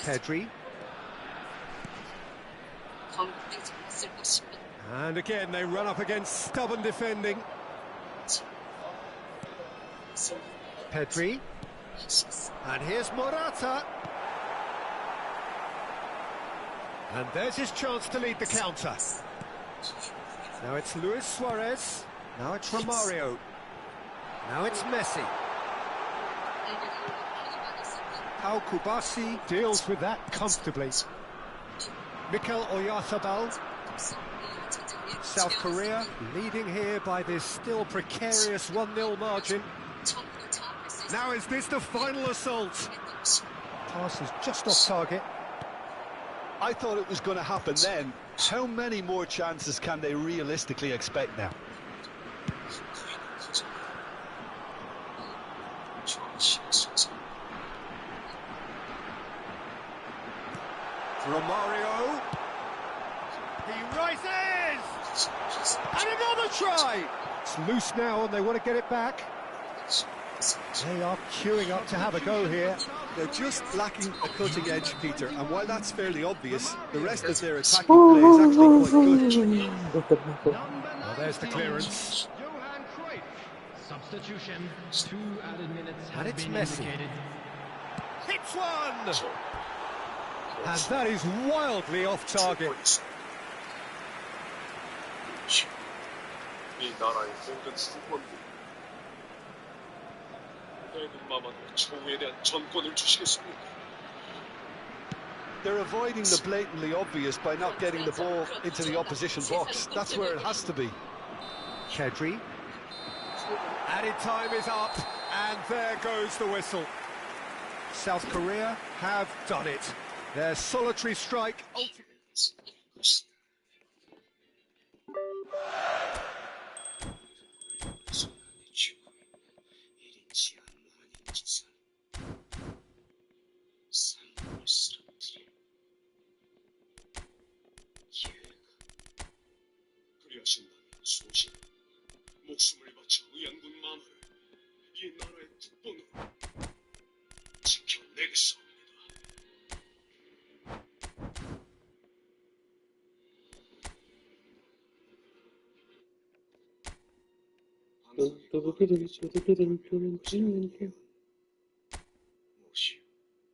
Pedri. And again they run up against stubborn defending. Pedri. And here's Morata. And there's his chance to lead the counter. Now it's Luis Suarez. Now it's Romario. Now it's Messi. Pau Kubasi deals with that comfortably. Mikel Oyarzabal. South Korea leading here by this still precarious 1-0 margin. Now is this the final assault? Pass is just off target. I thought it was going to happen then. How many more chances can they realistically expect now? Romario. He rises! And another try! It's loose now and they want to get it back. They are queuing up to have a go here. They're just lacking a cutting edge, Peter, and while that's fairly obvious, the rest of their attacking play is actually quite good. Well, there's the clearance. Substitution, 2 added minutes. And it's Messi. Hits one! And that is wildly off target. They're avoiding the blatantly obvious by not getting the ball into the opposition box. That's where it has to be. Pedri. Added time is up, and there goes the whistle. South Korea have done it. Their solitary strike.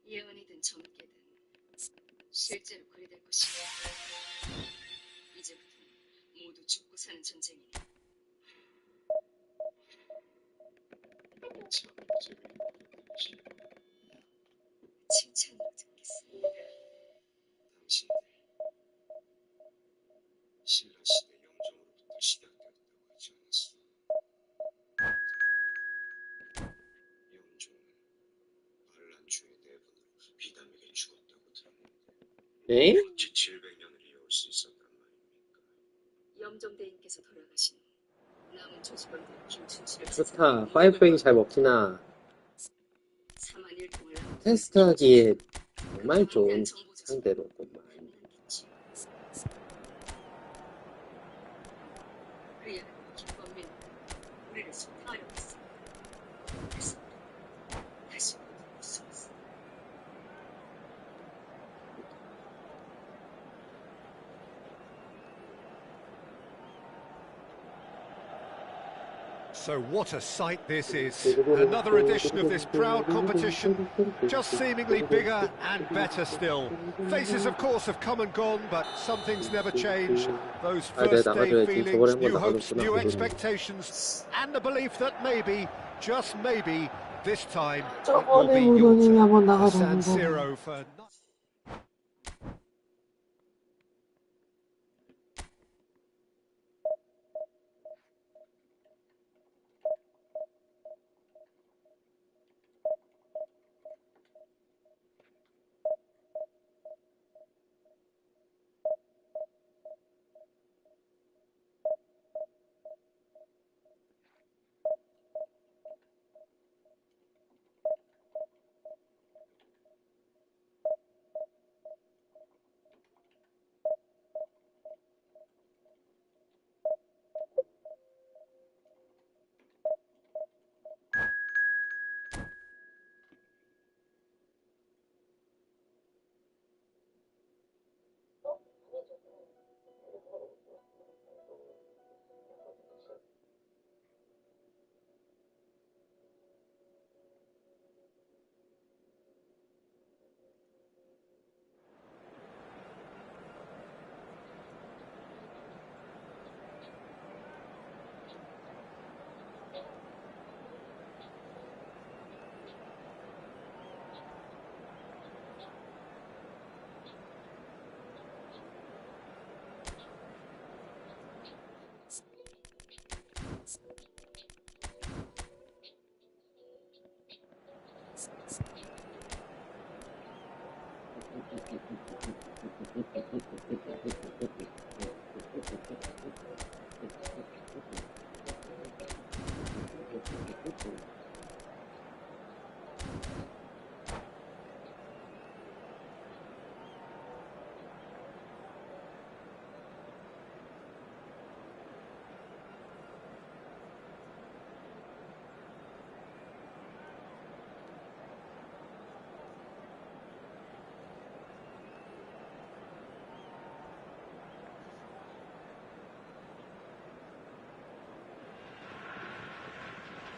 예언이든 점괘든 실제로 그리 될 것이다. 이제부터 모두 죽고 사는 전쟁이니. 칭찬으로 듣겠습니다. 당신들 신라시대 영정으로부터 시작되었다고 하지 않았소? 영종은 반란주의 내분으로 비담에게 죽었다고 들었는데 어찌 700년을 이어올 수 있었단 말입니까? 영종대인께서 돌아가신 후 남은 조직원들 김춘수를 좋다. 파이브백이 잘 먹히나. 테스트하기에 정말 좋은 상대로구만. So what a sight this is. Another edition of this proud competition, just seemingly bigger and better still. Faces, of course, have come and gone, but some things never change. Those first day feelings, new hopes, new expectations, and the belief that maybe, just maybe, this time it will be your turn. San Siro for...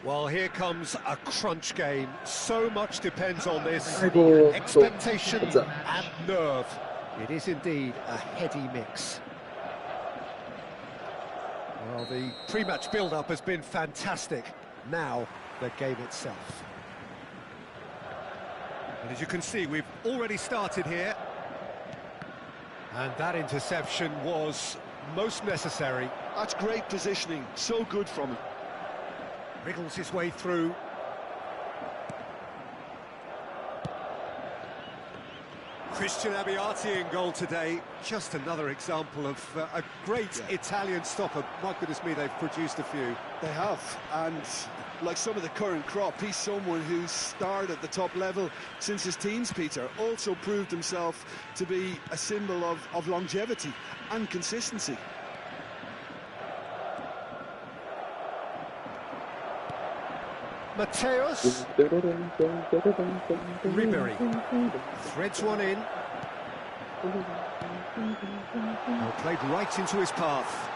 Well, here comes a crunch game. So much depends on this. 아이고, 또 Expectation 진짜. and nerve. It is indeed a heady mix. Well, the pre-match build-up has been fantastic. Now, the game itself. And as you can see, we've already started here. And that interception was most necessary. That's great positioning, so good from him. Wriggles his way through. Christian Abbiati in goal today. Just another example of a great Italian stopper. My goodness me, they've produced a few. They have, and like some of the current crop, he's someone who's starred at the top level since his teens, Peter. Also proved himself to be a symbol of longevity and consistency. Mateus. Ribery threads one in. Well, played right into his path.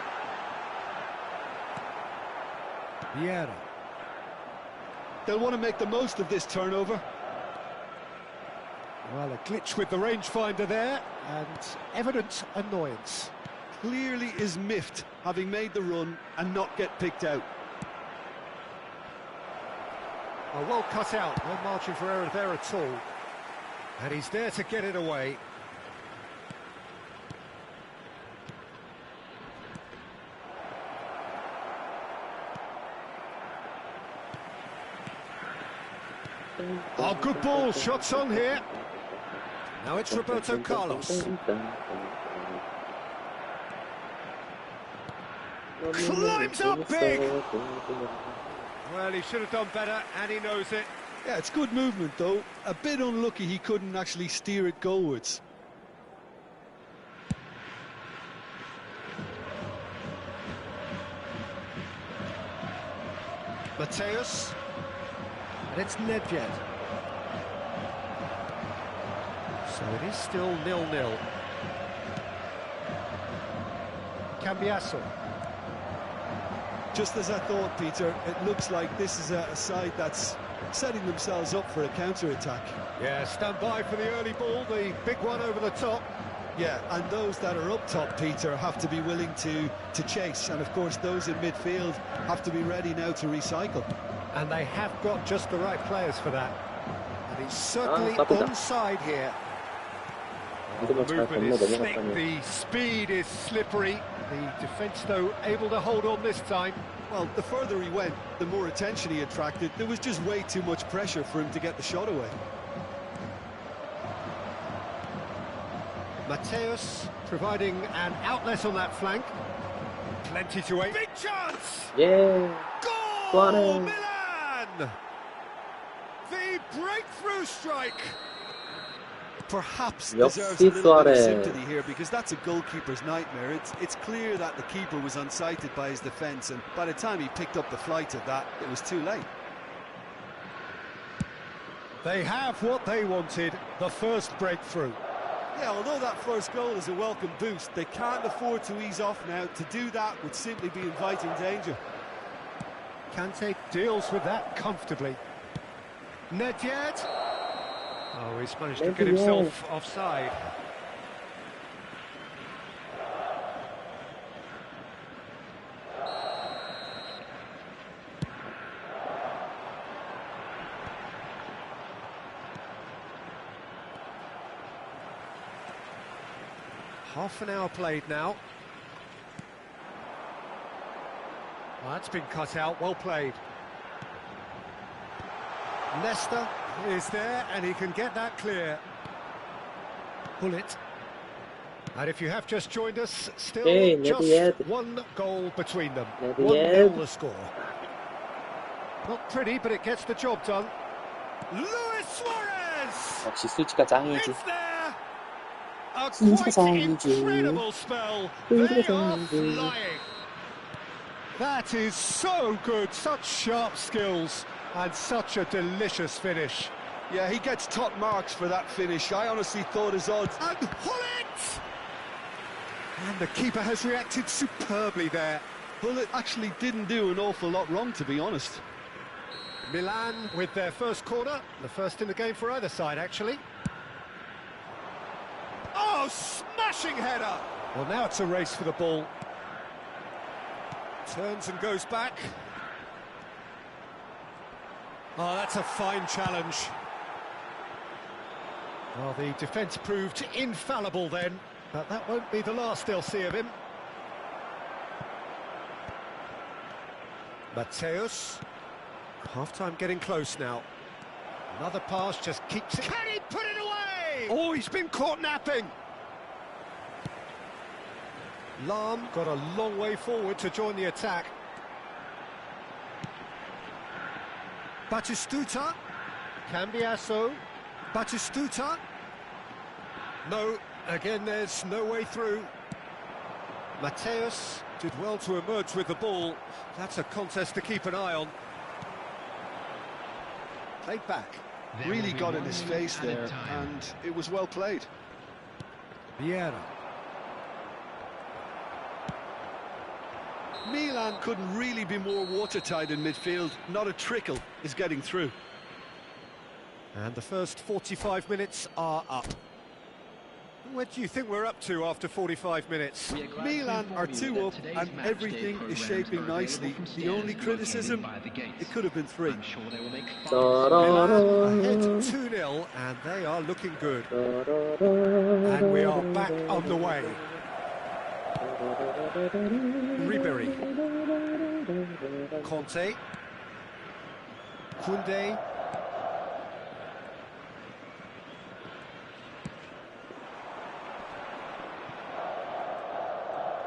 Vieira. They'll want to make the most of this turnover. Well, a glitch with the rangefinder there, and evident annoyance. Clearly is miffed, having made the run and not get picked out. Oh, well cut out, no margin for error there at all. And he's there to get it away. Oh, good ball, shots on here. Now it's Roberto Carlos. Climbs up big! Well, he should have done better, and he knows it. Yeah, it's good movement, though. A bit unlucky he couldn't actually steer it goalwards. Mateus. And it's Nedved. So it is still 0-0. Cambiasso. Just as I thought, Peter, it looks like this is a side that's setting themselves up for a counter-attack. Yeah, stand by for the early ball, the big one over the top. Yeah, and those that are up top, Peter, have to be willing to chase. And, of course, those in midfield have to be ready now to recycle. And they have got just the right players for that. And he's certainly 나쁘다. onside here. The 이거만 잘 movement is slick, 넘어갔다면. the speed is slippery. The defence, though, able to hold on this time. Well, the further he went, the more attention he attracted. There was just way too much pressure for him to get the shot away. Mateus providing an outlet on that flank. Plenty to aim. Big chance! 예. Goal! Suarez. Milan! The breakthrough strike! Perhaps 역시 deserves a little bit of Suarez. sympathy here, because that's a goalkeeper's nightmare. It's clear that the keeper was unsighted by his defence, and by the time he picked up the flight of that, it was too late. They have what they wanted, the first breakthrough. Yeah, although that first goal is a welcome boost, they can't afford to ease off now. To do that would simply be inviting danger. Kante deals with that comfortably. Nedved. Oh, he's managed to get himself offside. Half an hour played now. Well, that's been cut out, well played. Leicester is there, and he can get that clear. Pull it. And if you have just joined us, still Hey, just Nedved. one goal between them. Nedved. 1-0 the score. Not pretty, but it gets the job done. Luis Suarez! 역시 수치가 짱이지. It's there! A 진짜 quite 짱이지. incredible spell. 진짜 They are 짱이지. flying. That is so good. Such sharp skills and such a delicious finish. Yeah, he gets top marks for that finish. I honestly thought his odds... And Hullet! And the keeper has reacted superbly there. Bullet actually didn't do an awful lot wrong, to be honest. Milan with their first corner, the first in the game for either side, actually. Oh, smashing header! Well, now it's a race for the ball. Turns and goes back. Oh, that's a fine challenge. Well, the defence proved infallible then, but that won't be the last they'll see of him. Mateus. Half-time getting close now. Another pass just keeps it. Can he put it away? Oh, he's been caught napping. Lahm got a long way forward to join the attack. Batistuta. Cambiasso. Batistuta. No, again there's no way through. Mateus did well to emerge with the ball. That's a contest to keep an eye on. Played back. Really got in his face there, and it was well played. Vieira. Milan couldn't really be more watertight in midfield. Not a trickle is getting through. And the first 45 minutes are up. What do you think we're up to after 45 minutes? Milan are 2 up and everything is shaping nicely. The only criticism, it could have been 3. Milan 따라라. ahead 2-0 and they are looking good. And we are back on the way. Ribery. Conte. Koundé.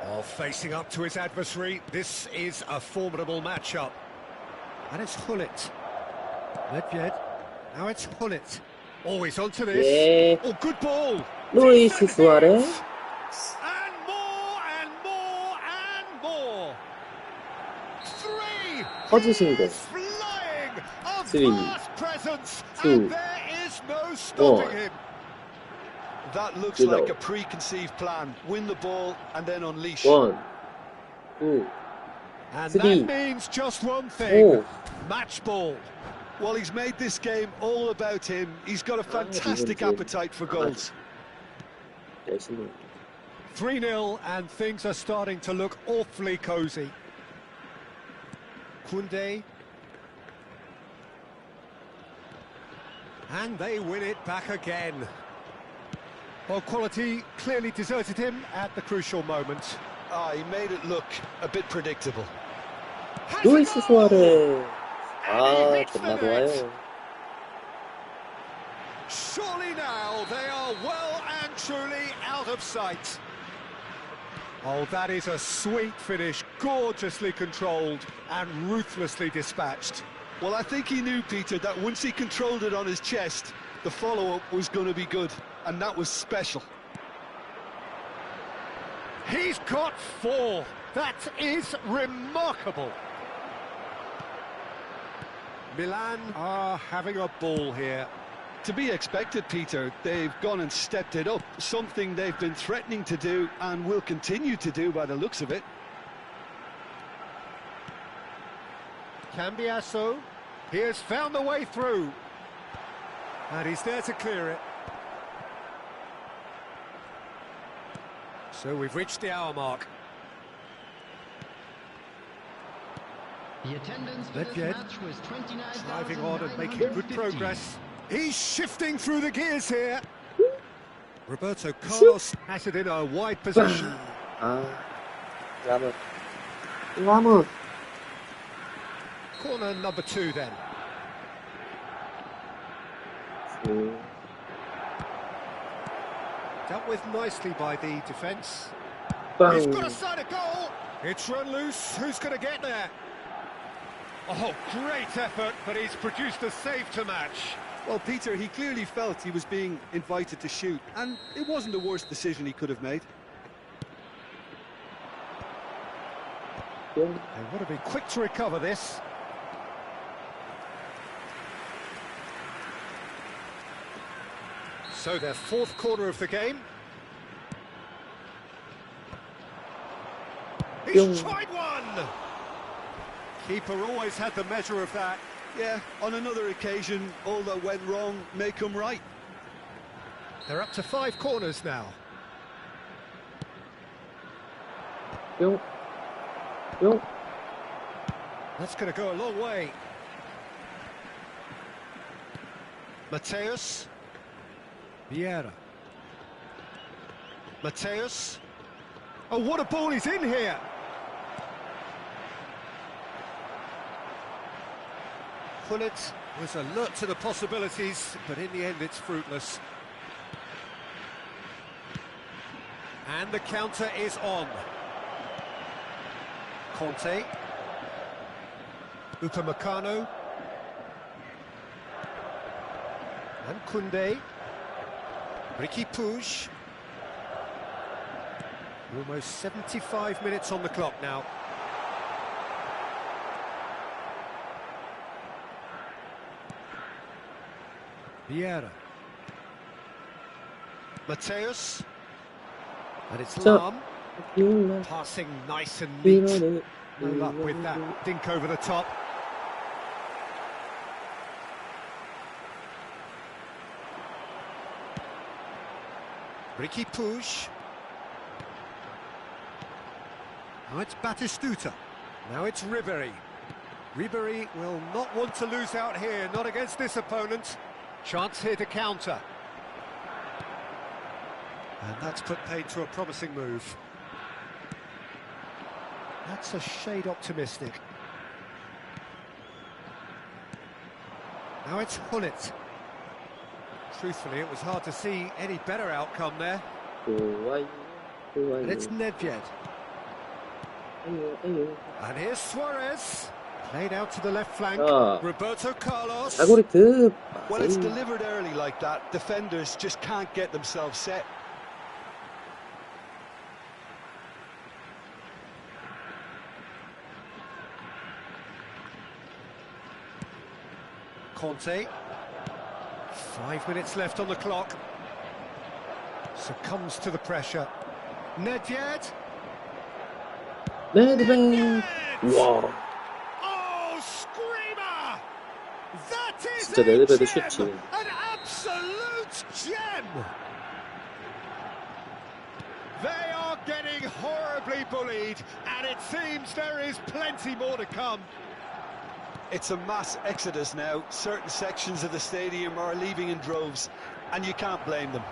Oh, facing up to his adversary, this is a formidable matchup. And it's Hullet. Nedved. Now it's Hullet. Oh, he's onto this. 예. Oh, good ball. 루이스 Defending 수아레스. it. And more and more and more. 3. 퍼지신 거. He's flying. A 3, vast presence. 2, And there is no stopping 1. him. That looks Zero. like a preconceived plan. Win the ball and then unleash. 1, 2, And 3, that means just one thing. 4. Match ball. Well, he's made this game all about him. He's got a fantastic 이건 좀- appetite for goals. 열심히. 3-0 and things are starting to look awfully cosy. Koundé. And they win it back again. Well, quality clearly deserted him at the crucial moment. Ah, he made it look a bit predictable. Has a 루이스 goal! 수아레스. And he 아, hits the 정말 net. 좋아요. Surely now they are well and truly out of sight. Oh, that is a sweet finish, gorgeously controlled and ruthlessly dispatched. Well, I think he knew, Peter, that once he controlled it on his chest, the follow-up was going to be good, and that was special. He's got 4. That is remarkable. Milan are having a ball here. To be expected, Peter. They've gone and stepped it up, something they've been threatening to do and will continue to do by the looks of it. Cambiasso, he has found the way through. And he's there to clear it. So we've reached the hour mark. The attendance for this Nedved match was 29,950. driving on and making good progress. He's shifting through the gears here. Roberto Carlos has it in a wide position. 아, 라모. 라모. Corner number 2 then. Dealt with nicely by the defence. 빵. He's got a side of goal. It's run loose. Who's going to get there? Oh, great effort, but he's produced a save to match. Well, Peter, he clearly felt he was being invited to shoot, and it wasn't the worst decision he could have made. They want to be quick to recover this. So their fourth quarter of the game. He's tried one! Keeper always had the measure of that. Yeah, on another occasion, all that went wrong may come right. They're up to 5 corners now. 뿅. 뿅. That's going to go a long way. Mateus. Vieira. Mateus. Oh, what a ball he's in here! Gullit was alert to the possibilities, but in the end it's fruitless. And the counter is on. Conte. Upamecano. And Koundé. Ricky Puig. Almost 75 minutes on the clock now. Vieira. Mateus. And it's Lam. Passing nice and neat. No luck with that dink over the top. Ricky Puig. Now it's Batistuta. Now it's Ribéry. Ribéry will not want to lose out here, not against this opponent. Chance here to counter. And that's put paid to a promising move. That's a shade optimistic. Now it's Gullit. Truthfully, it was hard to see any better outcome there. And it's Nedved. And here's Suarez. Played out to the left flank. Roberto Carlos. 알고리트. Well, it's delivered early like that. Defenders just can't get themselves set. Conte. 5 minutes left on the clock. Succumbs to the pressure. Nedved. 네드벤. 와. Oh, screamer! That is 진짜 a 네드벤의 gem! 슛이. An absolute gem! They are getting horribly bullied, and it seems there is plenty more to come. It's a mass exodus now. Certain sections of the stadium are leaving in droves, and you can't blame them.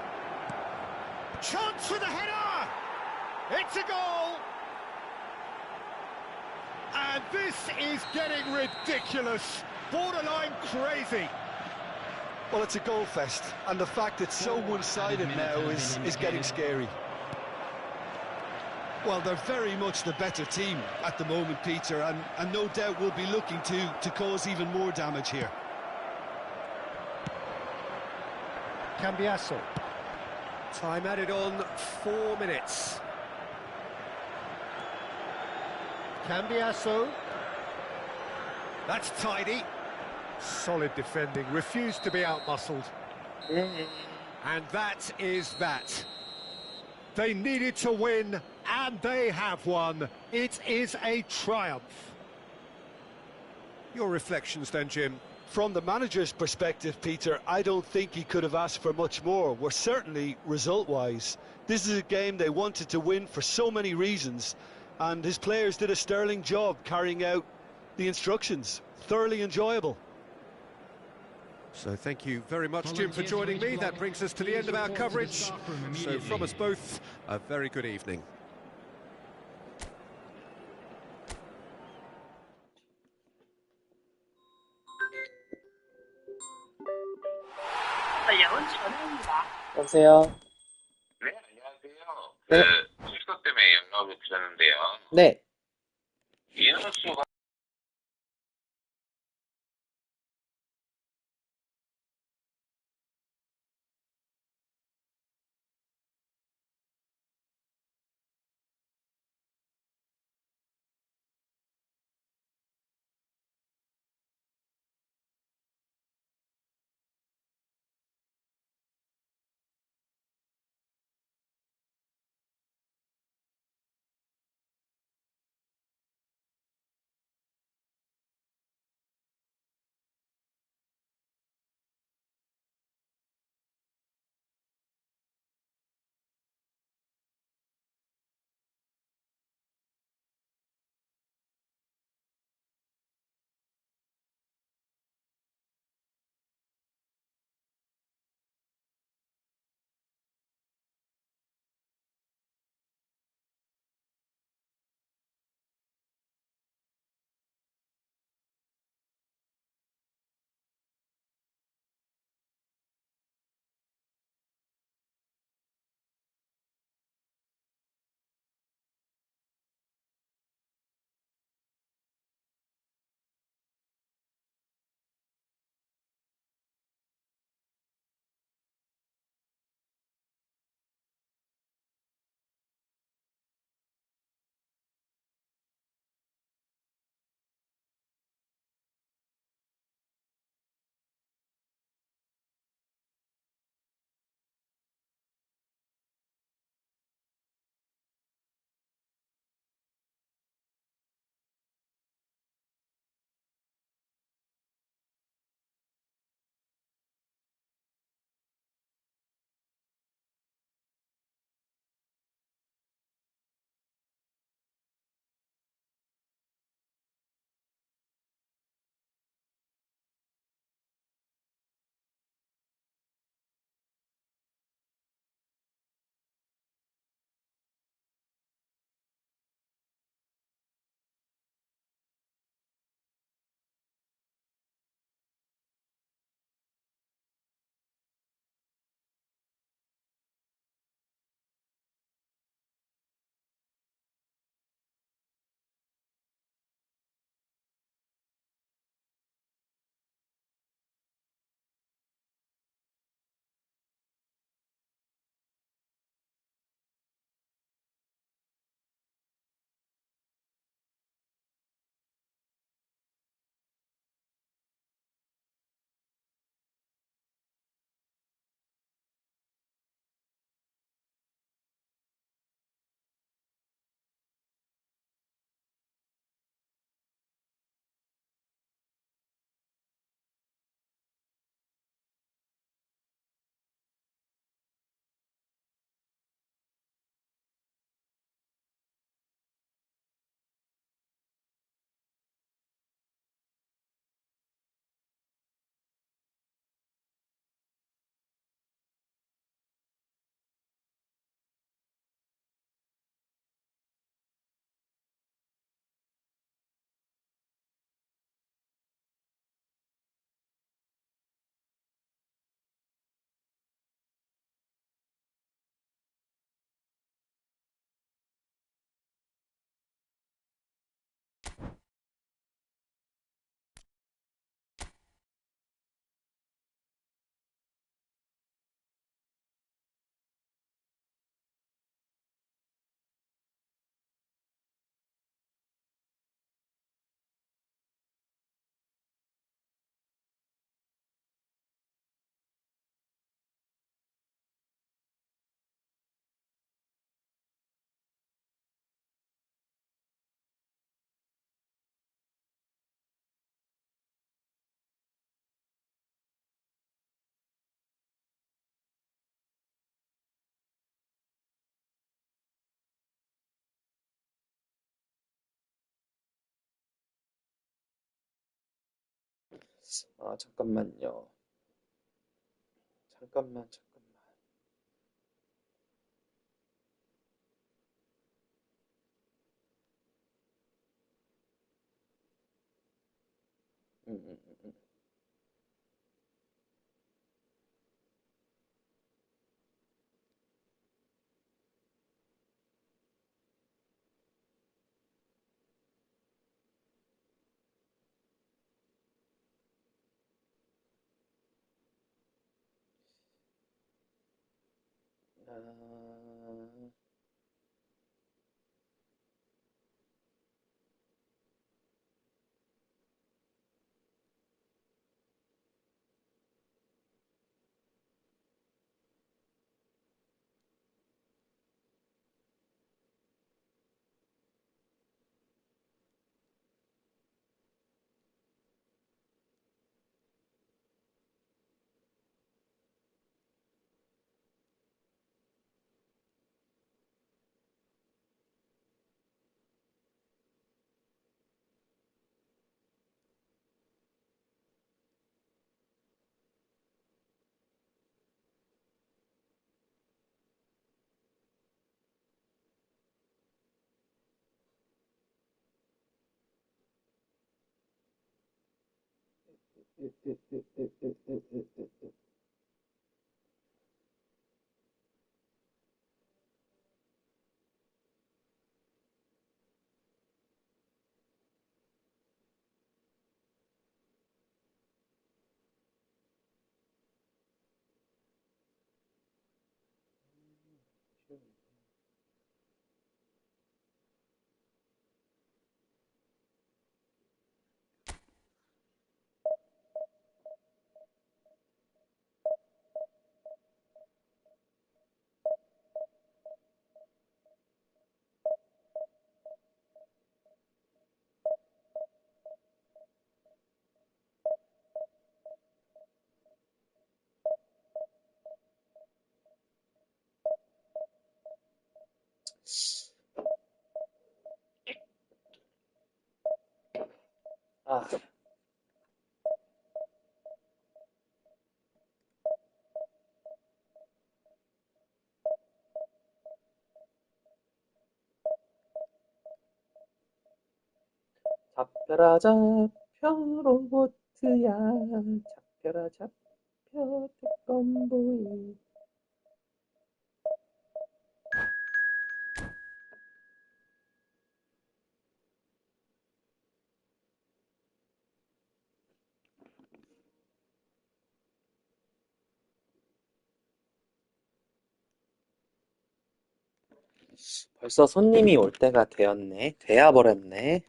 Chance for the header! It's a goal! And this is getting ridiculous, borderline crazy. Well, it's a goal fest, and the fact it's so one-sided now is getting scary. Well, they're very much the better team at the moment, Peter, and no doubt will be looking to cause even more damage here. Cambiasso. Time added on 4 minutes. Cambiasso. That's tidy. Solid defending, refused to be outmuscled. And that is that. They needed to win, and they have won. It is a triumph. Your reflections then, Jim? From the manager's perspective, Peter, I don't think he could have asked for much more. We're certainly result-wise. This is a game they wanted to win for so many reasons, and his players did a sterling job carrying out the instructions. Thoroughly enjoyable. So thank you very much, Jim, for joining me. That brings us to the end of our coverage. So from us both, a very good evening. 여보세요? 네, 안녕하세요. 네. 숙소 때문에 연락을 드렸는데요. 네. 인원수가 아, 잠깐만요. 잠깐만. 음, 음, 음, 음. 아, 잡혀라 잡혀 로보트야 잡혀라 잡혀 태권보이. 벌써 손님이 올 때가 되었네. 돼야버렸네.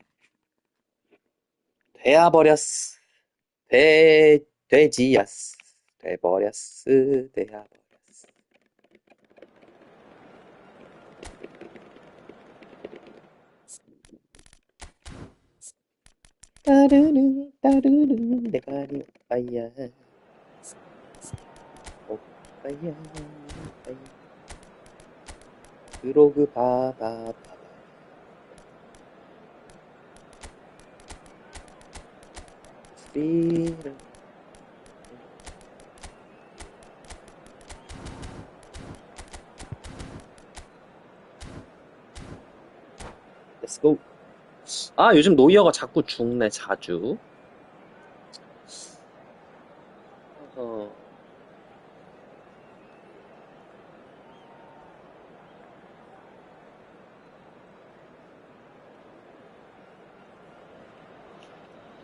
돼야버렸어. 돼지야스. 돼버렸어. 돼야버렸어. 따르릉 따르릉 내가 네 오빠야. 오빠야 오빠야. 그로그 바바 스리를. 렛츠고. 아, 요즘 노이어가 자꾸 죽네, 자주.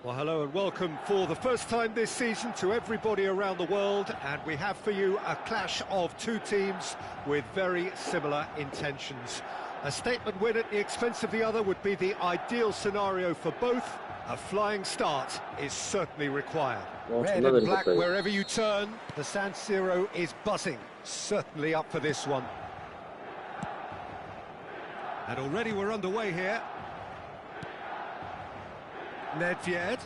Well, hello and welcome for the first time this season to everybody around the world, and we have for you a clash of two teams with very similar intentions. A statement win at the expense of the other would be the ideal scenario for both. A flying start is certainly required. Red and black wherever you turn, the San Siro is buzzing, certainly up for this one. And already we're underway here. Nedved,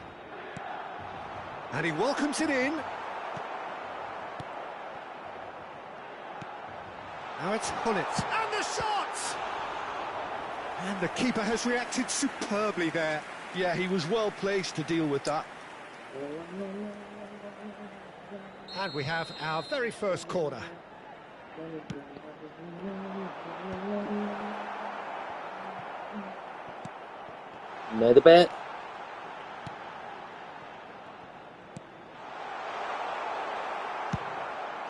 and he welcomes it in. Now it's Hullet, and the shot! And the keeper has reacted superbly there. Yeah, he was well placed to deal with that. And we have our very first corner. Nedved.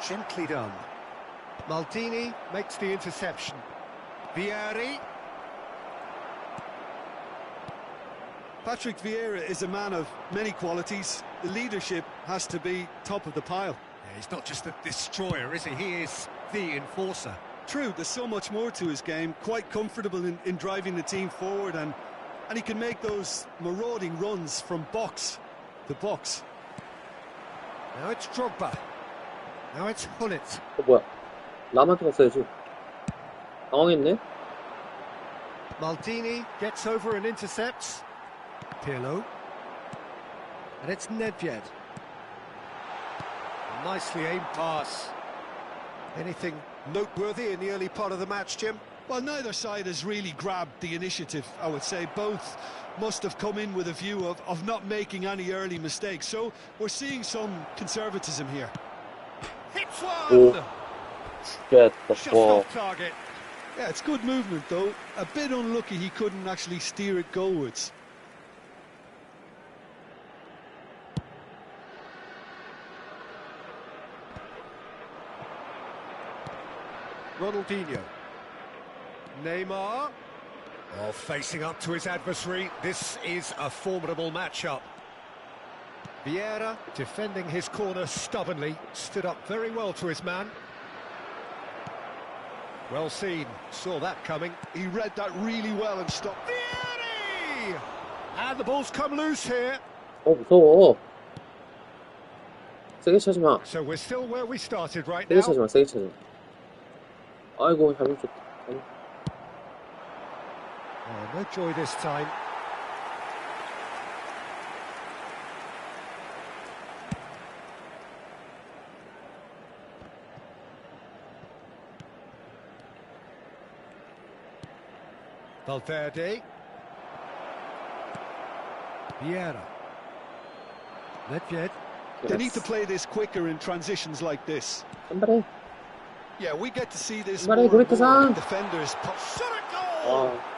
Gently done. Maldini makes the interception. Vieri. Patrick Vieira is a man of many qualities. The leadership has to be top of the pile. Yeah, he's not just a destroyer, is he? He is the enforcer. True, there's so much more to his game, quite comfortable in driving the team forward, and he can make those marauding runs from box to box. Now it's Drogba. Now it's Hullet. 뭐야? 남한테 갔어야지. 당황했네? Maldini gets over and intercepts. Pirlo. And it's Nedved. Nicely aimed pass. Anything noteworthy in the early part of the match, Jim? Well, neither side has really grabbed the initiative, I would say. Both must have come in with a view of not making any early mistakes. So we're seeing some conservatism here. Hits 오, one! 진짜 Just 와, off target. Yeah, it's good movement, though. A bit unlucky he couldn't actually steer it goalwards. Ronaldinho. Neymar. Oh, facing up to his adversary. This is a formidable matchup. Vieira, defending his corner stubbornly, stood up very well to his man. Well seen, saw that coming. He read that really well and stopped. Vieri! And the ball's come loose here. 무서워. 세게 차지 마. So we're still where we started right 세게 차지 now. 마. 세게 차지 마. 아이고, 잘못 줬다. Oh, no joy this time. Valverde. Vieira. Nedved. They need to play this quicker in transitions like this. 한발에. Yeah, we get to see this Somebody more and break us more. on. Defenders. Shot a goal! 아,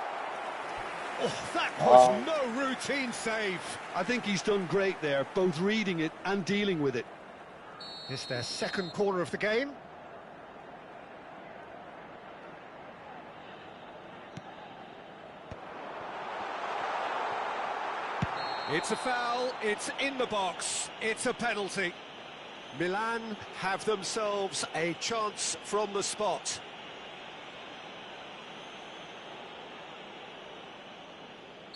Oh, that was no routine save. I think he's done great there, both reading it and dealing with it. It's their second corner of the game. It's a foul, it's in the box, it's a penalty. Milan have themselves a chance from the spot.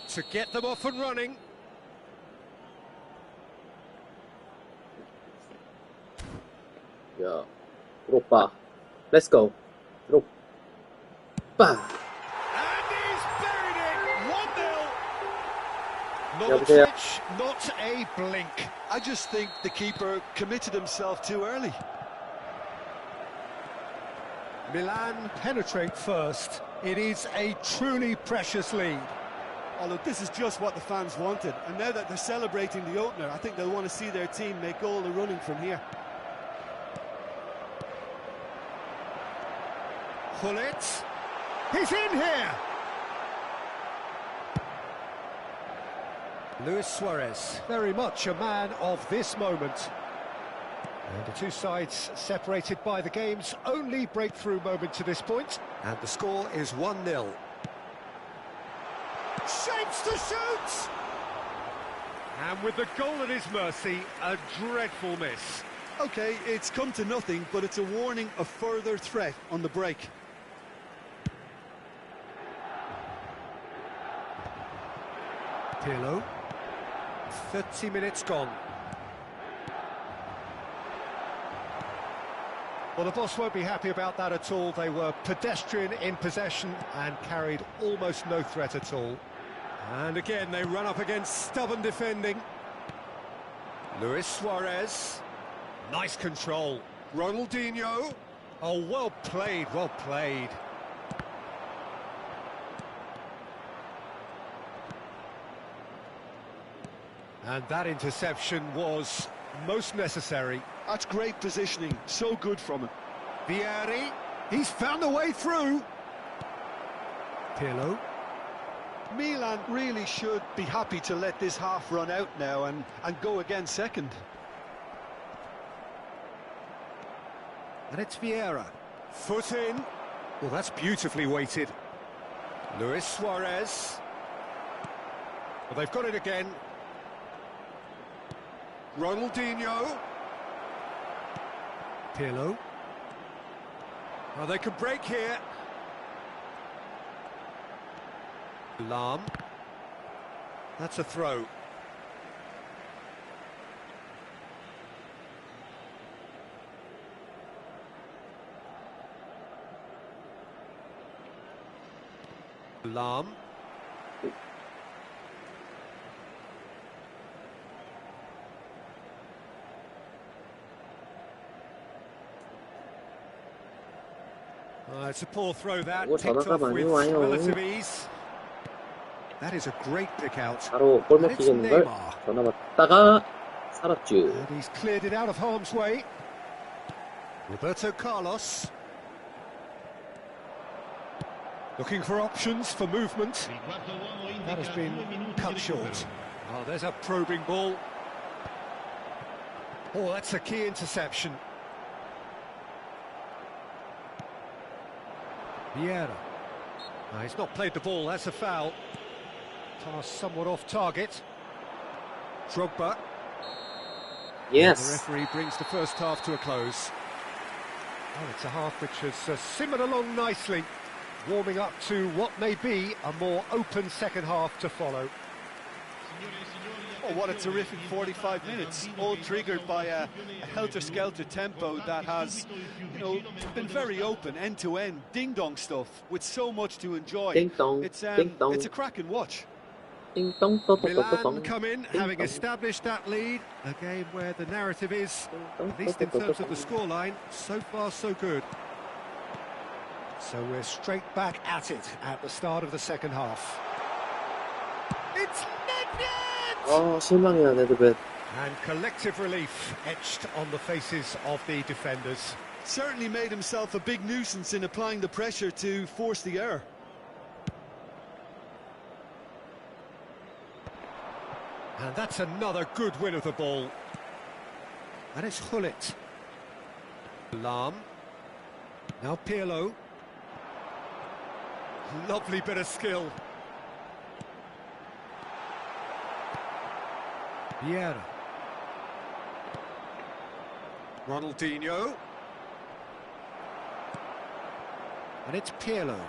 To get them off and running. 야, 드롭바. Let's go. 드롭바. And he's buried it! 1-0. Not a 여보세요? twitch, not a blink. I just think the keeper committed himself too early. Milan penetrate first. It is a truly precious lead. Oh, look, this is just what the fans wanted. And now that they're celebrating the opener, I think they'll want to see their team make all the running from here. Hullet. He's in here. Luis Suarez, very much a man of this moment. And the two sides separated by the game's only breakthrough moment to this point. And the score is 1-0. Shapes to shoot! And with the goal at his mercy, a dreadful miss. OK, it's come to nothing, but it's a warning of further threat on the break. Pirlo. 30 minutes gone. Well, the boss won't be happy about that at all. They were pedestrian in possession and carried almost no threat at all. And again, they run up against stubborn defending. Luis Suarez. Nice control. Ronaldinho. Oh, well played, well played. And that interception was most necessary. That's great positioning, so good from him. Vieri, he's found a way through. Pirlo. Milan really should be happy to let this half run out now and go again second. And it's Vieira. Foot in. Well, that's beautifully weighted. Luis Suarez. Well, they've got it again. Ronaldinho. Pirlo. Well, they can break here. Lam. That's a throw. Lam. It's a poor throw that, 이거 picked 전화가 off 많이 with 와요. relative ease. That is a great pick out. 바로 골 And it's 먹히겠는 걸 Neymar. 전화 받다가 살았죠. And he's cleared it out of harm's way. Roberto Carlos. Looking for options for movement. That has been cut short. Oh, there's a probing ball. Oh, that's a key interception. Vieira. He's not played the ball, that's a foul. Pass somewhat off target. Drogba. The Yes. referee brings the first half to a close. Well, it's a half which has simmered along nicely, warming up to what may be a more open second half to follow. Oh, what a terrific 45 minutes, all triggered by a helter-skelter tempo that has, been very open, end-to-end, ding-dong stuff, with so much to enjoy. Ding-dong, It's ding-dong. it's a cracking watch. Ding dong, dong, dong, Milan dong, come in, ding having dong. established that lead. A game where the narrative is, Ding at least in dong, terms dong, of the dong. scoreline, so far so good. So we're straight back at it at the start of the second half. It's Nedved! 실망이야, 네드벳. And collective relief etched on the faces of the defenders. Certainly made himself a big nuisance in applying the pressure to force the error. And that's another good win of the ball. And it's Hullet. Lam. Now Pirlo. Lovely bit of skill. Vieira. Ronaldinho. And it's Pirlo.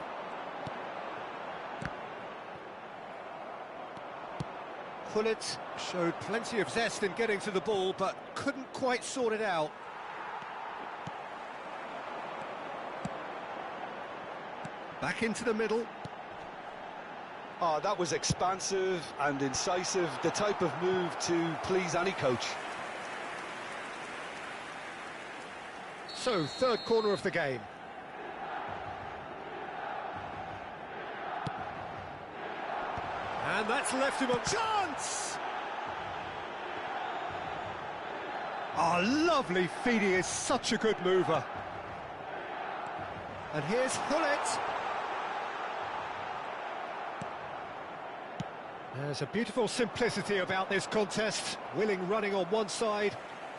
Hullet showed plenty of zest in getting to the ball, but couldn't quite sort it out. Back into the middle. Oh, that was expansive and incisive, the type of move to please any coach. So, third corner of the game. And that's left him a chance! Oh, lovely feed, he is such a good mover. And here's Hullet. There's a beautiful simplicity about this contest. Willing running on one side,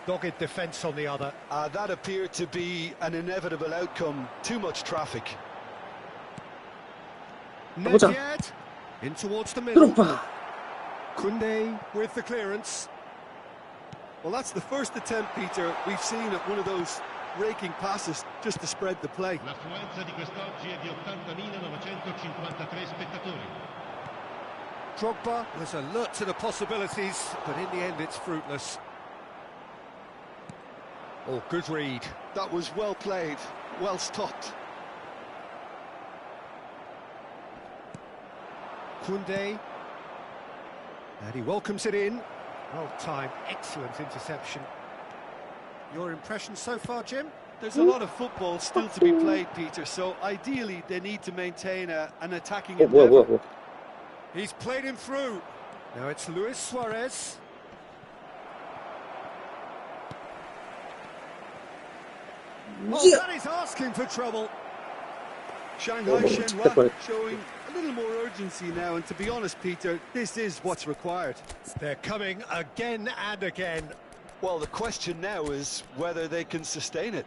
dogged defence on the other. That appeared to be an inevitable outcome. Too much traffic. 가보자. Nedved in towards the middle. 드롭바. Koundé with the clearance. Well, that's the first attempt, Peter, we've seen at one of those raking passes just to spread the play. L'affluenza di quest'oggi è di 80.953 spettatori. Drogba was alert to the possibilities, but in the end it's fruitless. Oh, good read. That was well played, well stopped. Koundé. And he welcomes it in. Well timed, excellent interception. Your impression so far, Jim? There's a lot of football still to be played, Peter, so ideally they need to maintain an attacking 뭐야, endeavour. 뭐야. He's played him through. Now it's Luis Suarez. Oh, that is asking for trouble. Shanghai Shenhua showing a little more urgency now, and to be honest, Peter, this is what's required. They're coming again and again. Well, the question now is whether they can sustain it.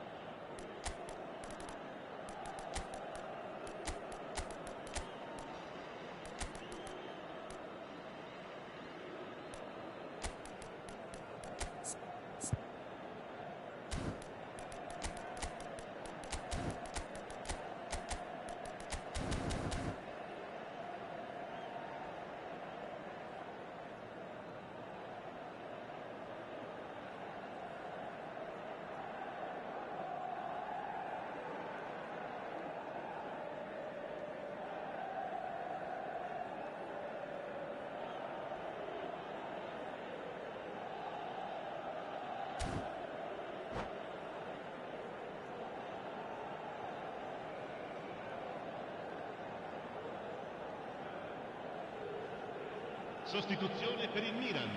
Sostituzione per il Milan.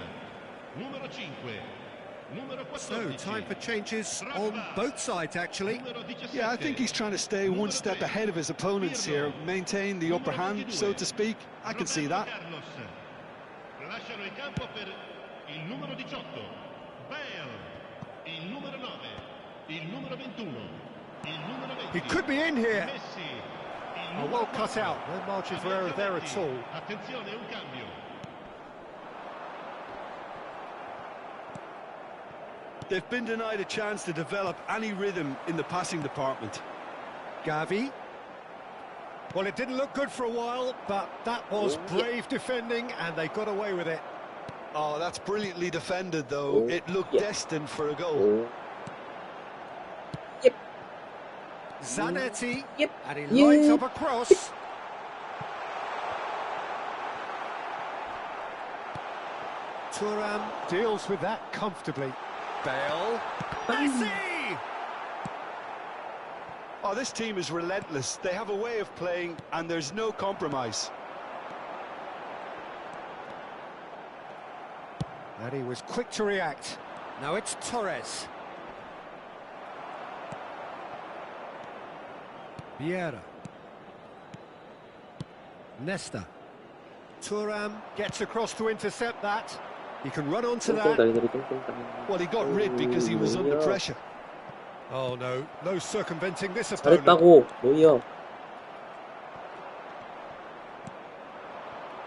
Numero 5. Numero So, 14. time for changes on both sides, actually. Numero 17. Yeah, I think he's trying to stay one step ahead of his opponents here, maintain the upper hand, so to speak. I can see that. Carlos. Lasciano il campo per il numero 18. Bale. Il numero 9. Il numero 21. Il numero 20. He could be in here. Messi. Il Oh, numero well cut 4. out. No margin for error there at all. Attenzione, un cambio. They've been denied a chance to develop any rhythm in the passing department. Gavi. Well, it didn't look good for a while, but that was brave defending, and they got away with it. Oh, that's brilliantly defended, though. It looked Yeah. destined for a goal. Yep. Zanetti, Yep. and he lines up a cross. Thuram deals with that comfortably. Bale. Messi! Oh, this team is relentless. They have a way of playing, and there's no compromise. And he was quick to react. Now it's Torres. Vieira. Nesta. Thuram gets across to intercept that. He can run onto that. Well, he got rid because he was under pressure. Oh no, no circumventing this opponent. 잘했다고, 노이어.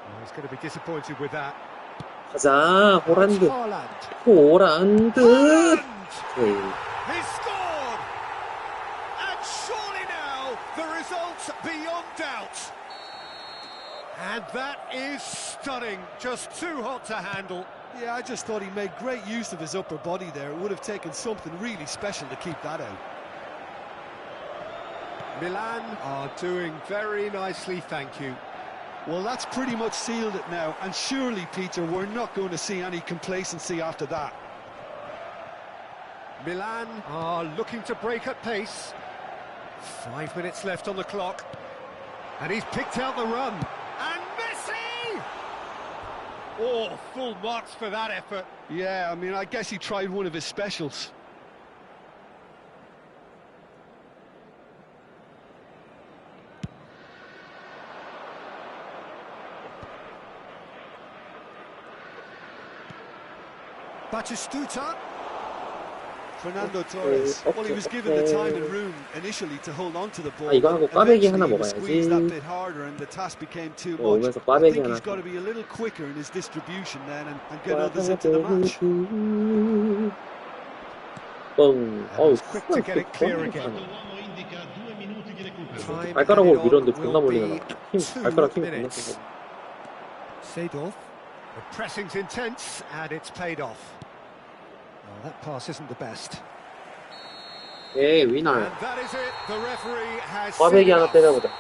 Oh, he's going to be disappointed with that. 가자, It's 호란드. Haaland. 호란드. Haaland! 네. He scored! And surely now the result's beyond doubt. And that is stunning. Just too hot to handle. Yeah, I just thought he made great use of his upper body there. It would have taken something really special to keep that out. Milan are doing very nicely, thank you. Well, that's pretty much sealed it now. And surely, Peter, we're not going to see any complacency after that. Milan are looking to break at pace. 5 minutes left on the clock. And he's picked out the run. And Messi! Oh, full marks for that effort. Yeah, I mean, I guess he tried one of his specials. Batistuta. Fernando Torres. Well, he was given the time and room initially to hold on to the ball. 이거 하고 꽈배기 하나 Eventually, he was squeezed that 먹어야지. bit harder and the task became too much. 오면서 I 꽈배기 think 하나. he's got to be a little quicker in his distribution then and get others into the match. 뻥. 어우, quick to get it clear again. L'uomo indica 2 minuti di recupero. Time 발가락으로 added on 밀었는데 존나 will 멀리 be 나가. 힘, 2 발가락 힘이 존나 minutes. 세서. Seedorf. The pressing's intense and it's paid off. Oh, that pass isn't the best. 예, 위너. And that is it. The referee has 꽈배기 seen 하나 enough. 때려보자.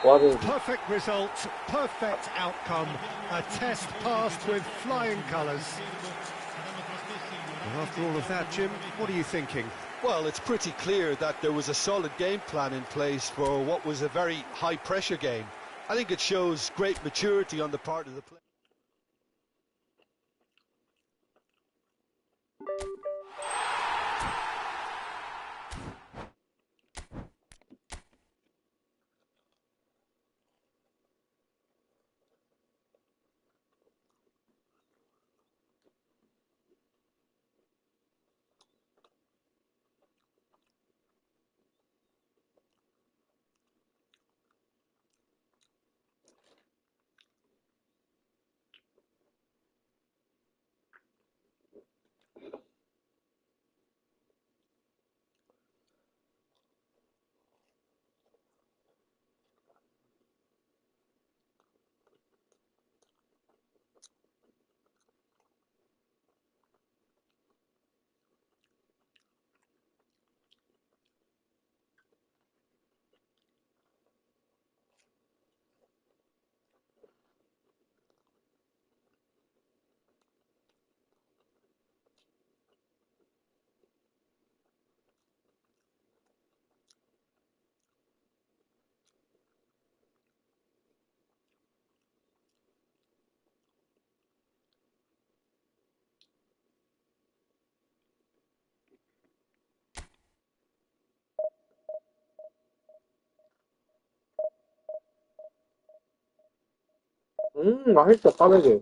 꽈배기. Perfect result, perfect outcome. A test passed with flying colours. And after all of that, Jim, what are you thinking? Well, it's pretty clear that there was a solid game plan in place for what was a very high-pressure game. I think it shows great maturity on the part of the player. 맛있어, 까베기.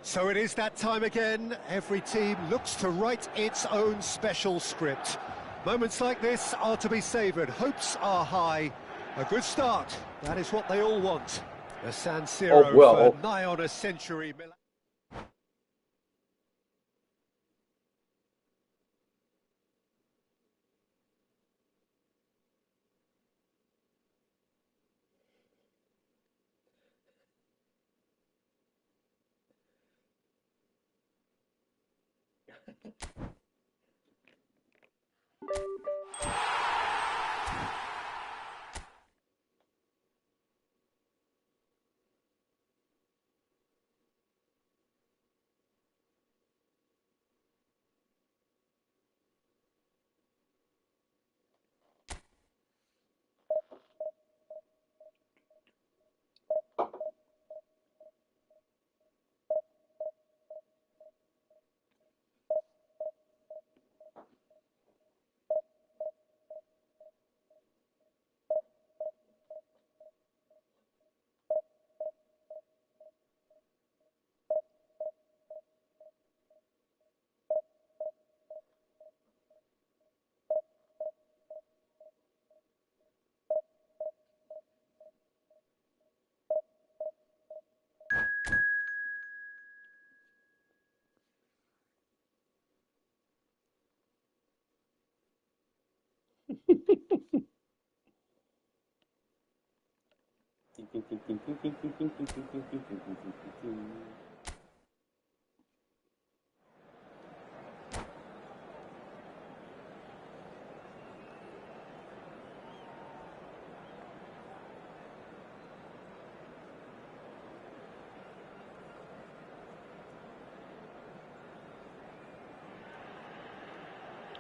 So it is that time again. Every team looks to write its own special script. Moments like this are to be savoured. Hopes are high. A good start. That is what they all want. The San Siro 뭐야, for nigh on a century.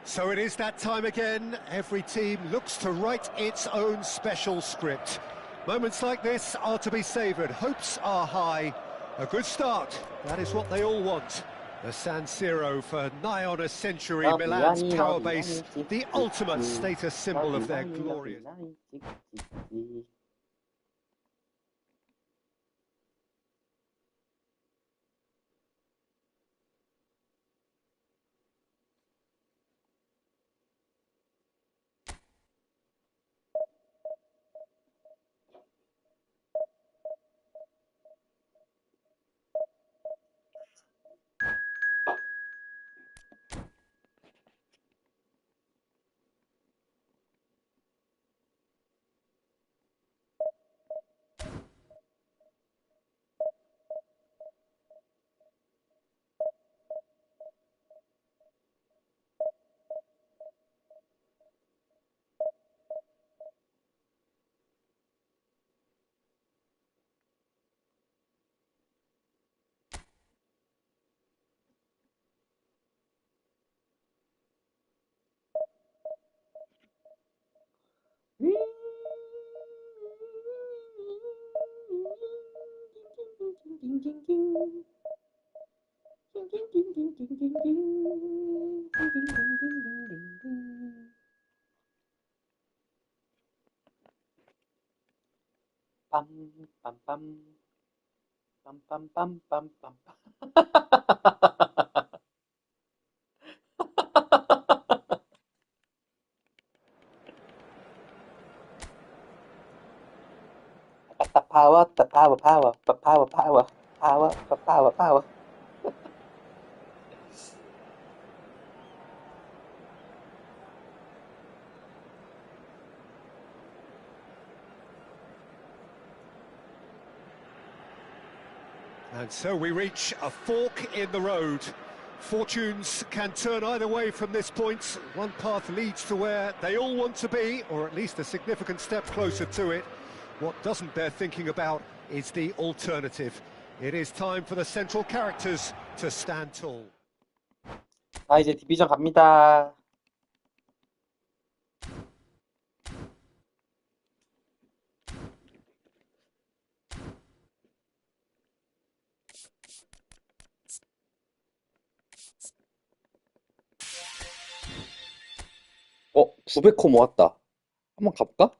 So it is that time again. Every team looks to write its own special script. Moments like this are to be savoured. Hopes are high. A good start. That is what they all want. The San Siro for nigh on a century, Milan's power base, the ultimate status symbol of their glorious... power. And so we reach a fork in the road. Fortunes can turn either way from this point. One path leads to where they all want to be, or at least a significant step closer to it. What doesn't bear thinking about is the alternative. It is time for the central characters to stand tall. 자, 이제 디비전 갑니다. 어, 900호 모았다. 한번 가볼까?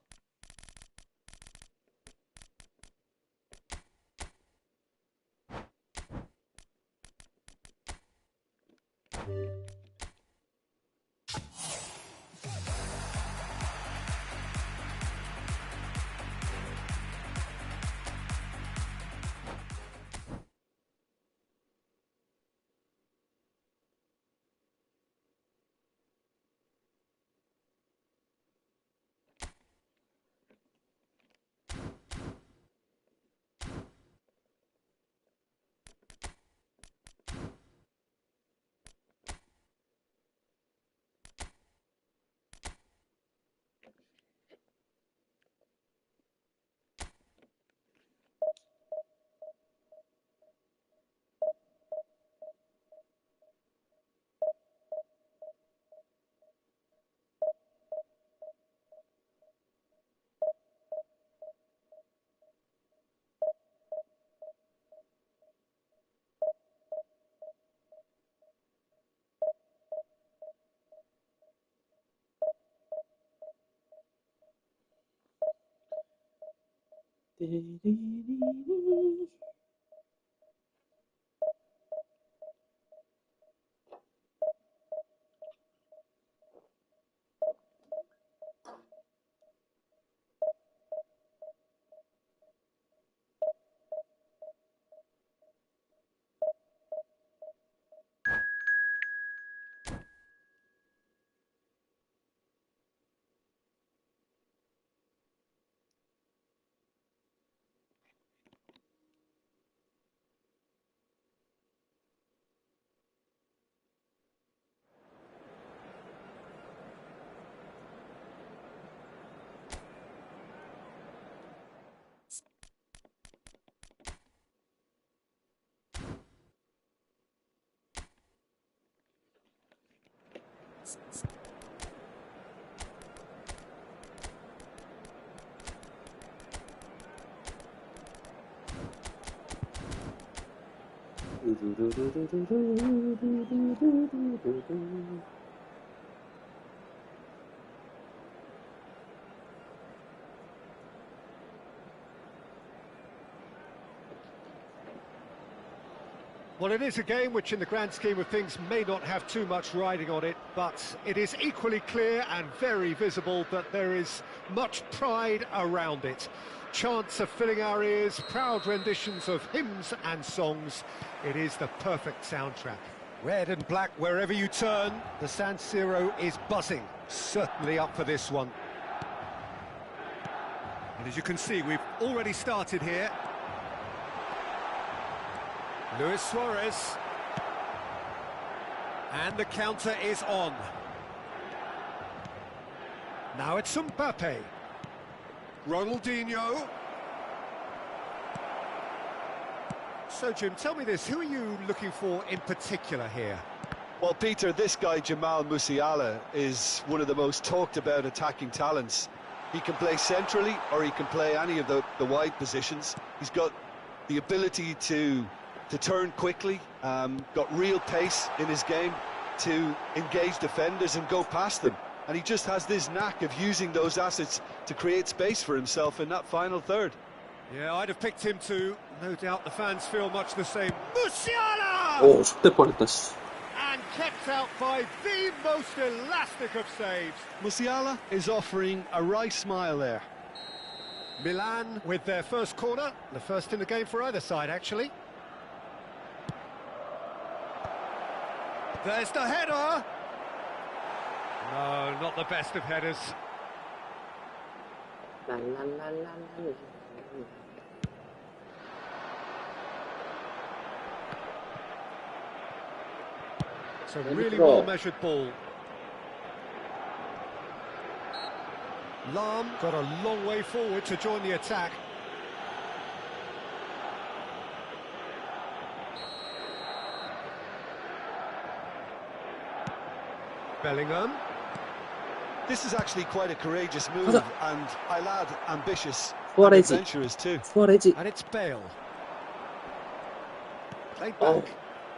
Well, it is a game which, in the grand scheme of things, may not have too much riding on it, but it is equally clear and very visible that there is much pride around it. Chants are filling our ears, proud renditions of hymns and songs. It is the perfect soundtrack. Red and black wherever you turn, the San Siro is buzzing. Certainly up for this one. And as you can see, we've already started here. Luis Suarez, and the counter is on. Now it's Mbappe, Ronaldinho. So Jim, tell me this, who are you looking for in particular here? Well, Peter, this guy Jamal Musiala is one of the most talked about attacking talents. He can play centrally or he can play any of the wide positions. He's got the ability to turn quickly, got real pace in his game to engage defenders and go past them. And he just has this knack of using those assets to create space for himself in that final third. Yeah, I'd have picked him too. No doubt the fans feel much the same. Musiala! 오, 슛될 뻔했다, 씨. And kept out by the most elastic of saves. Musiala is offering a wry smile there. Milan with their first corner, the first in the game for either side, actually. There's the header. No, not the best of headers. It's a really well-measured ball. Lam got a long way forward to join the attack. Bellingham. This is actually quite a courageous move, and I'll add ambitious and Suarez. adventurous too. Suarez. And it's Bale. Played back. Oh.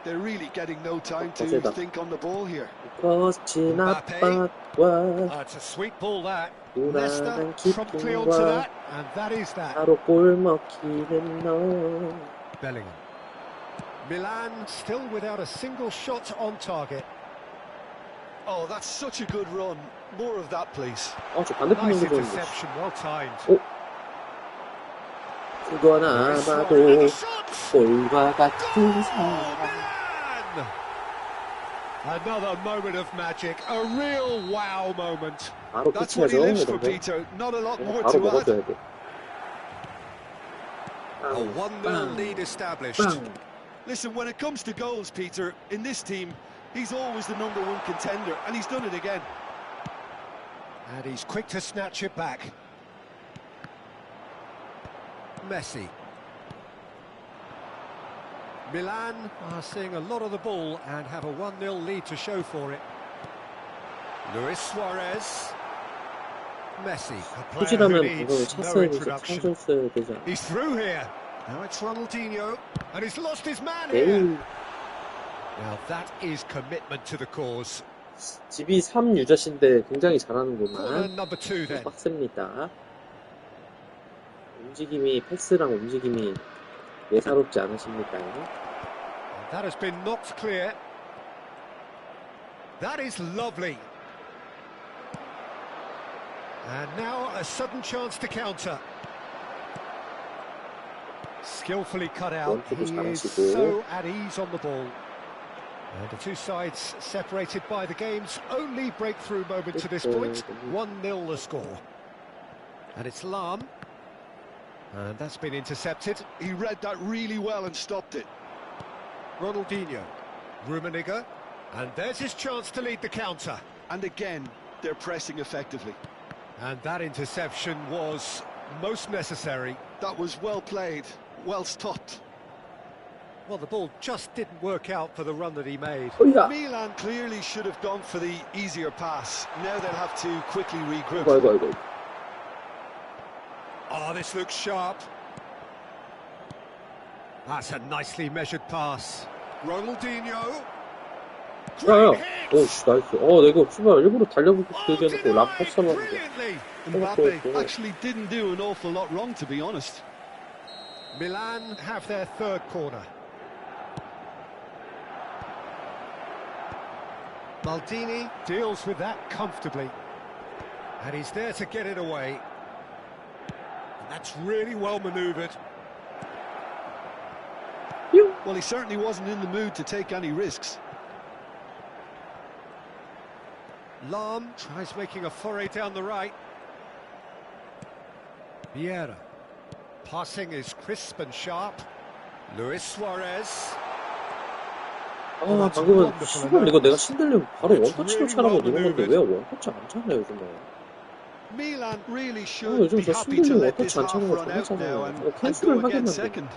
They're really getting no time to That's it. think on the ball here. 거친 Mbappe. 앞밭과 It's a sweet ball, that. 우라는 Leicester promptly onto 기쁨과 that, and that is that. 바로 골 먹히는 너. Bellingham. Milan still without a single shot on target. Oh, that's such a good run. More of that, please. 저 반대편 Nice 넘는 거 interception, well timed. 그거나 봐도 And a shot! 골과 같은 Oh, 사랑. Milan! Another moment of magic, a real wow moment. 바로 That's what he 끝이야죠. lives for, 이런 거. Peter. Not a lot more 바로 to add. 먹어줘야 돼. A 1-0 lead established. 빵. Listen, when it comes to goals, Peter, in this team, he's always the #1 contender, and he's done it again. And he's quick to snatch it back. Messi. Milan are seeing a lot of the ball and have a 1-0 lead to show for it. Luis Suarez. Messi, a player who 후지라면 needs 이걸 no 찼어야 되지, introduction. 찾았어야 되지 않아. He's through here. Now it's Ronaldinho, and he's lost his man 에이, here. Now that is commitment to the cause. 집이 3 유저신데 굉장히 Corner 잘하는구만. number 2 then. 빡셉니다. 움직임이, 패스랑 움직임이 예사롭지 않으십니까? That has been knocked clear. That is lovely. And now a sudden chance to counter. Skillfully cut out. He is so at ease on the ball. And the two sides separated by the game's only breakthrough moment to this point. 1-0 the score. And it's Lam. And that's been intercepted. He read that really well and stopped it. Ronaldinho. Rummenigge. And there's his chance to lead the counter. And again, they're pressing effectively. And that interception was most necessary. That was well played, well stopped. Well, the ball just didn't work out for the run that he made. 어이야! Milan clearly should have gone for the easier pass. Now they'll have to quickly regroup. 아이고. Oh, this looks sharp. That's a nicely measured pass. Ronaldinho. 야야. Great hit. 오씨 나이스. 나 이거 씨발 일부러 달려보고 Oh, 들겨놓고 람 denied 패스 하려는데. brilliantly. Mbappe actually didn't do an awful lot wrong, to be honest. Milan have their third corner. Maldini deals with that comfortably. And he's there to get it away. And that's really well manoeuvred. Well, he certainly wasn't in the mood to take any risks. Lahm tries making a foray down the right. Vieira. Passing is crisp and sharp. Luis Suarez. 방금은 씨발 이거 내가 신들리면 바로 원터치로 차라고 누른 건데 왜 원터치 안 차냐 요즘에. Milan really should 요즘 be 저 happy to 신들리면 let this 원터치 안 half 차는 거 run 존나 out now 차잖아. and 캔슬을 go again 하겠는데. second.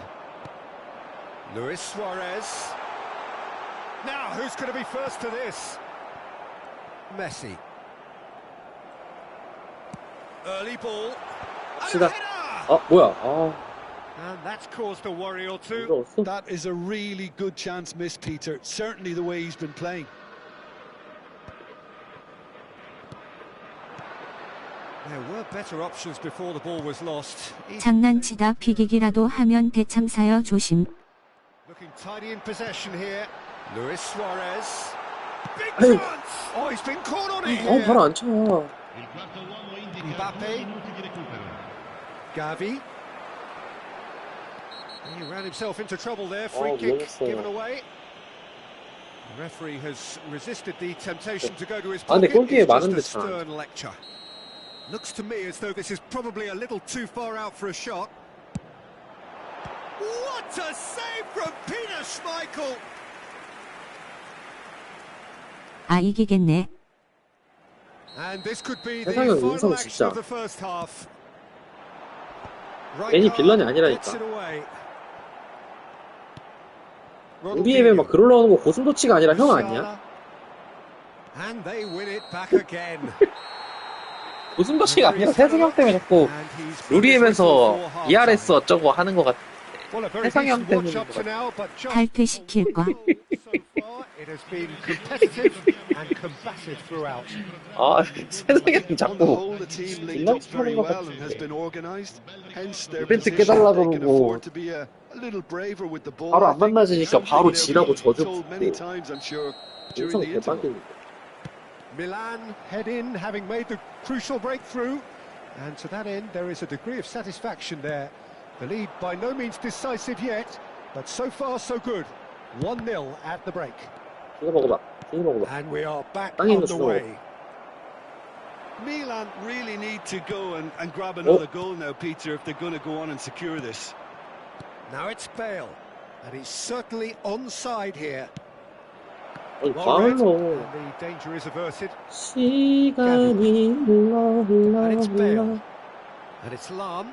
Luis Suarez. Now, who's going to be first to this? Messi. Early ball. And 시다. a header! 뭐야. And that's caused a worry or two. 이거 That is a really good chance missed, Peter. Certainly the way he's been playing. There were better options before the ball was lost. 장난치다 피기기라도 하면 대참사여 조심. Looking tidy in possession here. Luis Suarez. Big Hey. chance! Oh, he's been caught on it here. 바로 안 차. Il quarto uomo indica Mbappe. 9 minuti di recupero. Gavi. He ran himself into trouble there. Free Oh, kick beautiful. given away. The referee has resisted the temptation to go to his 근데 pocket. 골키에 It's 많은데 just a 참. stern lecture. Looks to me as though this is probably a little too far out for a shot. What a save from Peter Schmeichel! 이기겠네. And this could be the 세상에 final 인성 action 진짜. of the first half. 괜히 빌런이 Rijkaard 아니라니까. gets it away. 우리 애매 막 글 올라오는 거 고슴도치가 아니라 형 아니야? And they win it back again. 고슴도치가 아니라 태승이 형 때문에 자꾸 루리엠에서 ERS 어쩌고 하는 것 같아. Well, a very 태상이 형 decent watch 때문인 up 것 to 같아. now, but just 탈퇴시킬 거. so far it has been competitive and combative throughout. 태승이 형 On the 자꾸 whole, the team linked up very well and has been organised. Hence their 이벤트 position. 깨달라 They can 그러고 afford to be a little braver with the ball. 바로 I 안 think. 만나지니까 바로 They'll 지라고 be 저주 told many 붙고 times, I'm sure, during 인성 the interval. 대박이니까. Milan head in, having made the crucial breakthrough. And to that end, there is a degree of satisfaction there. The lead by no means decisive yet, but so far so good. 1-0 at the break. 이거 먹어봐. 이거 먹어봐. And we are back 땅에 있는 underway. Milan really need to go and grab another goal now, Peter, if they're going to go on and secure this. Now it's Bale, and he's certainly onside here. 다 Well read, 흘러. and the danger is averted. 시간이 And it's Bale. 흘러. And it's Lahm.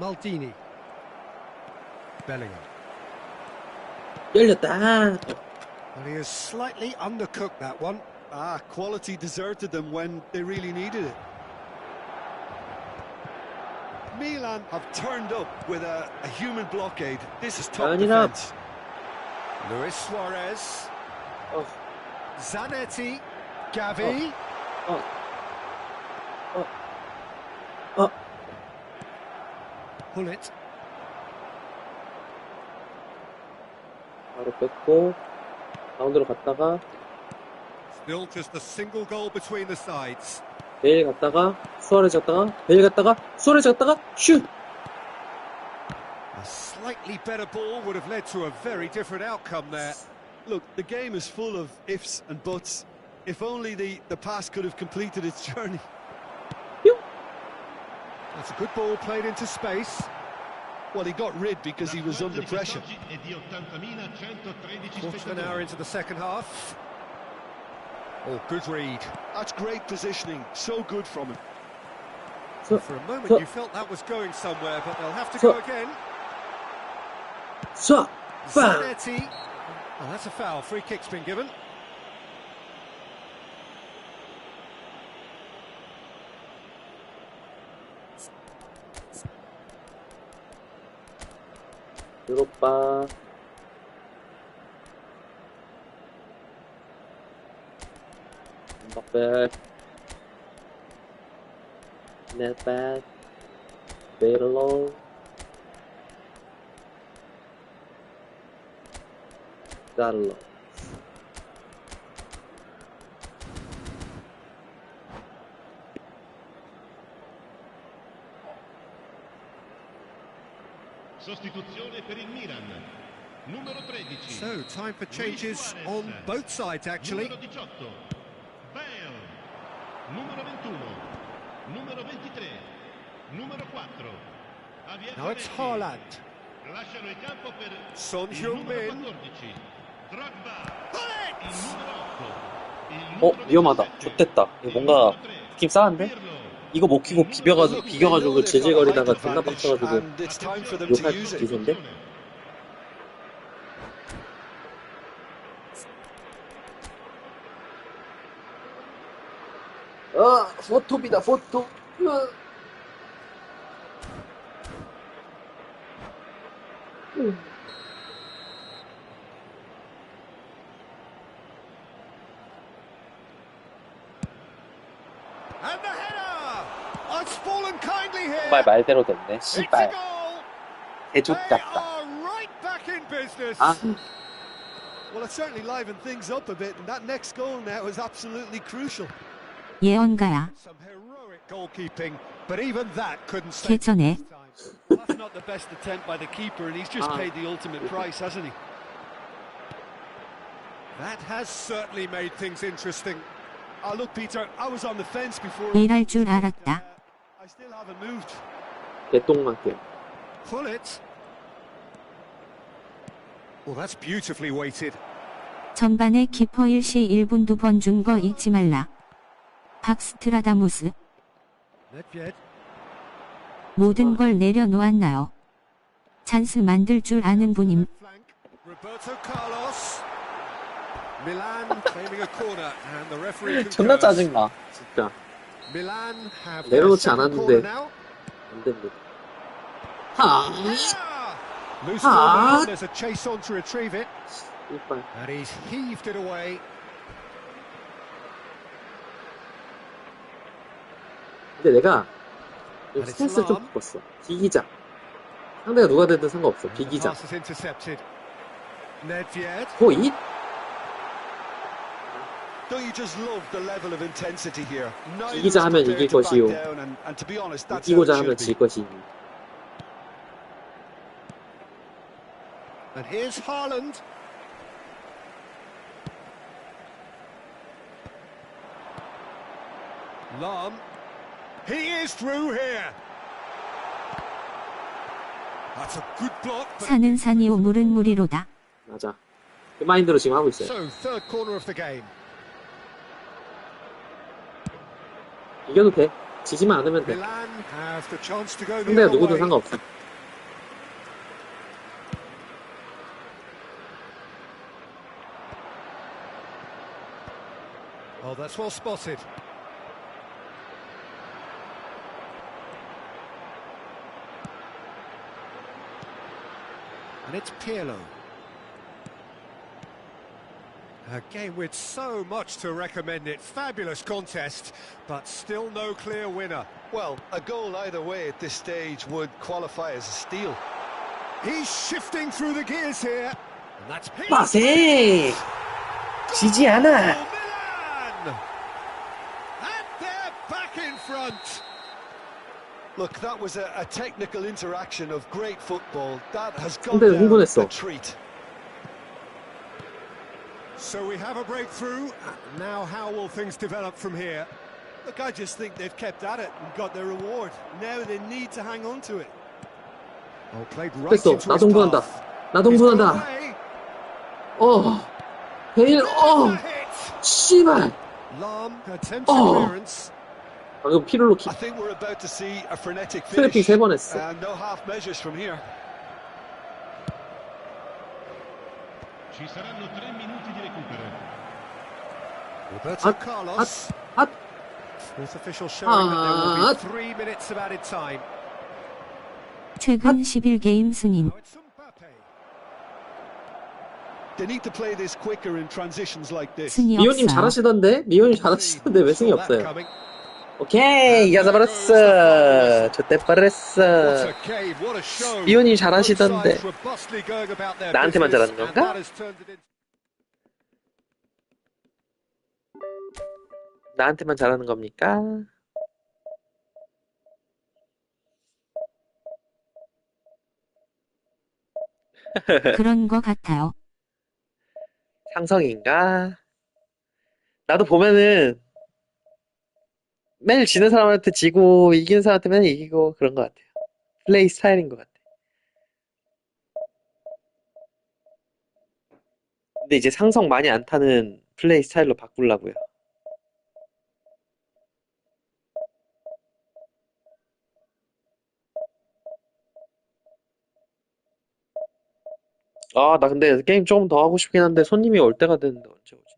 Maldini. Bellingham. 열렸다. Well, he has slightly undercooked that one. Quality deserted them when they really needed it. Milan have turned up with a human blockade. This is top 아니라. defence. Luis Suarez. 어, Zanetti. Gavi. Pullet. 바로 뺐고 가운데로 갔다가 Still just a single goal between the sides. 베일 갔다가 수아레즈 갔다가 베일 갔다가 수아레즈 갔다가 슛! A slightly better ball would have led to a very different outcome there. Look, the game is full of ifs and buts. If only the pass could have completed its journey. That's a good ball played into space. Well, he got rid because he was under pressure. È di 80.113 Quarter of an hour spettatori. into the second half. Oh, good read. That's great positioning. So good from him. For a moment you felt that was going somewhere, but they'll have to go again. 수아! 빵! Zanetti. Oh, that's a foul. Free kick's been given. 유로빠. Not bad. Not bad. Bello. Gallo. Sostituzione per il Milan. Numero 13. So, time for changes on both sides, actually. Numero 18. Bale. Numero 21. Numero 23. Numero 4. Now it's Haaland. Lasciano il campo per Son il numero Heung-min. 14. Drogba. Bullet! Il numero 8. Il 위험하다. 좋됐다. 이거 뭔가 느낌 싸한데? 이거 못 키고 비겨가지고 그 질질거리다가 존나 빡쳐가지고 And it's time for them to 욕할 use it. 기세인데? 포토비다, 포토. And the header! Oh, it's fallen kindly here. 정말 말대로 됐네. It's a 씨발. goal. 대죽 They 같다. are right back in business. 아, Well, it certainly livened things up a bit, and that next goal now is absolutely crucial. 예언가야. Some heroic goalkeeping, but even that couldn't save 개전에 this time. That's not the best attempt by the keeper, and he's just paid the ultimate price, hasn't he? That has certainly made things interesting. Oh, look, Peter, I was on the fence before. 일할 줄 알았다. I still haven't moved. 개똥만게. Pull it. Well, that's beautifully weighted. 전반에 키퍼 일시 1분 2번 준 거 잊지 말라. 박스트라다무스. Nedved. 모든 걸 내려놓았나요? 찬스 만들 줄 아는 분임. Flank. Roberto Carlos. Milan claiming a corner, and the referee 존나 concurs. 짜증나. 진짜. Milan have 내려놓지 their second 않았는데. corner now. 안 됩니다. 하! Loose Ah. ball now, there's a chase on to retrieve it, 씨발. and he's heaved it away. 근데 내가 좀 And it's 스탠스 좀 Lam. 바꿨어. 비기자. 상대가 누가 되든 상관없어. 비기자. Pass is intercepted. Nedved. 호잇? Don't you just love the level of intensity here? Neither 이기자 is 하면 prepared 이길 to back 것이요. down, and to be honest, that's how it 이기고자 하면 should be. 질 것이니. And here's Haaland. Lam. He is through here. That's a good block. But 산은 산이요 물은 물이로다. 맞아. 그 마인드로 지금 하고 있어요. so, third corner of the game. 이겨도 돼. 지지만 않으면 돼. Milan have the chance to go the 상대가 other 누구든 way. 상관없어. Oh, that's well spotted. And it's Pirlo. A game with so much to recommend it. Fabulous contest, but still no clear winner. Well, a goal either way at this stage would qualify as a steal. He's shifting through the gears here. And that's Pirlo. 빠세! 지지 않아! Milan! And they're back in front. Look, that was a technical interaction of great football. That has gone 근데 down 흥분했어. a treat. So we have a breakthrough. Now how will things develop from here? Look, I just think they've kept at it and got their reward. Now they need to hang on to it. Oh, played right 됐어. into 나 his 동분한다. path. 나 He's got 동분한다. away. 베일, There's the hit. 씨발! Lam attempts Oh. clearance. 방금 피를로 키, I think we're about to see a frenetic 트래핑 finish. 3번 했어. And no half measures from here. Ci saranno 3 minuti di recupero. Roberto Carlos. 핫! Fourth official showing that there will 아. be 3 minutes of added time. 최근 11게임 승인. Now it's Mbappe. They need to play this quicker in transitions like this. 승이 미호님 없어요. 잘하시던데? 미호님 잘하시던데 왜 승이 Saw that 없어요? coming. 오케이, 이겨져버렸어. 저때버렸어. What a game, what a show. 미호님 Both 잘하시던데. sides robustly going about their 나한테만 business, 잘하는 and 건가? that has turned it into... 나한테만 잘하는 겁니까? 그런 거 같아요. 상성인가? 나도 보면은 매일 지는 사람한테 지고 이기는 사람한테 맨날 이기고 그런 것 같아요. 플레이 스타일인 것 같아. 근데 이제 상성 많이 안 타는 플레이 스타일로 바꾸려고요. 아, 나 근데 게임 조금 더 하고 싶긴 한데 손님이 올 때가 됐는데 언제 오지?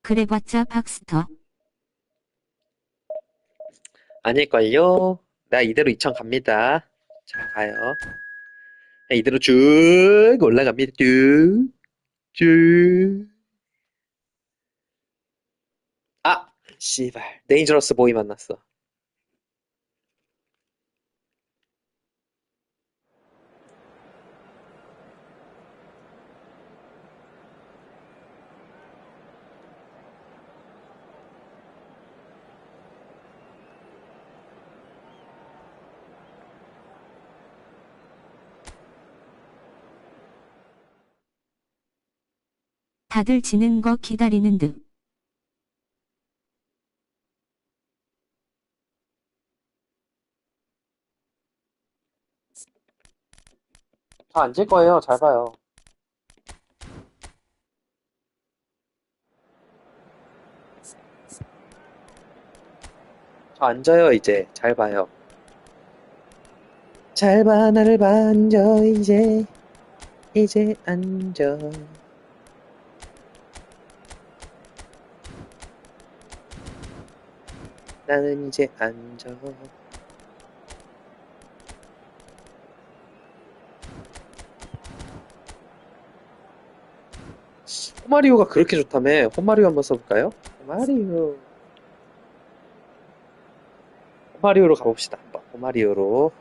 그래봤자 박스터. 아닐걸요? 나 이대로 2000 갑니다. 자, 가요. 이대로 쭉 올라갑니다. 쭉, 쭉. 아! 씨발. 데인저러스 보이 만났어. 다들 지는 거 기다리는 듯. 저 앉을 거예요. 잘 봐요. 저 앉아요, 이제. 잘 봐요. 잘 봐, 나를 봐, 앉아, 이제 앉아. 나는 이제 앉아. 호마리오가 그렇게 좋다며. 호마리오 한번 써볼까요? 호마리오로 가봅시다. 한번. 호마리오로.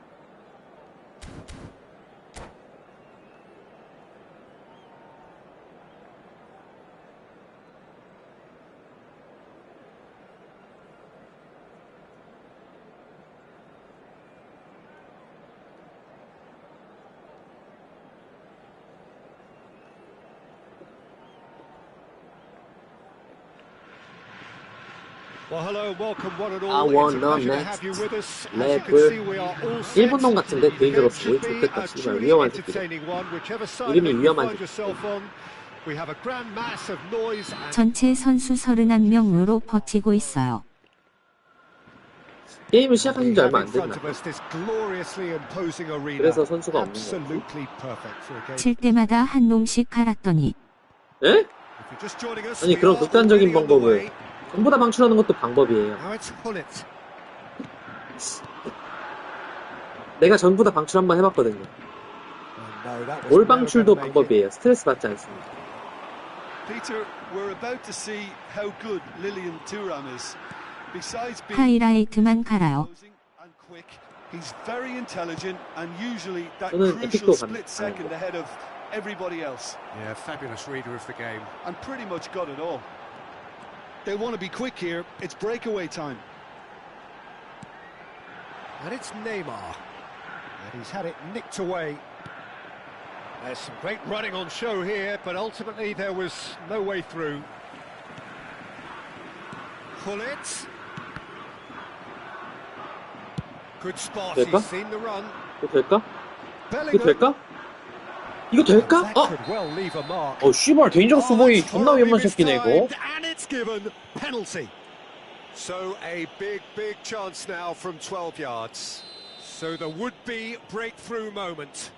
Well, hello, welcome one and I all. want It's a the pleasure to next have you with us. As you level. can see, we are all set. 일본 놈 같은데 The game 데인저러스 should 보이 be 좋겠다. a 씨발 truly 위험한 새끼들. entertaining one, whichever side of 이름이 it you 위험한 find yourself on. We have a grand mass of noise and 전체 선수 31명으로 버티고 있어요. 게임을 시작한 지 we 얼마 have 안 in front 됐나? of us this gloriously imposing arena. 그래서 선수가 없는 거지. Absolutely perfect for a game. 칠 때마다 한 놈씩 갈았더니 에? If you're just joining us, 아니 we 그런 are 극단적인 already on the way. 방법을 전부 다 방출하는 것도 방법이에요. Now it's Hullet. 내가 전부 다 방출 한번 해봤거든요. No, that was 올 never 방출도 gonna make it. 방법이에요. 스트레스 받지 않습니다. Peter, we're about to see how good Lilian Thuram is. Besides being 하이라이트만 갈아요. imposing and quick, he's very intelligent and usually that 저는 crucial 에픽도 split second ahead of everybody else. Yeah, fabulous reader of the game. And pretty much got it all. They want to be quick here. It's breakaway time. And it's Neymar. And he's had it nicked away. There's some great running on show here, but ultimately there was no way through. Hullet. Good spot, 될까? he's seen the run. 이거 될까? 이거 Bellingham. 될까? 이거 될까? That 어? could well leave a mark. 씨발 데인저러스 보이 that's 존나 위험한 horribly 새끼네 이거. mistimed, and it's given penalty. So a big chance now from 12 yards. So the would-be breakthrough moment.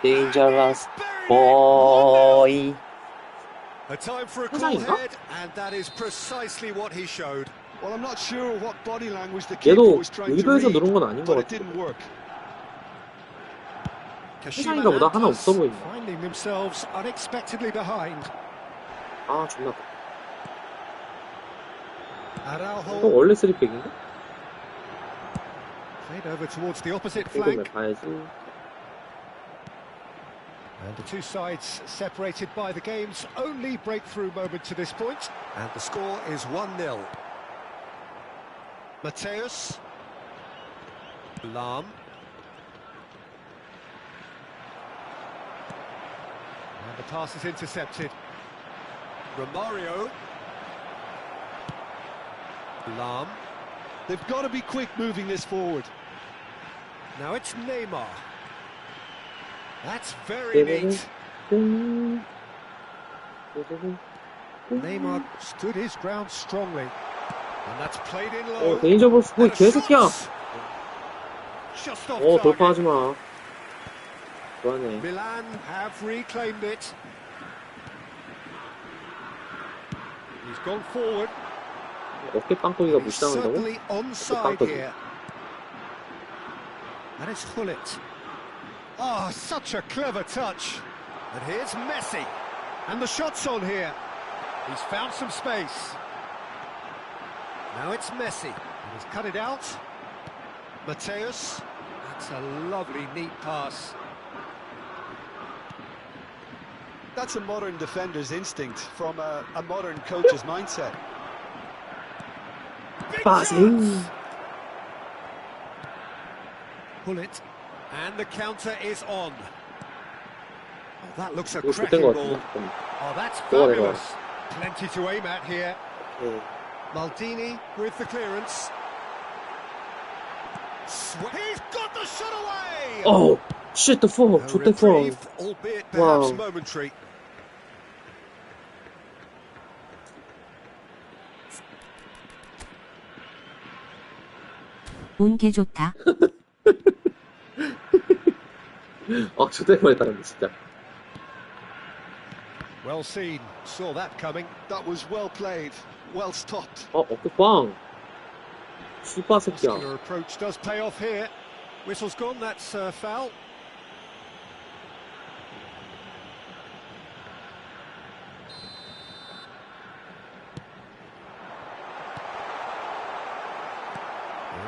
데인저러스 보이. A time for a cool 회장인가? head, and that is precisely what he showed. Well, I'm not sure what body language the keeper 얘도 was trying to 의도해서 read, 누른 건 아닌 것 but it 같아. didn't work. 세상인가 보다. 하나 없어 보인다. Finding themselves unexpectedly behind. 아, 존나. Araujo 또 원래 3백인가? played over towards the opposite 궁금해, flank. 봐야지. And the two sides separated by the game's only breakthrough moment to this point. And the score is 1-0. Mateus. Lahm. And the pass is intercepted. Romario. Lahm. They've got to be quick moving this forward. Now it's Neymar. That's very neat. Neymar stood his ground strongly. And that's played in low. 개인적으로 뭐 And a 개새끼야. shot. Just off 돌파하지 target. 마. 좋아하네. Milan have reclaimed it. He's gone forward. 어깨 빵꾸기가 He's 무시당한다고? certainly onside 깜빡이. here. And it's Hullet. Oh, such a clever touch. And here's Messi. And the shot's on here. He's found some space. Now it's Messi. And he's cut it out. Mateus. That's a lovely, neat pass. That's a modern defender's instinct from a modern coach's mindset. Big Passing. chance. Hullet. And the counter is on. Oh, that looks a 이거 cracking 좆된 것 ball. 같은데. Oh, that's Go on, fabulous. Plenty to aim at here. 네. Maldini with the clearance. He's got the shot away! Oh, shit, the fall. A 좆대 fall. reprieve, albeit perhaps Wow. momentary. 운 개 좋다. 좆대 뻔했다, 근데 진짜. Well seen. Saw that coming. That was well played, well stopped. 어깨 꽝. 씨바 새끼야. Muscular approach does pay off here. Whistle's gone, that's foul.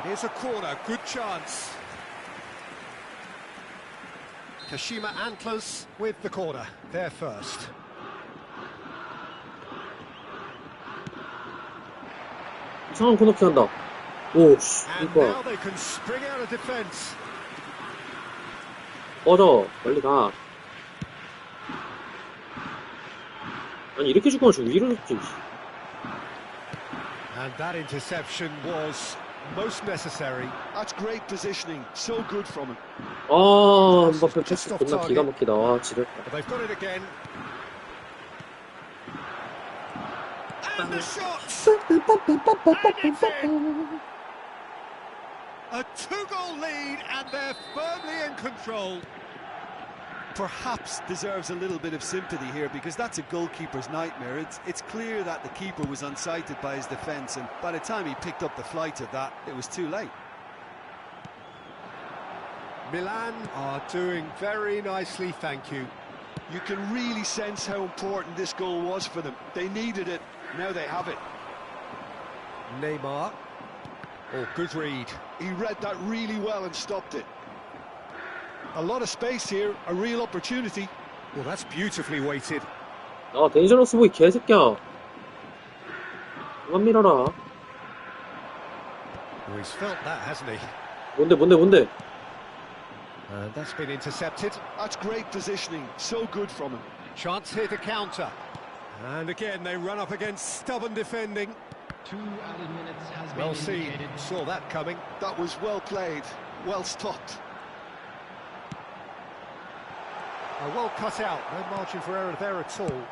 It is a corner, good chance. Kashima Antlers with the corner, there first. 이상한 코너 피한다. 오, 씨, And 이거. now they can spring out of defence. 꺼져. 빨리 가. 아니, 이렇게 죽으면 저 위로 죽지. And that interception was most necessary. That's great positioning, so good from him. 엠바페 패스 존나 기가 막히다. 와, 지렸다. But they've got it again. And the shot! And it's in! A two-goal lead, and they're firmly in control. Perhaps deserves a little bit of sympathy here, because that's a goalkeeper's nightmare. It's clear that the keeper was unsighted by his defence, and by the time he picked up the flight of that, it was too late. Milan are doing very nicely, thank you. You can really sense how important this goal was for them. They needed it, now they have it. Neymar. Oh, good read. He read that really well and stopped it. A lot of space here, a real opportunity. Well, that's beautifully weighted. 데인저러스 보이 개새끼야. 그만 밀어라. Well, he's felt that, hasn't he? 뭔데? And that's been intercepted. That's great positioning, so good from him. Chance here to counter. And again, they run up against stubborn defending. 2 added minutes has been Well seen. indicated. Saw that coming. That was well played, well stopped. Well cut out. No margin for error there at all.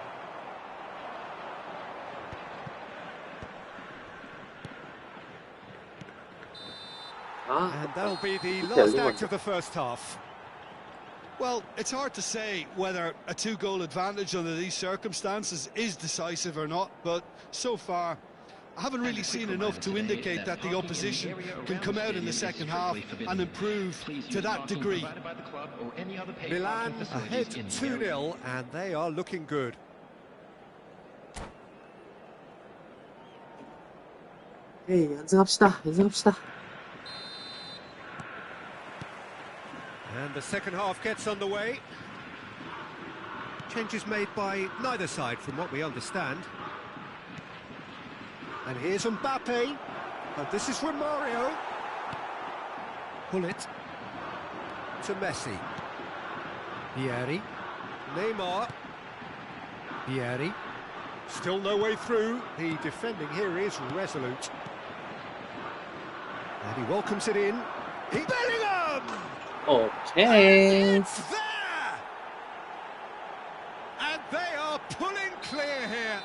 And that'll be the last act of the first half. Well, it's hard to say whether a two-goal advantage under these circumstances is decisive or not, but so far, I haven't really seen enough to indicate that the opposition can come out in the second half and improve to that degree. Milan ahead 2-0 and they are looking good. 에이, 연승합시다. 연승합시다. And the second half gets underway. Changes made by neither side from what we understand. And here's Mbappe. And this is Romario. Pull it to Messi. Vieri. Neymar. Vieri. Still no way through. The defending here is resolute. And he welcomes it in. Bellingham! 오케이. It's there! And they are pulling clear here.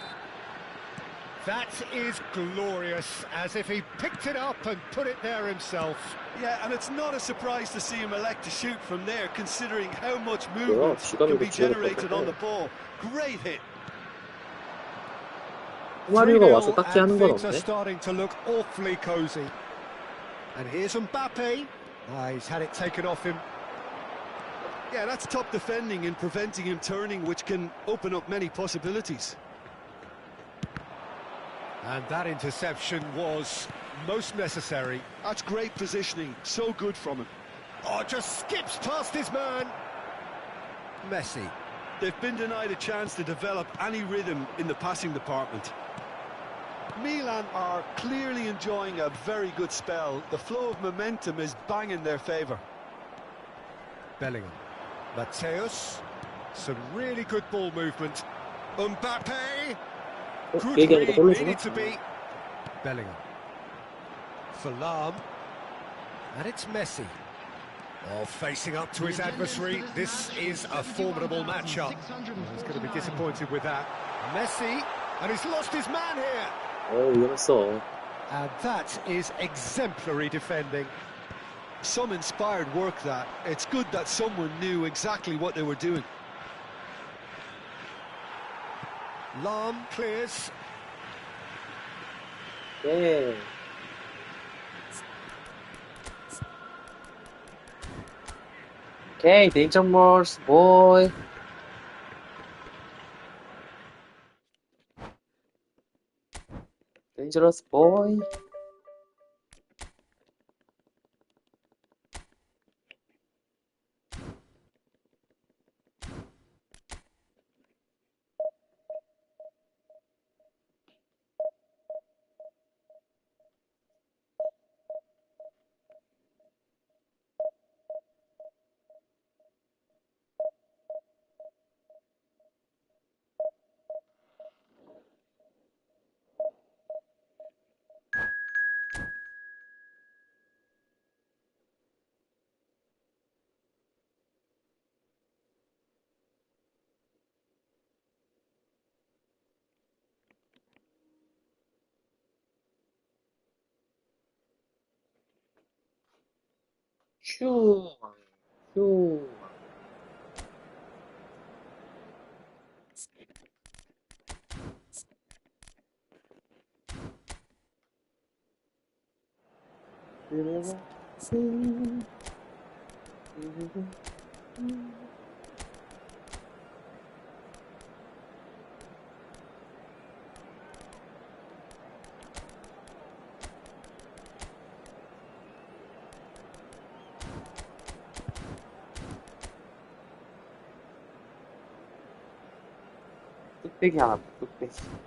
That is glorious, as if he picked it up and put it there himself. Yeah, and it's not a surprise to see him elect to shoot from there, considering how much movement can be generated on the ball. Great hit. 호마리오가 와서 딱히 하는 건 and things are 없네. starting to look awfully cosy. And here's Mbappe. He's had it taken off him. Yeah, that's top defending and preventing him turning, which can open up many possibilities. And that interception was most necessary. That's great positioning, so good from him. Oh, just skips past his man. Messi. They've been denied a chance to develop any rhythm in the passing department. Milan are clearly enjoying a very good spell. The flow of momentum is bang in their favour. Bellingham. Mateus. Some really good ball movement. Mbappe. Good 얘기하니까 read, 놀라시나? needed to be. Bellingham. For Lam. And it's Messi. Oh, facing up to his adversary. This is a formidable matchup. He's going to be disappointed with that. Messi. And he's lost his man here. 위험했어. And that is exemplary defending. Some inspired work that. It's good that someone knew exactly what they were doing. Lam clears. 예. 오케이, dangerous boy. dangerous boy. 휴. 휴. 뚝배기 하나, 뚝배기.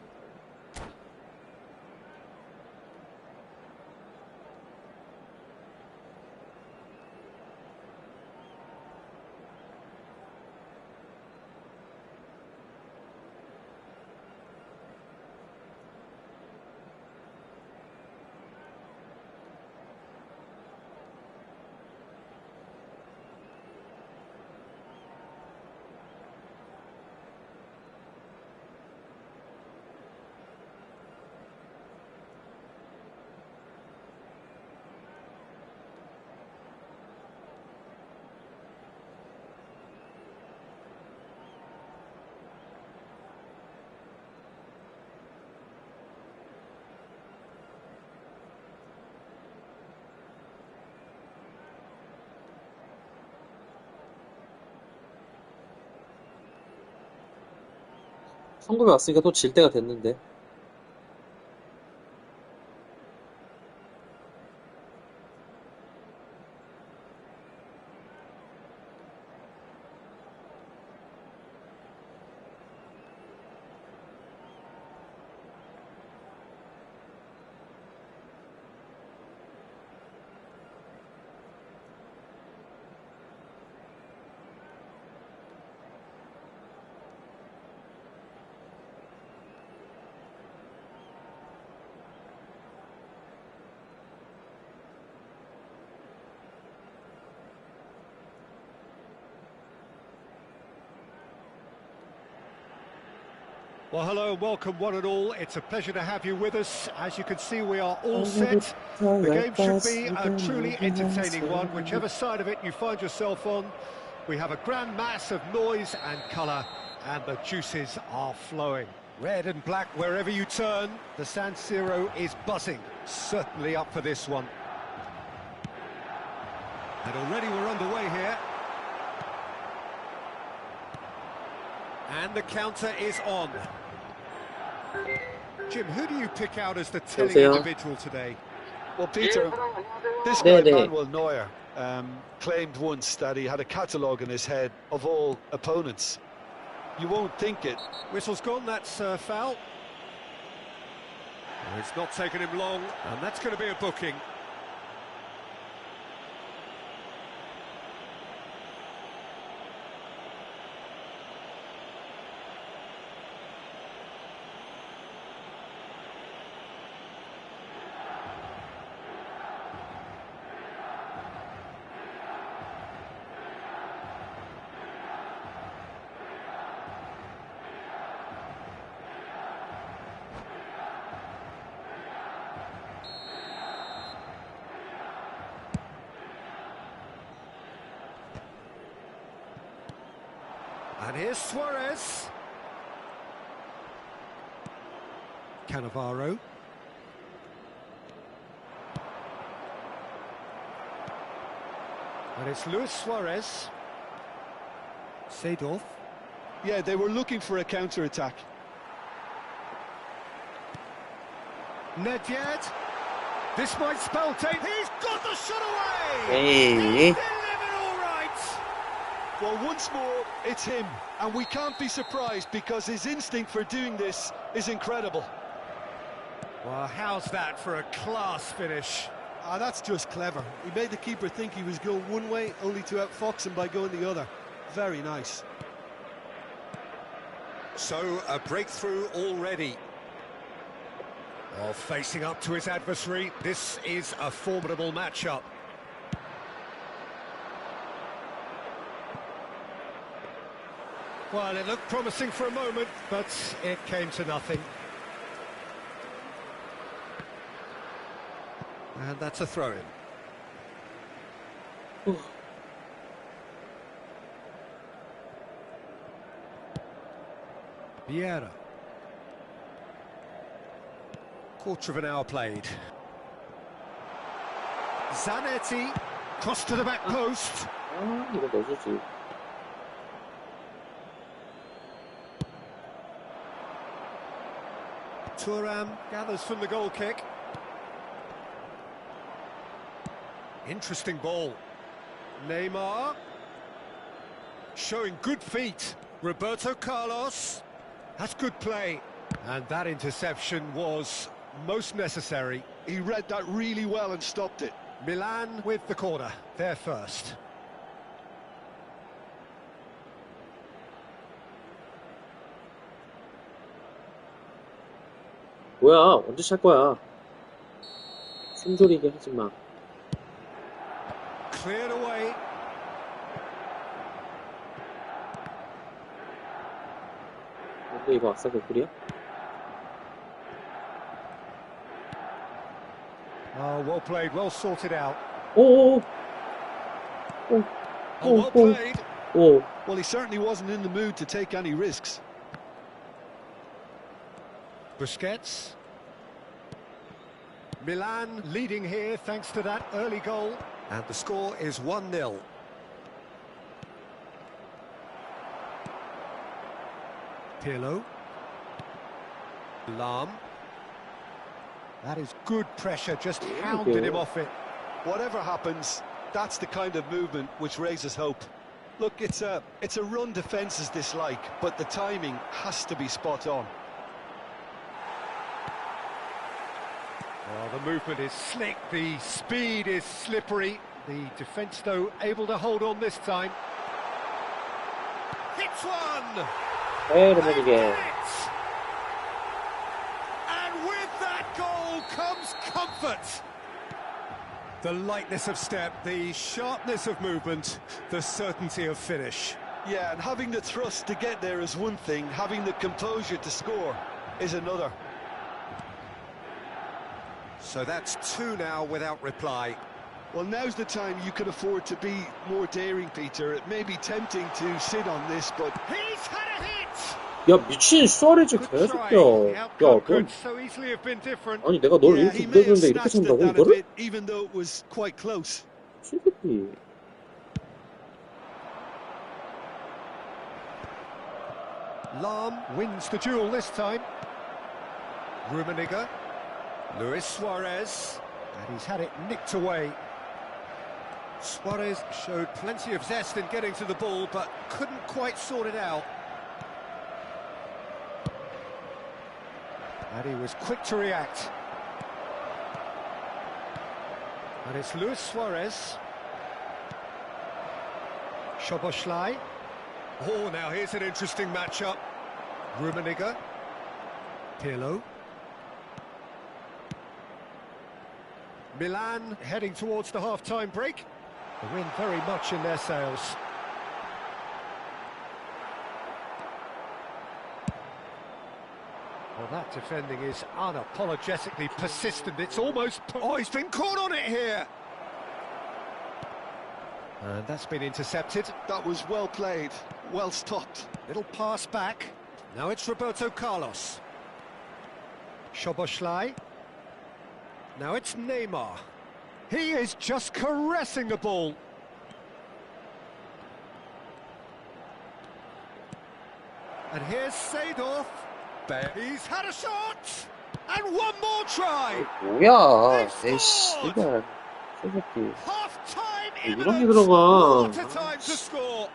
성급에 왔으니까 또 질 때가 됐는데. Well, hello and welcome one and all. It's a pleasure to have you with us. As you can see, we are all set. The game should be a truly entertaining one, whichever side of it you find yourself on. We have a grand mass of noise and colour, and the juices are flowing. Red and black wherever you turn. The San Siro is buzzing. Certainly up for this one. And already we're underway here. And the counter is on. Jim, who do you pick out as the telling individual today? Well, Peter, this guy, 네네. Manuel Neuer, claimed once that he had a catalogue in his head of all opponents. You won't think it. Whistle's gone, that's a foul. Well, it's not taken him long, and that's going to be a booking. And here's Suarez. Cannavaro. And it's Luis Suarez. Seedorf. Yeah, they were looking for a counter-attack. Nedved. This might spell tape. He's got the shot away! Hey. He's delivered all right! Well, once more, it's him. And we can't be surprised because his instinct for doing this is incredible. Well, how's that for a class finish? Ah, that's just clever. He made the keeper think he was going one way, only to outfox him by going the other. Very nice. So, a breakthrough already. Well, facing up to his adversary, this is a formidable matchup. Well, it looked promising for a moment, but it came to nothing. And that's a throw-in. Vieira. Quarter of an hour played. Zanetti, cross to the back post. 아, 이거 넣어주지. Thuram gathers from the goal kick. Interesting ball. Neymar. Showing good feet. Roberto Carlos. That's good play. And that interception was most necessary. He read that really well and stopped it. Milan with the corner. They're first. 뭐야, 언제 찰 거야? 숨조리게 하지 마. Cleared away. 근데 이거 아싸 개꿀이야? Oh, well played, well sorted out. 오오오! Oh, well played. 오. Well, he certainly wasn't in the mood to take any risks. Busquets. Milan leading here thanks to that early goal. And the score is 1-0. Pirlo. Lam. That is good pressure, just hounded him off it. Whatever happens, that's the kind of movement which raises hope. Look, it's a run defence's dislike, but the timing has to be spot on. Well, the movement is slick, the speed is slippery. The defence, though, able to hold on this time. Hits one! 에이, They 이게. did it! And with that goal comes comfort. The lightness of step, the sharpness of movement, the certainty of finish. Yeah, and having the thrust to get there is one thing, having the composure to score is another. So that's two now without reply. Well, now's the time you can afford to be more daring, Peter. It may be tempting to sit on this, but... He's had a hit! 야, 미친 수아레즈 Good try. 개새끼야. The 야, outcome 넌, could so easily have been different. 아니, 내가 널 yeah, 이렇게 he may have 무대는데 이렇게 snatched 찬다고, at that a 이거를? bit, even though it was quite close. 새끼. Lam wins the duel this time. Rummenigge. Luis Suarez. And he's had it nicked away. Suarez showed plenty of zest in getting to the ball, but couldn't quite sort it out. And he was quick to react. And it's Luis Suarez. Szoboszlai. Oh, now here's an interesting matchup. Rummenigge. Pirlo. Milan heading towards the half-time break. The wind very much in their sails. Well, that defending is unapologetically persistent. It's almost... Oh, he's been caught on it here! And that's been intercepted. That was well played, well stopped. Little pass back. Now it's Roberto Carlos. Szoboszlai. Now it's Neymar. He is just caressing the ball. And here's Seedorf. He's had a shot! And one more try! 뭐야, 내 씨발. 새끼. Half-time 이런 게 imminent! 들어가. What a time to score!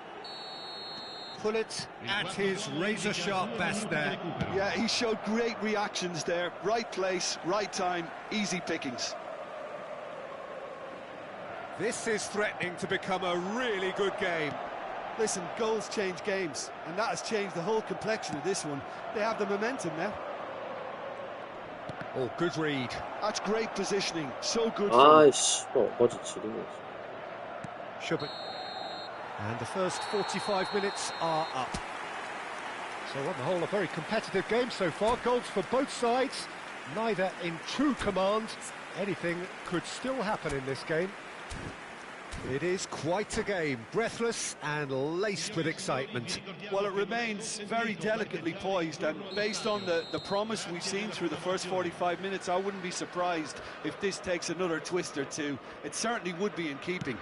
Put it at his razor-sharp best there. Yeah, he showed great reactions there. Right place, right time, easy pickings. This is threatening to become a really good game. Listen, goals change games, and that has changed the whole complexion of this one. They have the momentum now. Oh, good read. That's great positioning, so good for him. 아이씨, 어거지 지르네. Schubert. And the first 45 minutes are up. So on the whole, a very competitive game so far. Goals for both sides, neither in true command. Anything could still happen in this game. It is quite a game, breathless and laced with excitement. Well, it remains very delicately poised, and based on the promise we've seen through the first 45 minutes, I wouldn't be surprised if this takes another twist or two. It certainly would be in keeping.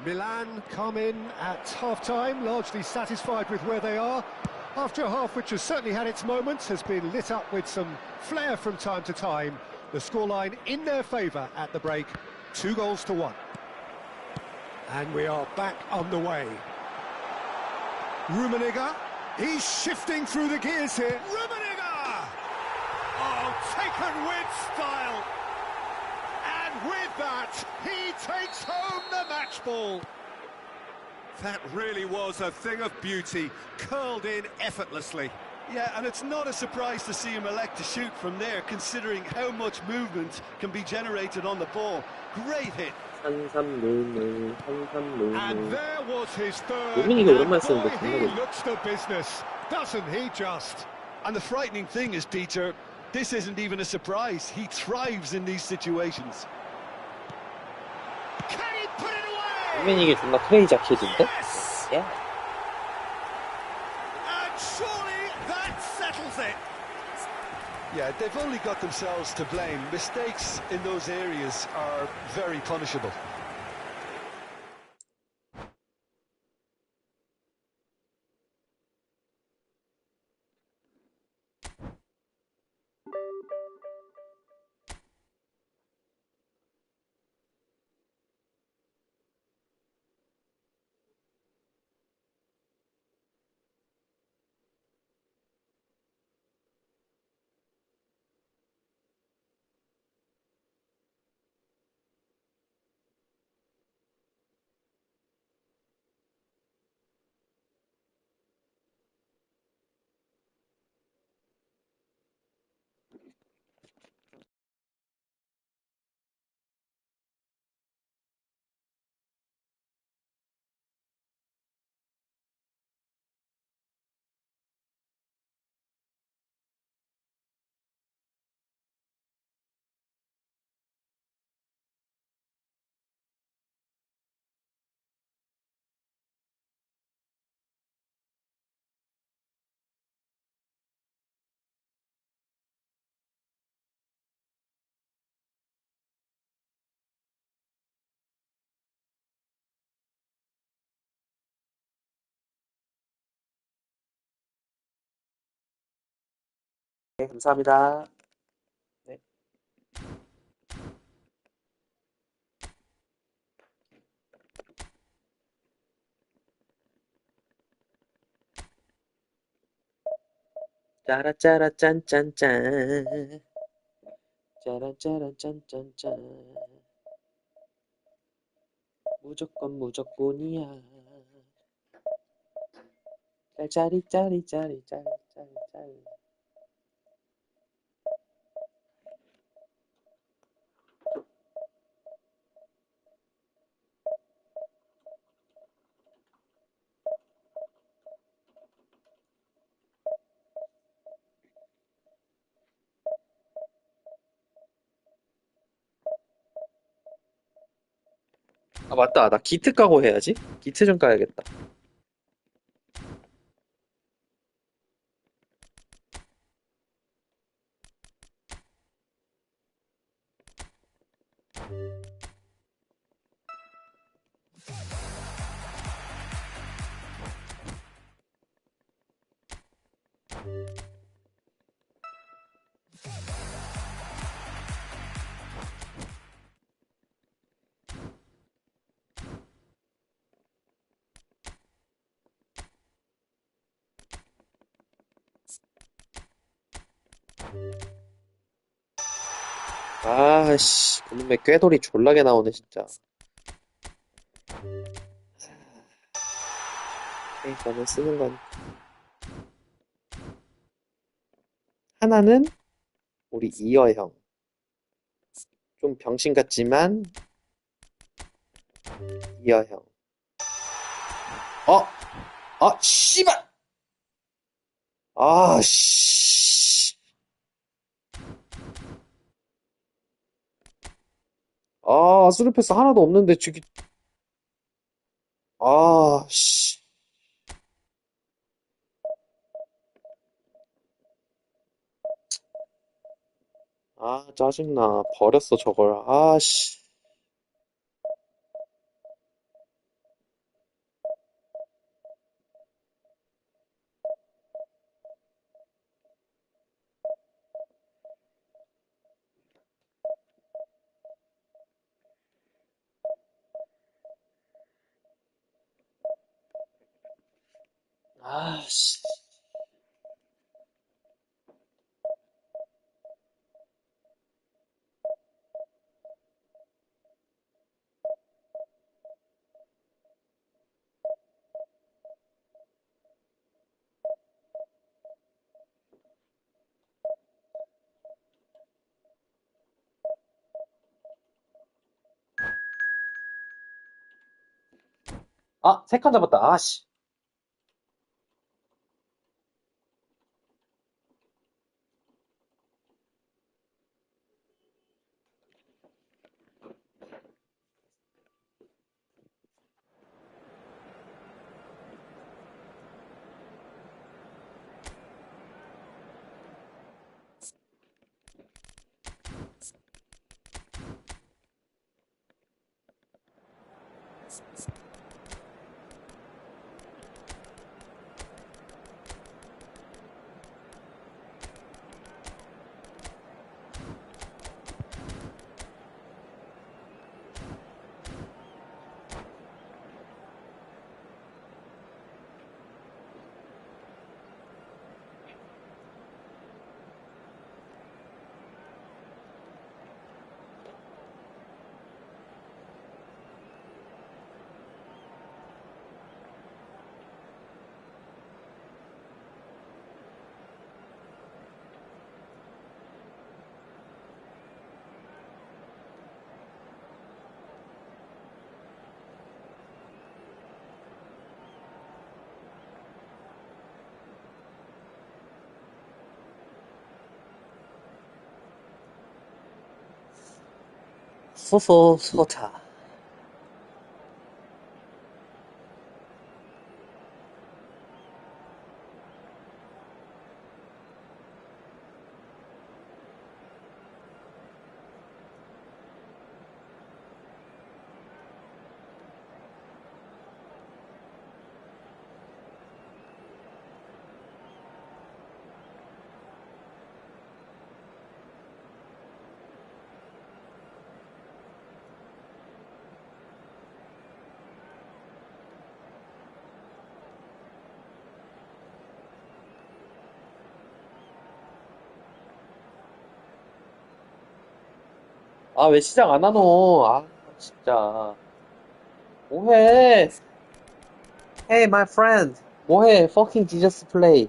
Milan come in at half-time, largely satisfied with where they are. After a half which has certainly had its moments, has been lit up with some flair from time to time. The scoreline in their favour at the break, 2-1. And we are back on the way. Rummenigge, he's shifting through the gears here. Rummenigge! Oh, taken with style. And with that, he takes home the match ball. That really was a thing of beauty, curled in effortlessly. Yeah, and it's not a surprise to see him elect to shoot from there, considering how much movement can be generated on the ball. Great hit. And there was his third. 루미니가 And 오랜만에 boy, 쓰는데 he 정말 looks the business, doesn't he just? And the frightening thing is, Peter, this isn't even a surprise. He thrives in these situations. Can he put it away? 루미니가 존나 크레이지 아키드인데? Yes! 예? And surely that settles it. Yeah, they've only got themselves to blame. Mistakes in those areas are very punishable. 네, 감사합니다. 네. 짜라짜라 짠짠짠. 짜라짜라 짠짠짠. 무조건 무조건이야. 짜리 짜리 짜리 짜리 짜리 짜리. 아, 맞다. 나 기트 까고 해야지. 기트 좀 까야겠다. 아씨, 그놈의 꾀돌이 졸라게 나오네, 진짜. 이거는 쓰는 건. 하나는 우리 이어형. 좀 병신 같지만, 이어형. 씨발! 씨. 스루패스 하나도 없는데, 저기, 씨. 짜증나. 버렸어, 저걸. 씨. 씨. 세 칸 잡았다. 씨. 소타. 아, 왜 시작 안 하노? 아, 진짜. 뭐해? Hey, my friend. 뭐해? Fucking Jesus play.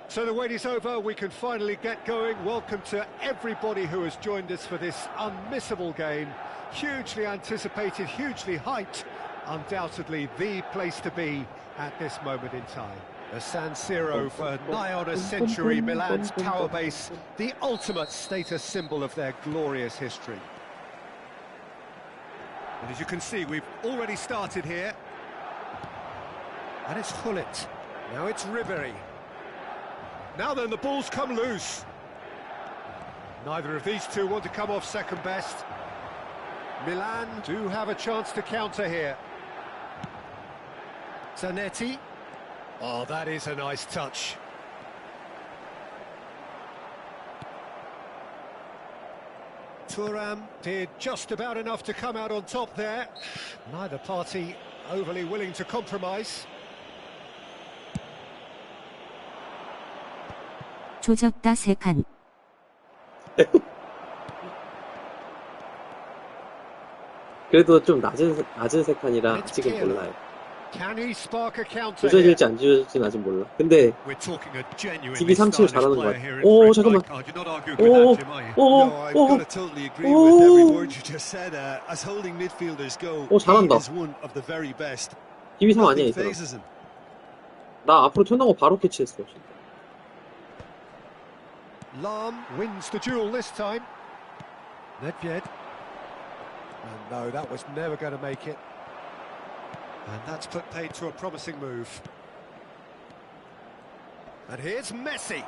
So the wait is over, we can finally get going. Welcome to everybody who has joined us for this unmissable game. Hugely anticipated, hugely hyped. Undoubtedly the place to be at this moment in time. The San Siro for nigh on a century, Milan's power base, the ultimate status symbol of their glorious history. And as you can see, we've already started here. And it's Hullet. Now it's Ribery. Now then, the ball's come loose. Neither of these two want to come off second best. Milan do have a chance to counter here. Zanetti. Oh, that is a nice touch. Thuram did just about enough to come out on top there. Neither party overly willing to compromise. 조졌다 세 칸. 그래도 좀 낮은 세 칸이라 아직은 몰라요. Can he spark a counter here? 조져질지 안 조져질지는 아직 몰라. 근데 We're talking a genuinely DB 3층을 stylish 잘하는 것 player 같아. here in 오, French 잠깐만. night. You're not arguing with that, Jim, are you? No, I've got to totally agree with every word you just said. As holding midfielders go, 잘한다. he is one of the very best. DB 3 아니야, 이 Nothing 사람. phases him. 나 앞으로 튀어나온 거 바로 캐치했어. 진짜. Lam wins the duel this time. Nedved. And no, that was never going to make it. And that's put paid to a promising move. And here's Messi.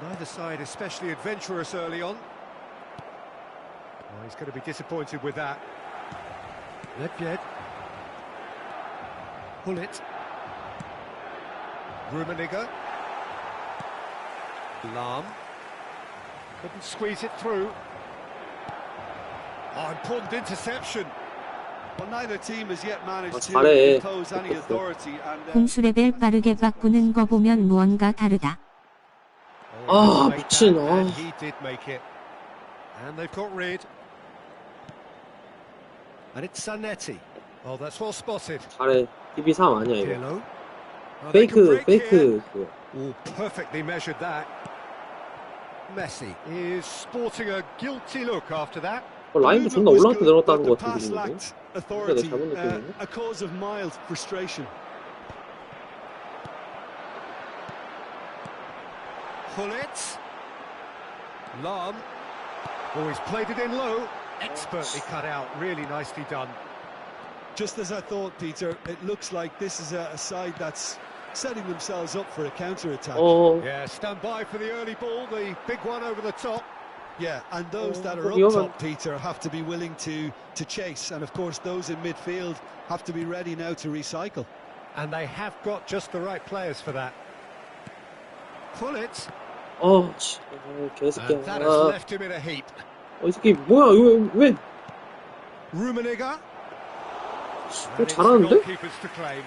Neither side especially adventurous early on. Oh, he's going to be disappointed with that. Nedved. Hullet. Rummenigge. Lam. Couldn't squeeze it through. Oh, important interception. Well, neither team has yet managed to 잘해. impose any authority. And 공수 레벨 빠르게 바꾸는 거 보면 무언가 다르다. Oh, 아, 미친. and he did make it. And they've got rid. And it's Zanetti. Oh, that's well spotted. 잘해. DB 3 아니야, 이거. Pirlo. Oh, they can break 페이크, here. 그거. Oh, perfectly measured that. Messi is sporting a guilty look after that. 라인도 존나 was 올라갔다 good, 내려갔다는 but 것 the 같은 pass 느낌인데. lacked authority, 잘못 느꼈는데? a cause of mild frustration. Hullet. Lam. Oh, he's played it in low. Expertly cut out. Really nicely done. Just as I thought, Peter, it looks like this is a side that's setting themselves up for a counter-attack. 어, Yeah, stand by for the early ball, the big one over the top. Yeah, and those that are up 위험한- top, Peter, have to be willing to chase. And, of course, those in midfield have to be ready now to recycle. And they have got just the right players for that. Hullet. 씨. 개새끼야. And that has 아, left him in a heap. 이 새끼, 뭐야, 이거 왜? Rummenigge. 어, 잘하는데? Goalkeepers to claim.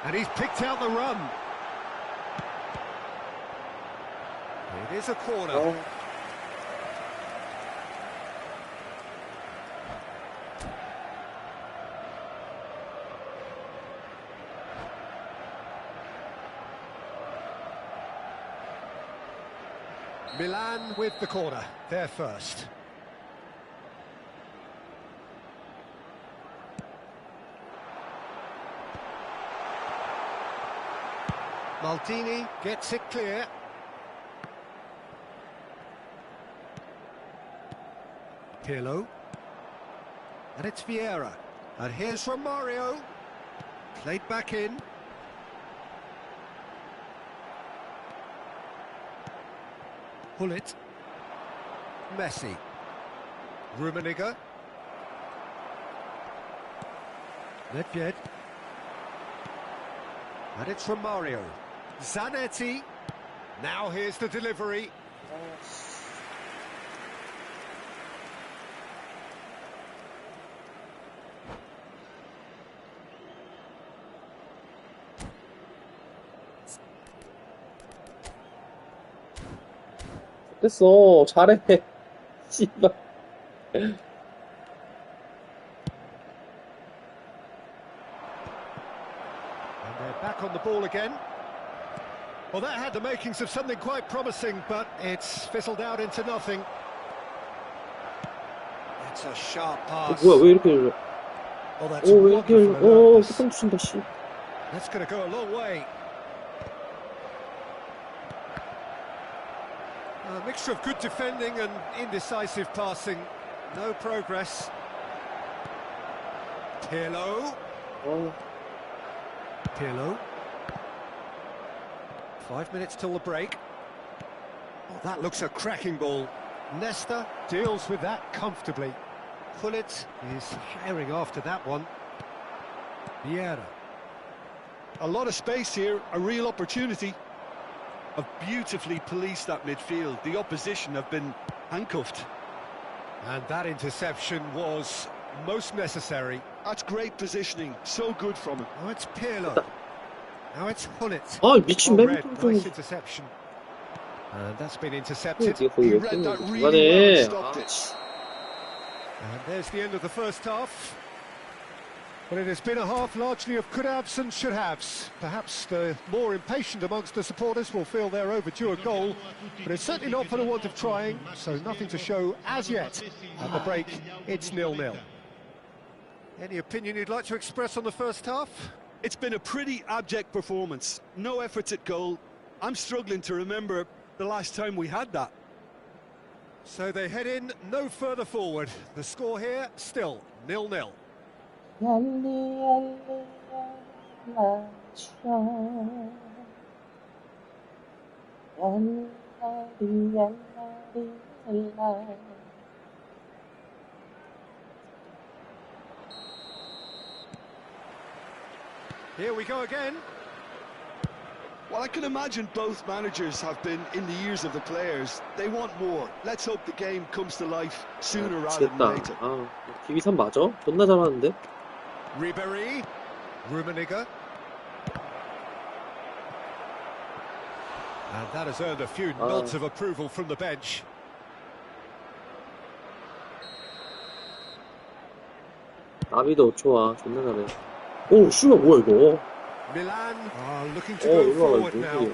And he's picked out the run. It is a corner. 어. Milan with the corner, they're first. Maldini gets it clear. Pirlo. And it's Vieira. And here's Romario. Played back in. Hullet. Messi. Rummenigge. Nedved. And it's Romario. Zanetti. Now here's the delivery. 됐어. 잘해. 씨발. And they're back on the ball again. Well, that had the makings of something quite promising, but it's fizzled out into nothing. It's a sharp pass. 뭐야, 왜 이렇게. Oh, that's 왜 이렇게. wonderful alertness. 끝장 주신다, 씨. That's going to go a long way. A mixture of good defending and indecisive passing. No progress. Pirlo. Pirlo. 5 minutes till the break. Oh, that looks a cracking ball. Nesta deals with that comfortably. Hullet is firing after that one. Vieira. A lot of space here, a real opportunity. Have beautifully policed that midfield. The opposition have been handcuffed. And that interception was most necessary. That's great positioning, so good from him. Now it's Pirlo. Now it's Hullet. 미친 Well read, 맵 좀. nice interception. And that's been intercepted. 뒤에 거의 He 몇 read that 분이 really well and 중간에. stopped it. And there's the end of the first half. Well, it has been a half largely of could-haves and should-haves. Perhaps the more impatient amongst the supporters will feel they're overdue a goal, but it's certainly not for the want of trying, so nothing to show as yet. At the break, it's 0-0. Any opinion you'd like to express on the first half? It's been a pretty abject performance. No efforts at goal. I'm struggling to remember the last time we had that. So they head in no further forward. The score here, still 0-0. Here we go again. Well, I can imagine both managers have been in the ears of the players. They want more. Let's hope the game comes to life sooner rather than 미치겠다. later. 기비산 맞아? 존나 잘하는데? Ribéry, Rummenigge. And that has earned a few nods of approval from the bench. 나비도 좋아. 존나 잘해. 오, 씨발, 뭐야, 이거. Milan are looking to go forward now.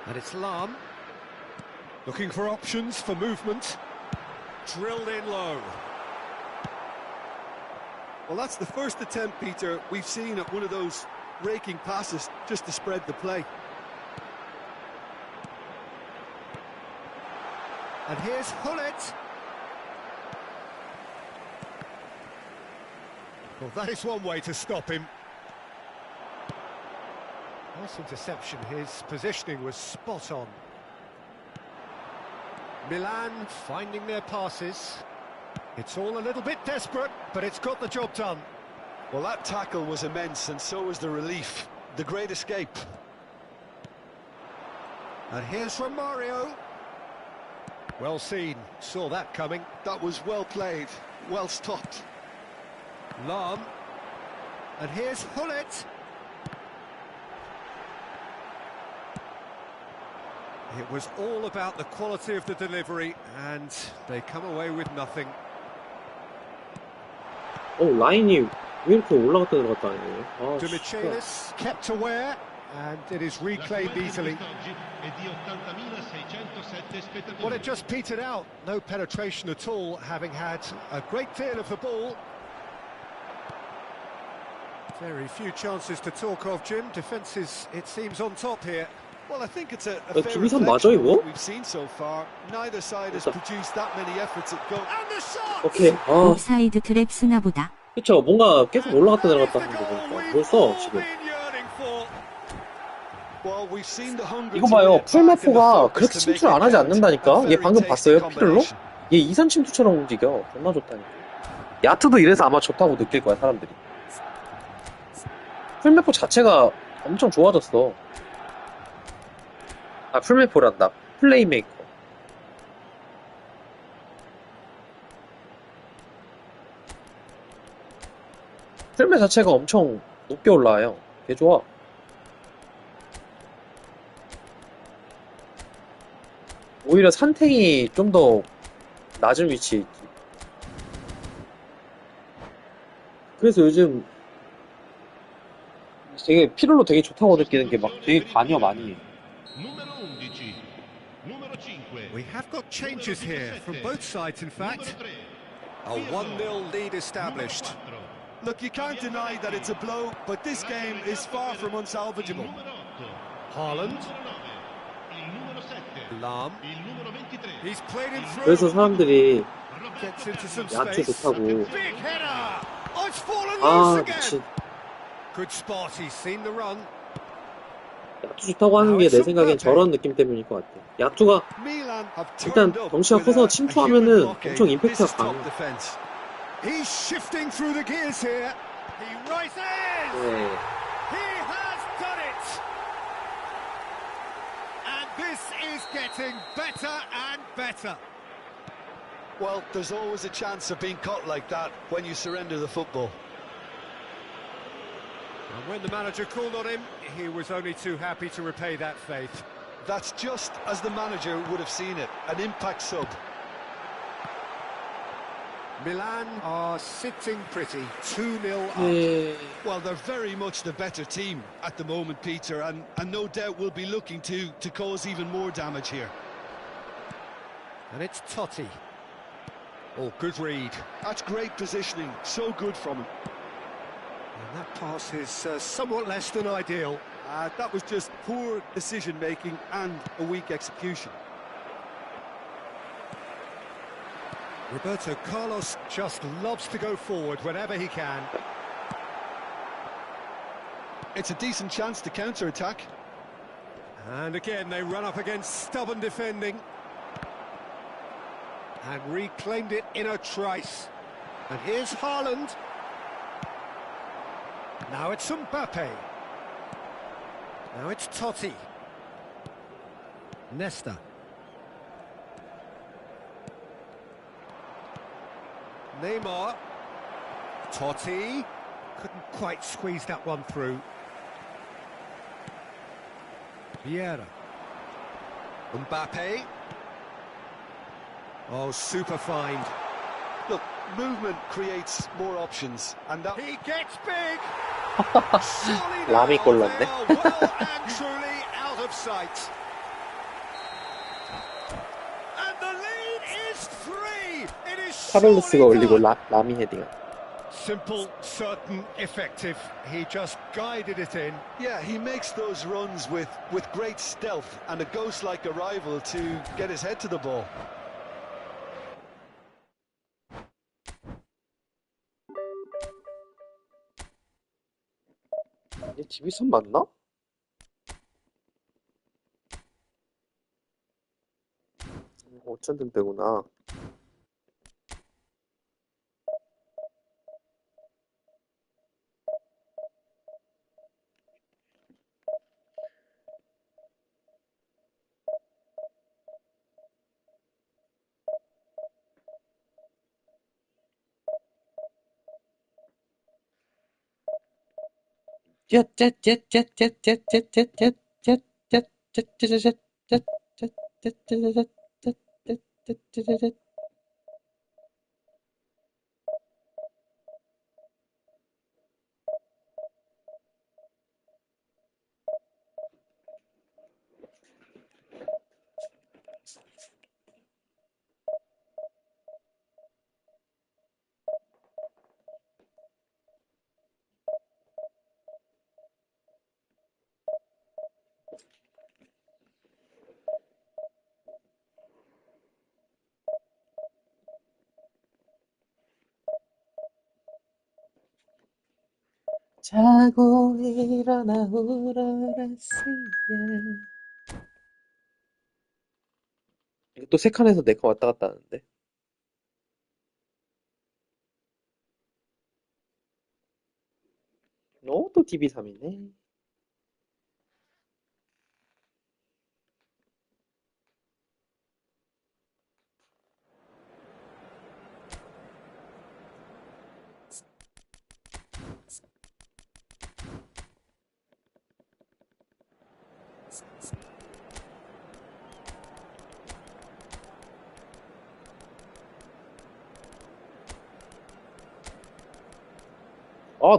And it's Lam. Looking for options for movement. Drilled in low. Well, that's the first attempt, Peter, we've seen at one of those raking passes just to spread the play. And here's Hullet. Well, that is one way to stop him. Nice interception. His positioning was spot on. Milan finding their passes. It's all a little bit desperate, but it's got the job done. Well, that tackle was immense, and so was the relief. The great escape. And here's Romario. Well seen, saw that coming. That was well played, well stopped. Lam. And here's Hullet. It was all about the quality of the delivery, and they come away with nothing. 라인이 왜 이렇게 올라갔다 내려갔다 하냐. 아, 진짜. Demichelis kept aware, and it is reclaimed easily. Well, it just petered out. No penetration at all, having had a great deal of the ball. Very few chances to talk of, Jim. Defence is, it seems, on top here. Well, I think it's a 야, fair 김희선 reflection 맞아, of 이거? what we've seen so far. Neither side has produced that many efforts at goal. And the shot! 오케이. 아, 옵사이드 트랩 쓰나 보다. 그쵸. 뭔가 계속 And 올라갔다 that is 내려갔다 the 하는 거 goal 보니까. we've 뭘 써, all 지금. been yearning for. Well, we've seen the hunger 이거 to 봐요. win it back and the 풀메포가 focus 그렇게 to make 침투를 it 안 하지 count. 않는다니까? A 얘 very 방금 tasty 봤어요? 피를로? combination. 얘 이산 침투처럼 움직여. 존나 좋다니까. 야트도 이래서 아마 좋다고 느낄 거야, 사람들이. 풀메포 자체가 엄청 좋아졌어. 아, 풀메포란다. 플레이메이커. 풀메 자체가 엄청 높게 올라와요. 개 좋아. 오히려 산탱이 좀 더 낮은 위치에 있지. 그래서 요즘 되게 피를로 되게 좋다고 느끼는 게 막 되게 관여 많이 해. Numero 11. Numero 5. We have got changes here from both sides, in fact. A 1-0 lead established. Look, you can't deny that it's a blow, but this game is far from unsalvageable. Haaland. Il numero 7. Lahm. Il numero 23. He's played him 그래서 through. 사람들이 Gets into some 야투 space. 좋다고. Big header. Oh, it's fallen 아, loose 미친. again. Good spot. He's seen the run. 야투 좋다고 하는 게 내 생각엔 저런 느낌 때문일 것 같아. 야투가 Milan have 일단 turned up 덩치가 with 커서 a human 침투하면은 blockade. 엄청 This 임팩트가 is top 강해. defense. He's shifting through the gears here. He rises. 네. He has done it. And this is getting better and better. Well, there's always a chance of being caught like that when you surrender the football. And when the manager called on him, he was only too happy to repay that faith. That's just as the manager would have seen it, an impact sub. Milan are sitting pretty, 2-0 up. 네. Well, they're very much the better team at the moment, Peter, and no doubt will be looking to cause even more damage here. And it's Totti. Oh, good read. That's great positioning, so good from him. And that pass is somewhat less than ideal. That was just poor decision-making and a weak execution. Roberto Carlos just loves to go forward whenever he can. It's a decent chance to counter-attack. And again, they run up against stubborn defending. And reclaimed it in a trice. And here's Haaland. Now it's Mbappe. Now it's Totti. Nesta. Neymar. Totti. Couldn't quite squeeze that one through. Vieira. Mbappe. Oh, super find. Look, movement creates more options, and that... He gets big! Surely 라미 now 골랐네. they are well and truly out of sight. And the lead is 3! It is 카를로스가 surely 올리고 done. 라미 헤딩. Simple, certain, effective. He just guided it in. Yeah, he makes those runs with great stealth and a ghost-like arrival to get his head to the ball. 얘 지비선 맞나? 어쩐든 되구나. 자고 일어나 울어라스야. 이거 또 세 칸에서 네 칸 왔다 갔다 하는데. 또 DB3이네.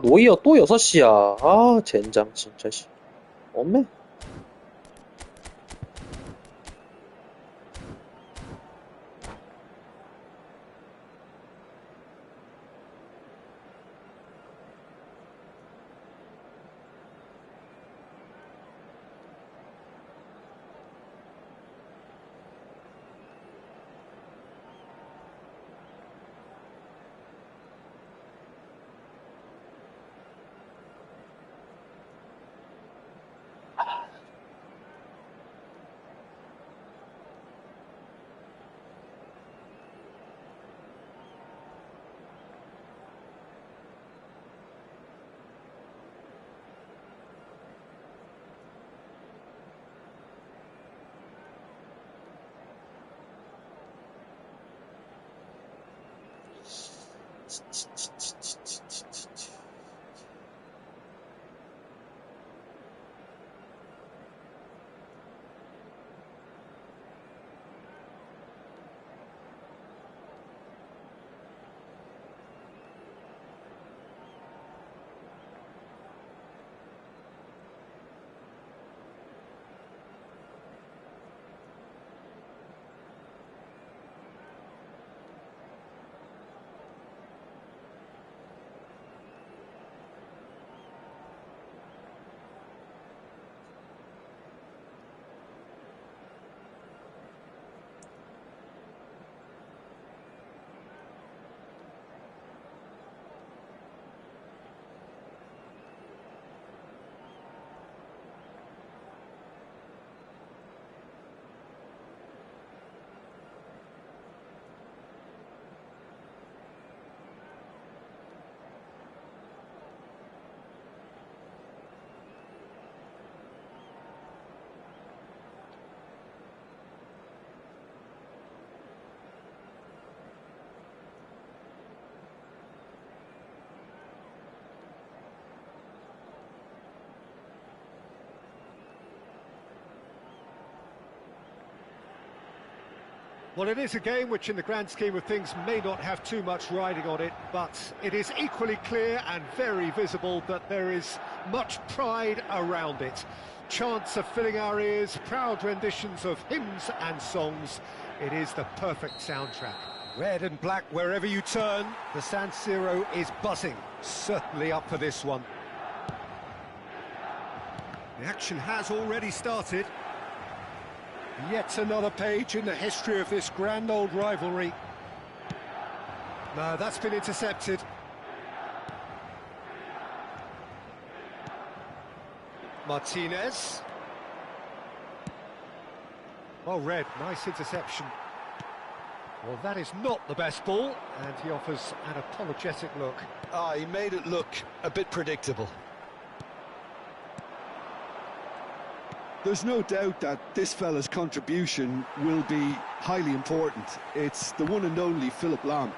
노이어 또 6시야. 젠장, 진짜, 씨. 엄매. Well, it is a game which in the grand scheme of things may not have too much riding on it, but it is equally clear and very visible that there is much pride around it. Chants are filling our ears, proud renditions of hymns and songs. It is the perfect soundtrack. Red and black wherever you turn, the San Siro is buzzing, certainly up for this one. The action has already started. Yet another page in the history of this grand old rivalry. No, that's been intercepted. Martinez. Oh, Red, nice interception. Well, that is not the best ball, and he offers an apologetic look. He made it look a bit predictable. There's no doubt that this fella's contribution will be highly important. It's the one and only Philip Lahm.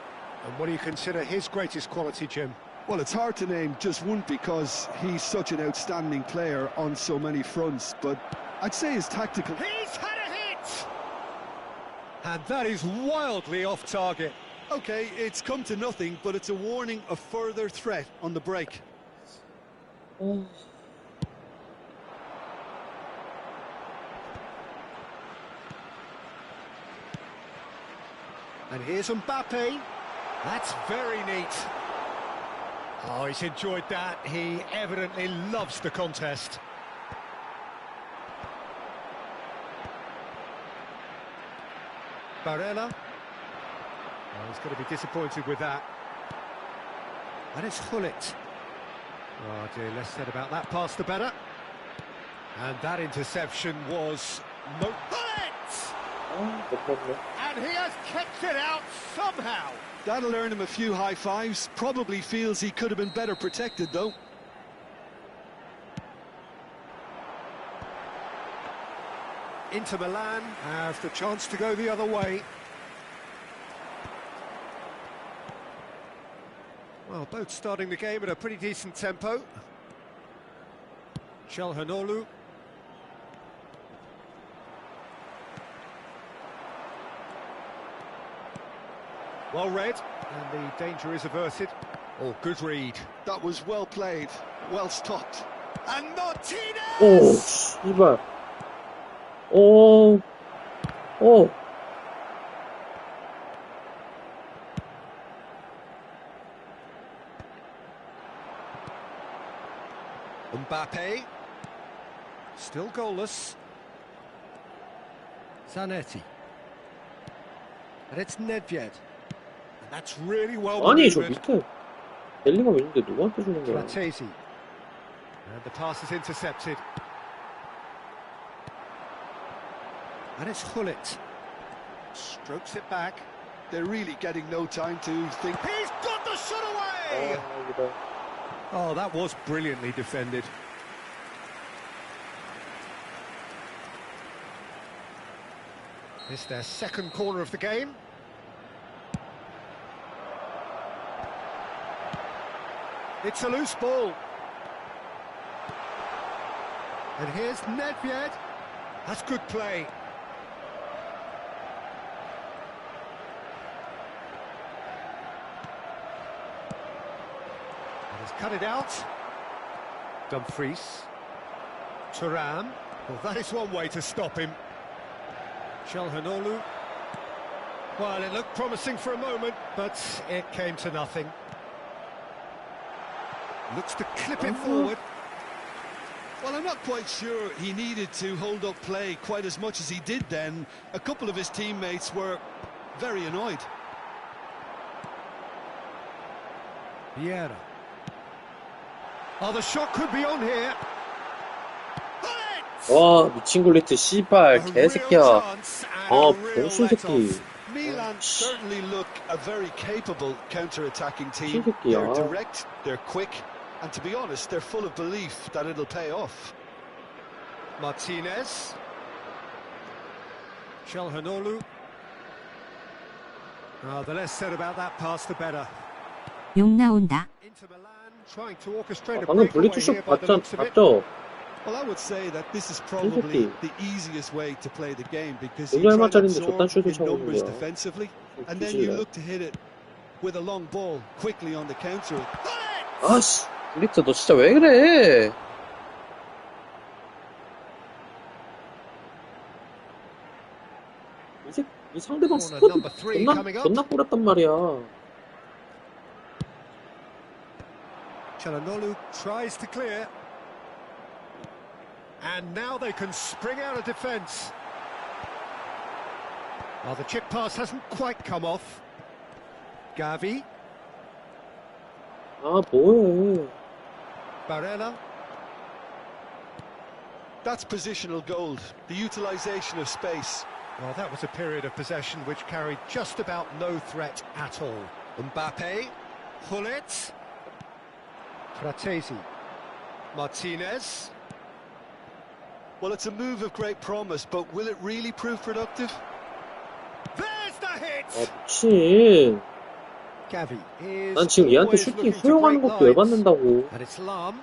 And what do you consider his greatest quality, Jim? Well, it's hard to name just one because he's such an outstanding player on so many fronts, but I'd say his tactical... He's had a hit! And that is wildly off target. OK, it's come to nothing, but it's a warning of further threat on the break. And here's Mbappe. That's very neat. Oh, he's enjoyed that. He evidently loves the contest. Barella. Oh, he's going to be disappointed with that. And it's Hullet. Oh dear, less said about that pass the better. And that interception was no... And he has kept it out somehow. That'll earn him a few high fives. Probably feels he could have been better protected, though. Inter Milan have the chance to go the other way. Well, both starting the game at a pretty decent tempo. Çalhanoğlu. Well read, and the danger is averted. Oh, good read. That was well played, well stopped. And Martinez! 오, 씨발. 오, 오. Mbappe. Still goalless. Zanetti. And it's Nedved. And that's really well 아니, 저 maneuvered. 밑에 벨링엄 있는데 누구한테 주는 거야? Fratesi. And the pass is intercepted. And it's Hullet. Strokes it back. They're really getting no time to think. He's got the shot away! 여기다. Oh, that was brilliantly defended. It's their second corner of the game. It's a loose ball. And here's Nedved. That's good play. And he's cut it out. Dumfries. Thuram. Well, that is one way to stop him. Çalhanoğlu. Well, it looked promising for a moment, but it came to nothing. Looks to clip it forward. Well, I'm not quite sure he needed to hold up play quite as much as he did then. A couple of his teammates were very annoyed. Vieira. Oh, the shot could be on here. 와, 미친 굴리트, 씨발, 개새끼야. 아, 병신 새끼. Milan certainly look a very capable counter-attacking team. 새끼야. They're direct, they're quick, and to be honest, they're full of belief that it'll pay off. Martinez. Çalhanoğlu. Oh, the less said about that pass, the better. 욕 나온다. Inter Milan trying to orchestrate a 방금 breakaway 블리투스 here by the looks of it. 봤죠? Well, I would say that this is probably 새끼. the easiest way to play the game because you 오늘 try to 얼마짜리인데 저딴 absorb 슛을 in 차고 numbers 있는 거야. defensively, and then you 뒤질래. look to hit it with a long ball quickly on the counter. 아씨, 굴리트, 너 진짜 왜 그래? 이 상대방 스쿼드 존나 꾸렸단 말이야. Çalhanoğlu tries to clear. And now they can spring out of defence. Well, the chip pass hasn't quite come off. Gavi. 아, 뭐해. Barella. That's positional gold, the utilisation of space. Well, that was a period of possession which carried just about no threat at all. Mbappe. Hullet. Fratesi. Martinez. Well, it's a move of great promise, but will it really prove productive? There's the hit! 아, 미친. Gavi is 난 지금 얘한테 always 슈팅 looking to 허용하는 break 것도 lines. 열받는다고. And it's Lam.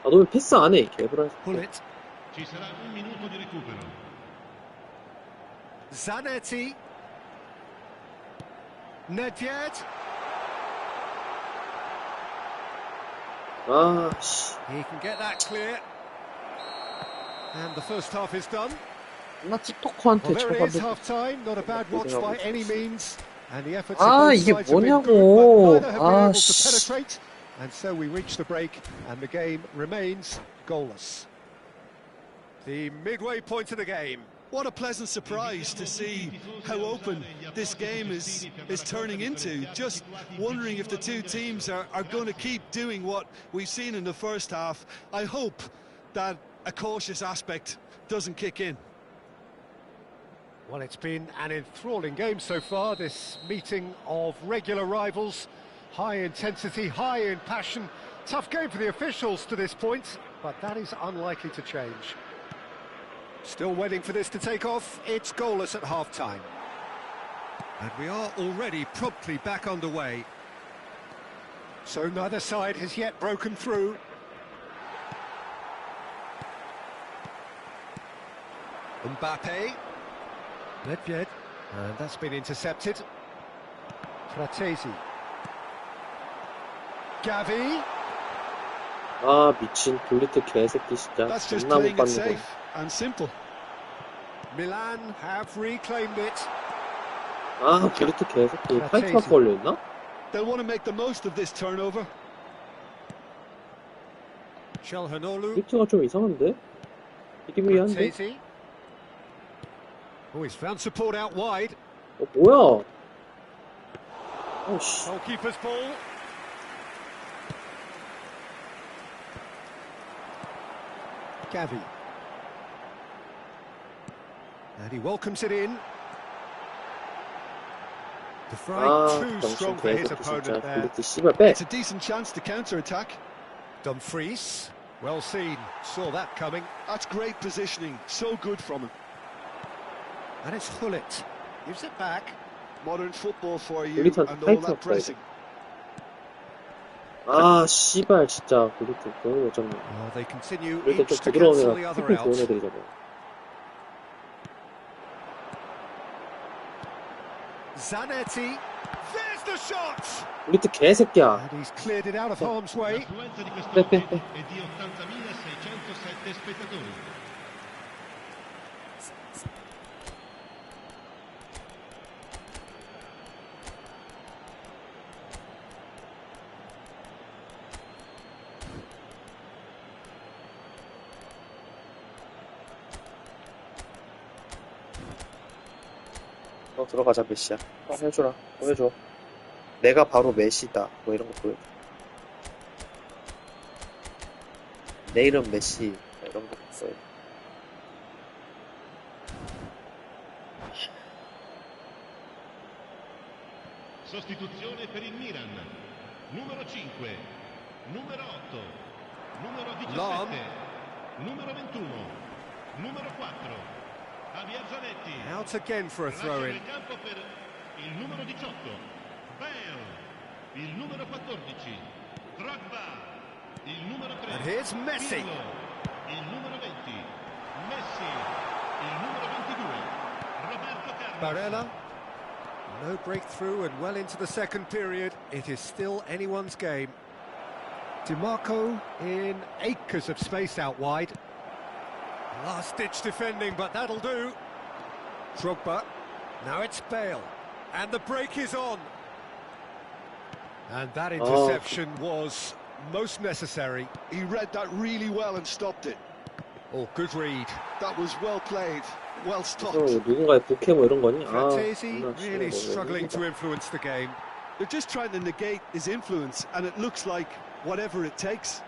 아, 너 왜 패스 안 해? 개브랄. Hullet. Ci sarà un minuto di recupero. Zanetti. Nedved. 아, 씨. He can get that clear. And the first half is done. 나 틱토커한테 Well, there it is, 쳐가지고. half-time. Not a bad watch by any means. And the efforts 아, of both 이게 sides have been 뭐냐고. good, but neither have been 아, able to 씨. penetrate. And so we reach the break, and the game remains goalless. The midway point of the game. What a pleasant surprise to see how open this game is turning into. Just wondering if the two teams are going to keep doing what we've seen in the first half. I hope that a cautious aspect doesn't kick in. Well, it's been an enthralling game so far, this meeting of regular rivals. High intensity, high in passion. Tough game for the officials to this point, but that is unlikely to change. Still waiting for this to take off. It's goalless at half-time. And we are already promptly back underway. So neither side has yet broken through. Mbappe. Nedved. And that's been intercepted. Fratesi. Gavi. 아, 미친 블리트 개새끼 진짜. That's just 존나 못 playing it 받는 거. safe and simple. Milan have reclaimed it. 아, 블리트 개새끼. 화이트 마크 걸려있나? They'll want to make the most of this turnover. Çalhanoğlu. 블리트가 좀 이상한데? 이기미 한데? Fratesi. Oh, he's found support out wide. 뭐야? 씨. Goalkeeper's ball. Gavi. And he welcomes it in. De Vrij 아, too 병신 strong for his 개새끼 opponent 진짜. there. 블리트 씨발 빼. It's a decent chance to counter-attack. Dumfries, well seen, saw that coming. That's great positioning, so good from him. And it's Hullet, gives it back. Modern football for you 블리트한테 and all 화이트 that 마크 pressing. 아, 씨발 진짜 블리트 너무 어쩌네. Well, they continue 블리트 each 좀 to 부드러운 cancel the 애가 other 태클 out. 좋은 애들이잖아. Zanetti, there's the shot! 블리트 개새끼야. And he's cleared it out of harm's way. L'affluenza di quest'oggi è di 80.607 spettatori. 들어가자 메시야. 해줘라. 보여줘. 내가 바로 메시다. 뭐 이런 거 보여줘. 내 이름 메시. 뭐 이런 거 보여줘. Sostituzione per il Milan. Numero 5, numero 8, numero 17, numero 21, numero 4. Javier Zanetti. Out again for a throw-in. Il campo per il numero 18, Bale. Il numero 14, Drogba. Il numero 3, And here's Messi. Pirlo. Il numero 20, Messi. Il numero 22, Roberto Carlos. Barella. No breakthrough and well into the second period. It is still anyone's game. DiMarco in acres of space out wide. Last-ditch defending, but that'll do. Drogba. Now it's Bale. And the break is on. And that interception was most necessary. He read that really well and stopped it. Oh, good read. That was well played, well stopped. 누군가의 부캐 뭐 이런 거니? 아, Fratesi really struggling to influence the game. They're just trying to negate his influence, and it looks like whatever it takes.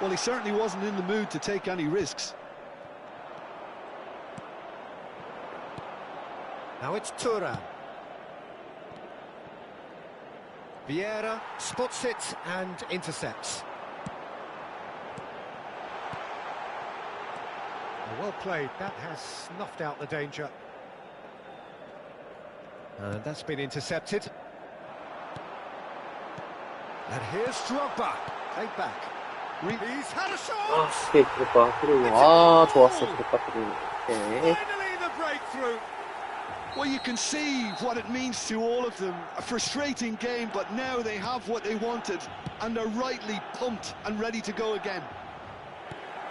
Well, he certainly wasn't in the mood to take any risks. Now it's Thuram. Vieira spots it and intercepts. Well played, that has snuffed out the danger. And that's been intercepted. And here's Drogba. Take back. He's had a 아, shot! 오케이, 그럴까. 그리고, 아, 좋았어. 그럴까. 그리고, 오케이. Finally the breakthrough! Well, you can see what it means to all of them. A frustrating game, but now they have what they wanted, and they're rightly pumped and ready to go again.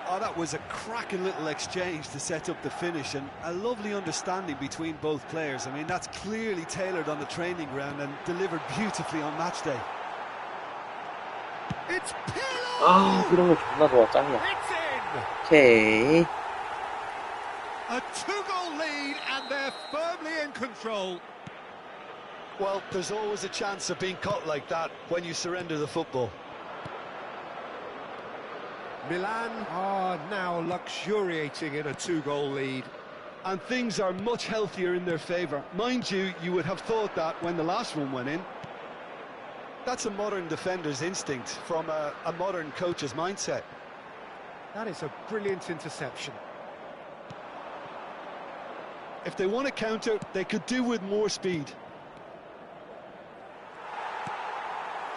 Oh, that was a cracking little exchange to set up the finish, and a lovely understanding between both players. I mean, that's clearly tailored on the training ground and delivered beautifully on match day. It's Pirlo! 아, 이런 거 존나 좋아, 짱이야. It's in! 오케이. A two-goal lead and they're firmly in control. Well, there's always a chance of being caught like that when you surrender the football. Milan are now luxuriating in a two-goal lead. And things are much healthier in their favour. Mind you, you would have thought that when the last one went in. That's a modern defender's instinct from a modern coach's mindset. That is a brilliant interception. If they want to counter, they could do with more speed.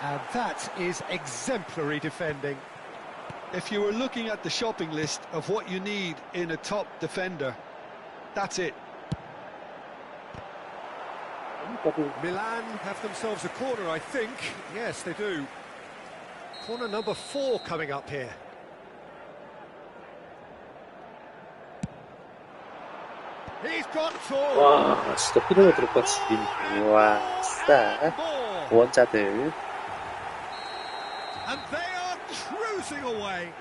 And that is exemplary defending. If you were looking at the shopping list of what you need in a top defender, that's it. Milan have themselves a corner, I think. Yes, they do. Corner number 4 coming up here. He's got Tor. 와, 진짜 흐름에 들을 것 같이. 와, 진짜. 원자들. And they are cruising away.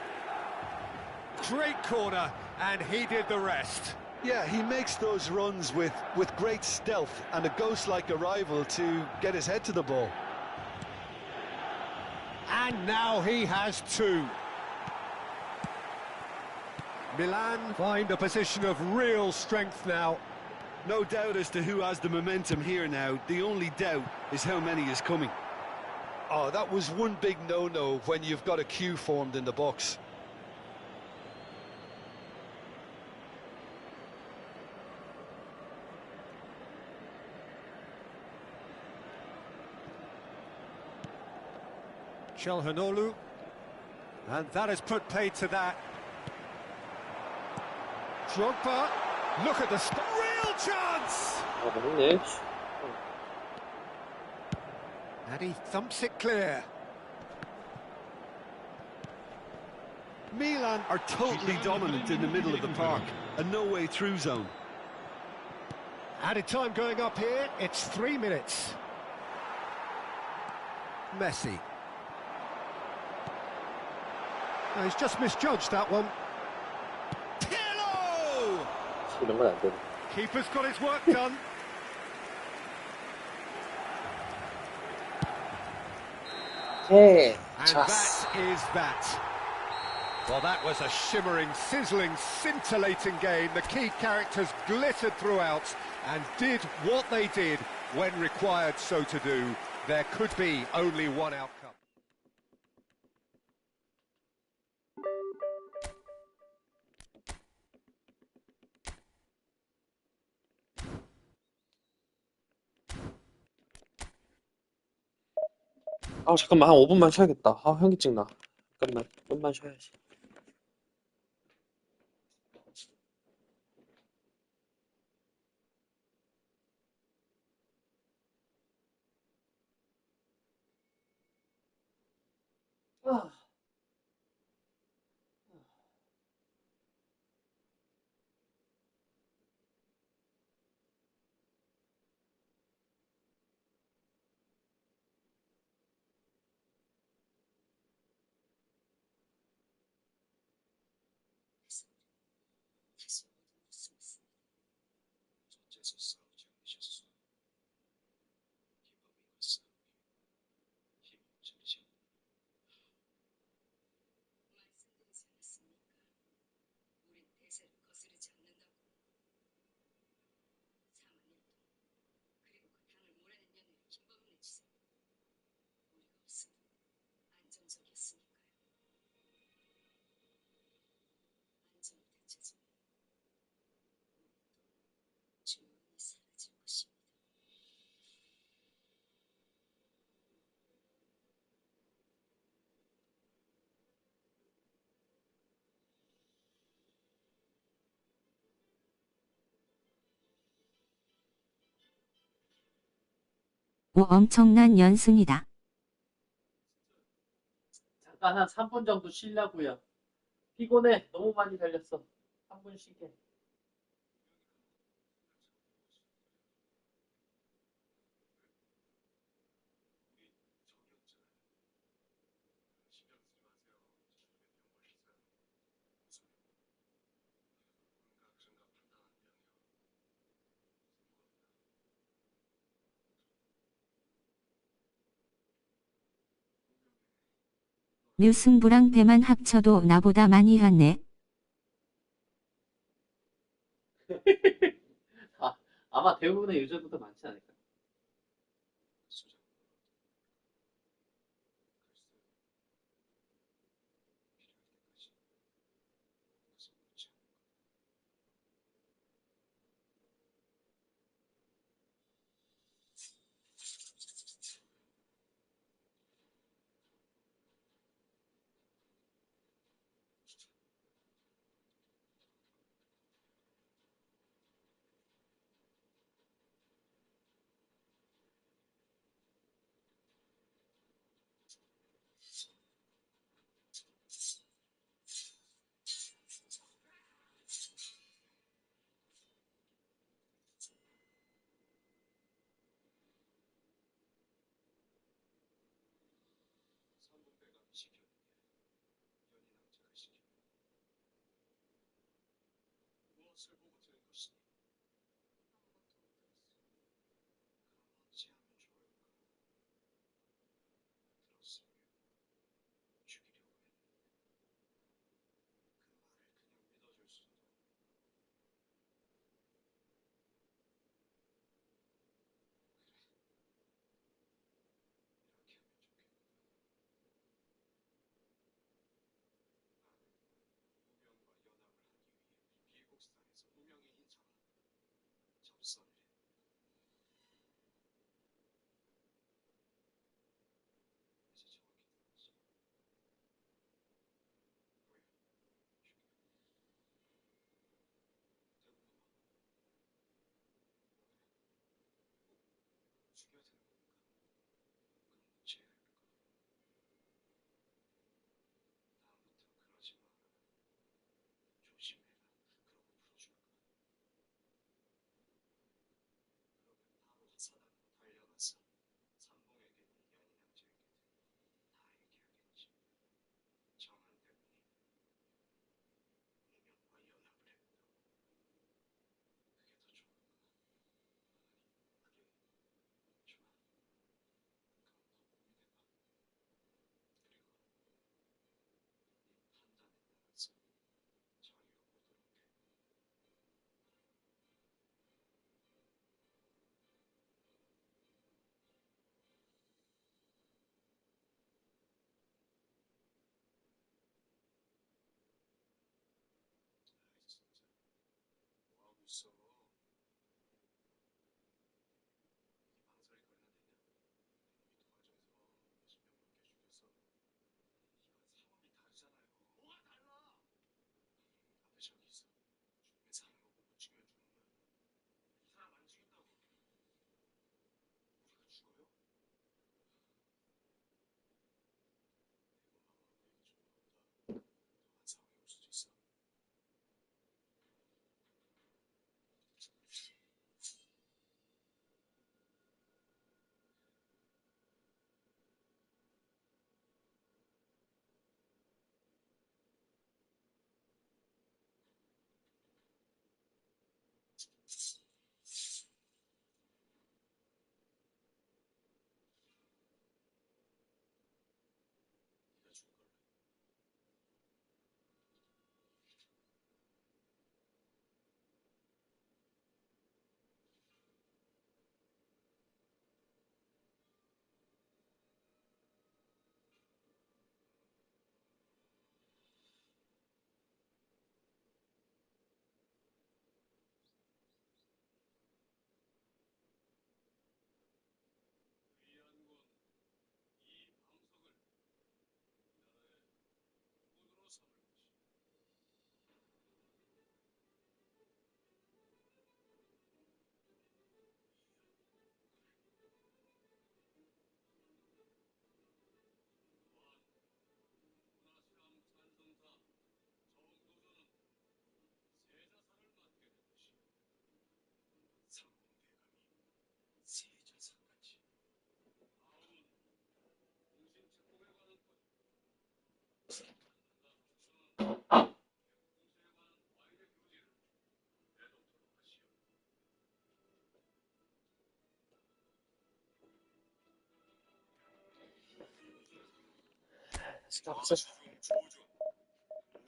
Great corner, and he did the rest. Yeah, he makes those runs with great stealth and a ghost-like arrival to get his head to the ball. And now he has 2. Milan find a position of real strength now. No doubt as to who has the momentum here now. The only doubt is how many is coming. Oh, that was one big no-no when you've got a queue formed in the box. Chelhanoglu, and that has put paid to that. Drogba, look at the real chance! 아, 너무네. And he thumps it clear. Milan are totally dominant in the middle of the park, a no-way through zone. Added time going up here, it's 3 minutes. Messi. No, he's just misjudged that one. Pirlo! 이런 건 안 돼. Keeper's got his work done. 오케이. And 좋았어. that is that. Well, that was a shimmering, sizzling, scintillating game. The key characters glittered throughout and did what they did when required so to do. There could be only one outcome. 아, 잠깐만. 한 5분만 쉬어야겠다. 아, 현기증 나. 잠깐만. 좀만 쉬어야지. 아. 말씀드리지 않았습니까? 우린 대세를 거스르지 않는다고. 4만 1동. 그리고 그 당을 몰아낸 년을 김범인의 주세. 우리가 없으면 안정적이었으니까요. 안정을 되찾으면 우리도 조용히 사라질 것입니다. 오, 엄청난 연승이다. 잠깐 한 3분 정도 쉬려고요. 피곤해. 너무 많이 달렸어. 3분 쉬게. 뮤승부랑 배만 합쳐도 나보다 많이 하네. 아마 대부분의 유저들도 많지 않을까.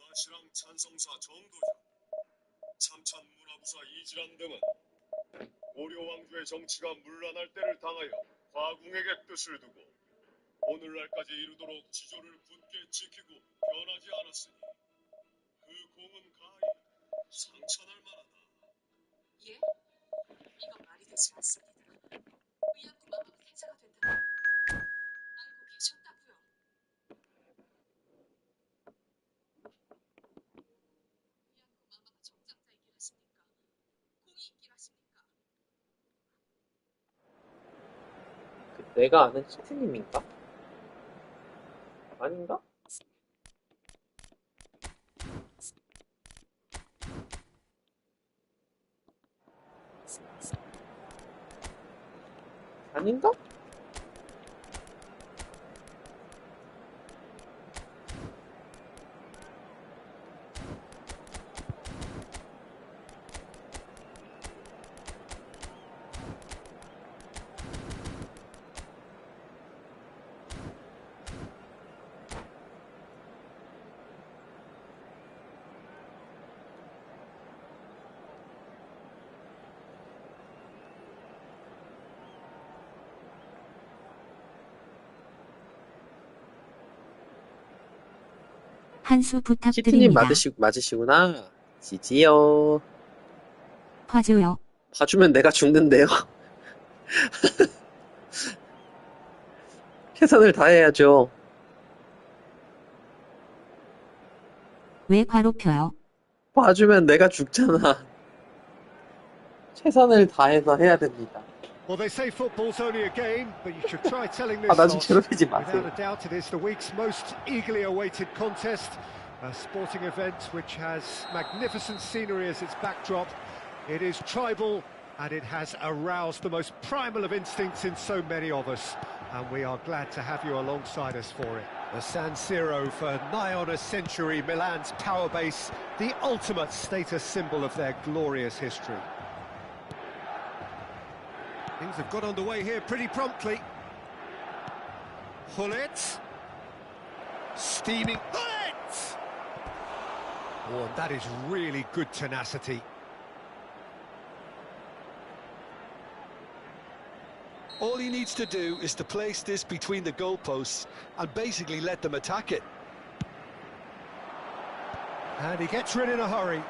나시랑 찬성사 정도자 참찬 문화부사 이질한 등은 고려 왕조의 정치가 문란할 때를 당하여 화궁에게 뜻을 두고 오늘날까지 이르도록 지조를 굳게 지키고 변하지 않았으니 그 공은 가히 상천할 만하다. 예? 이건 말이 되지 않습니다. 의약구 마마가 태자가 된다는 알고 계셨다고요. 의약구 마마가 적장자이길 하십니까? 공이 있길 하십니까? 내가 아는 히트님인가? 아닌가? 아닌가? 한수 히트님 부탁드립니다. 맞으시구나. 지지요. 봐줘요. 봐주면 내가 죽는데요. 최선을 다해야죠. 왜 과로펴요? 봐주면 내가 죽잖아. 최선을 다해서 해야 됩니다. Well, they say football's only a game, but you should try telling this 나 좀 lot. 괴롭히지 마세요. Without a doubt, it is the week's most eagerly awaited contest. A sporting event which has magnificent scenery as its backdrop. It is tribal, and it has aroused the most primal of instincts in so many of us. And we are glad to have you alongside us for it. The San Siro for nigh on a century, Milan's power base, the ultimate status symbol of their glorious history. Things have got underway here pretty promptly. Hullet. Steaming. Hullet! Oh, and that is really good tenacity. All he needs to do is to place this between the goalposts and basically let them attack it. And he gets rid in a hurry.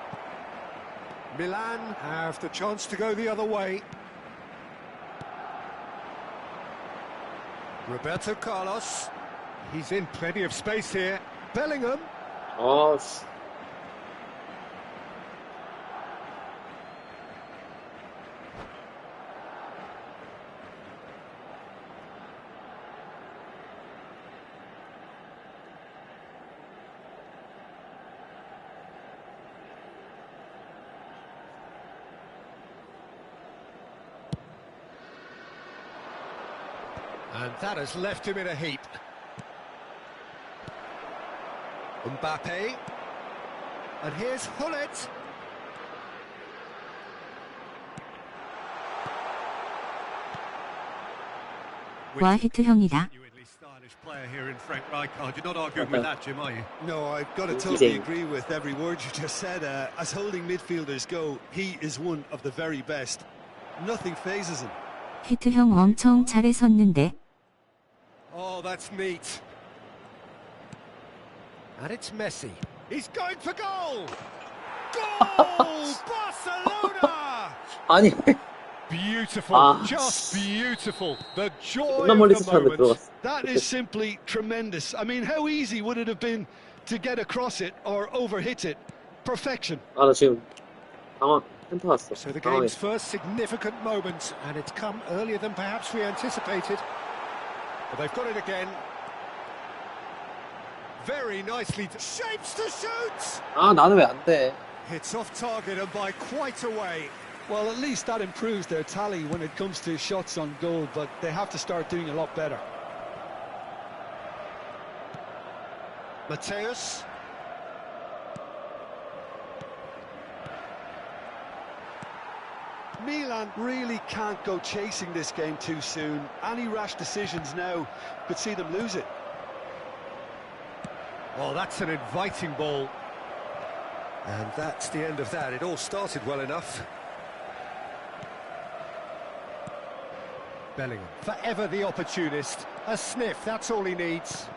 Milan have the chance to go the other way. Roberto Carlos. He's in plenty of space here. Bellingham. 아, And that has left him in a heap. Mbappe. And here's Hullet. 와 히트 형이다. Genuinely stylish player here in Frank Rijkaard. You're not arguing with that, Jim, are you? No, I've got to totally agree with every word you just said. As holding midfielders go, he is one of the very best. Nothing phases him. 히트 형 엄청 잘해 섰는데. Oh, that's neat. And it's Messi. He's going for goal! Goal! Barcelona! 아니, Beautiful, just beautiful. The joy 존나 of 멀리서 the 차는데 moment. 들어갔어. That is simply tremendous. I mean, how easy would it have been to get across it or overhit it? Perfection. 아, 나 지금 현타 왔어. So the game's first significant moment, and it's come earlier than perhaps we anticipated. But they've got it again. Very nicely. Shapes to shoot! 아, 나는 왜 안 돼? Hits off target and by quite a way. Well, at least that improves their tally when it comes to shots on goal, but they have to start doing a lot better. Mateus. Milan really can't go chasing this game too soon. Any rash decisions now could see them lose it. Oh, that's an inviting ball. And that's the end of that. It all started well enough. Bellingham, forever the opportunist. A sniff, that's all he needs.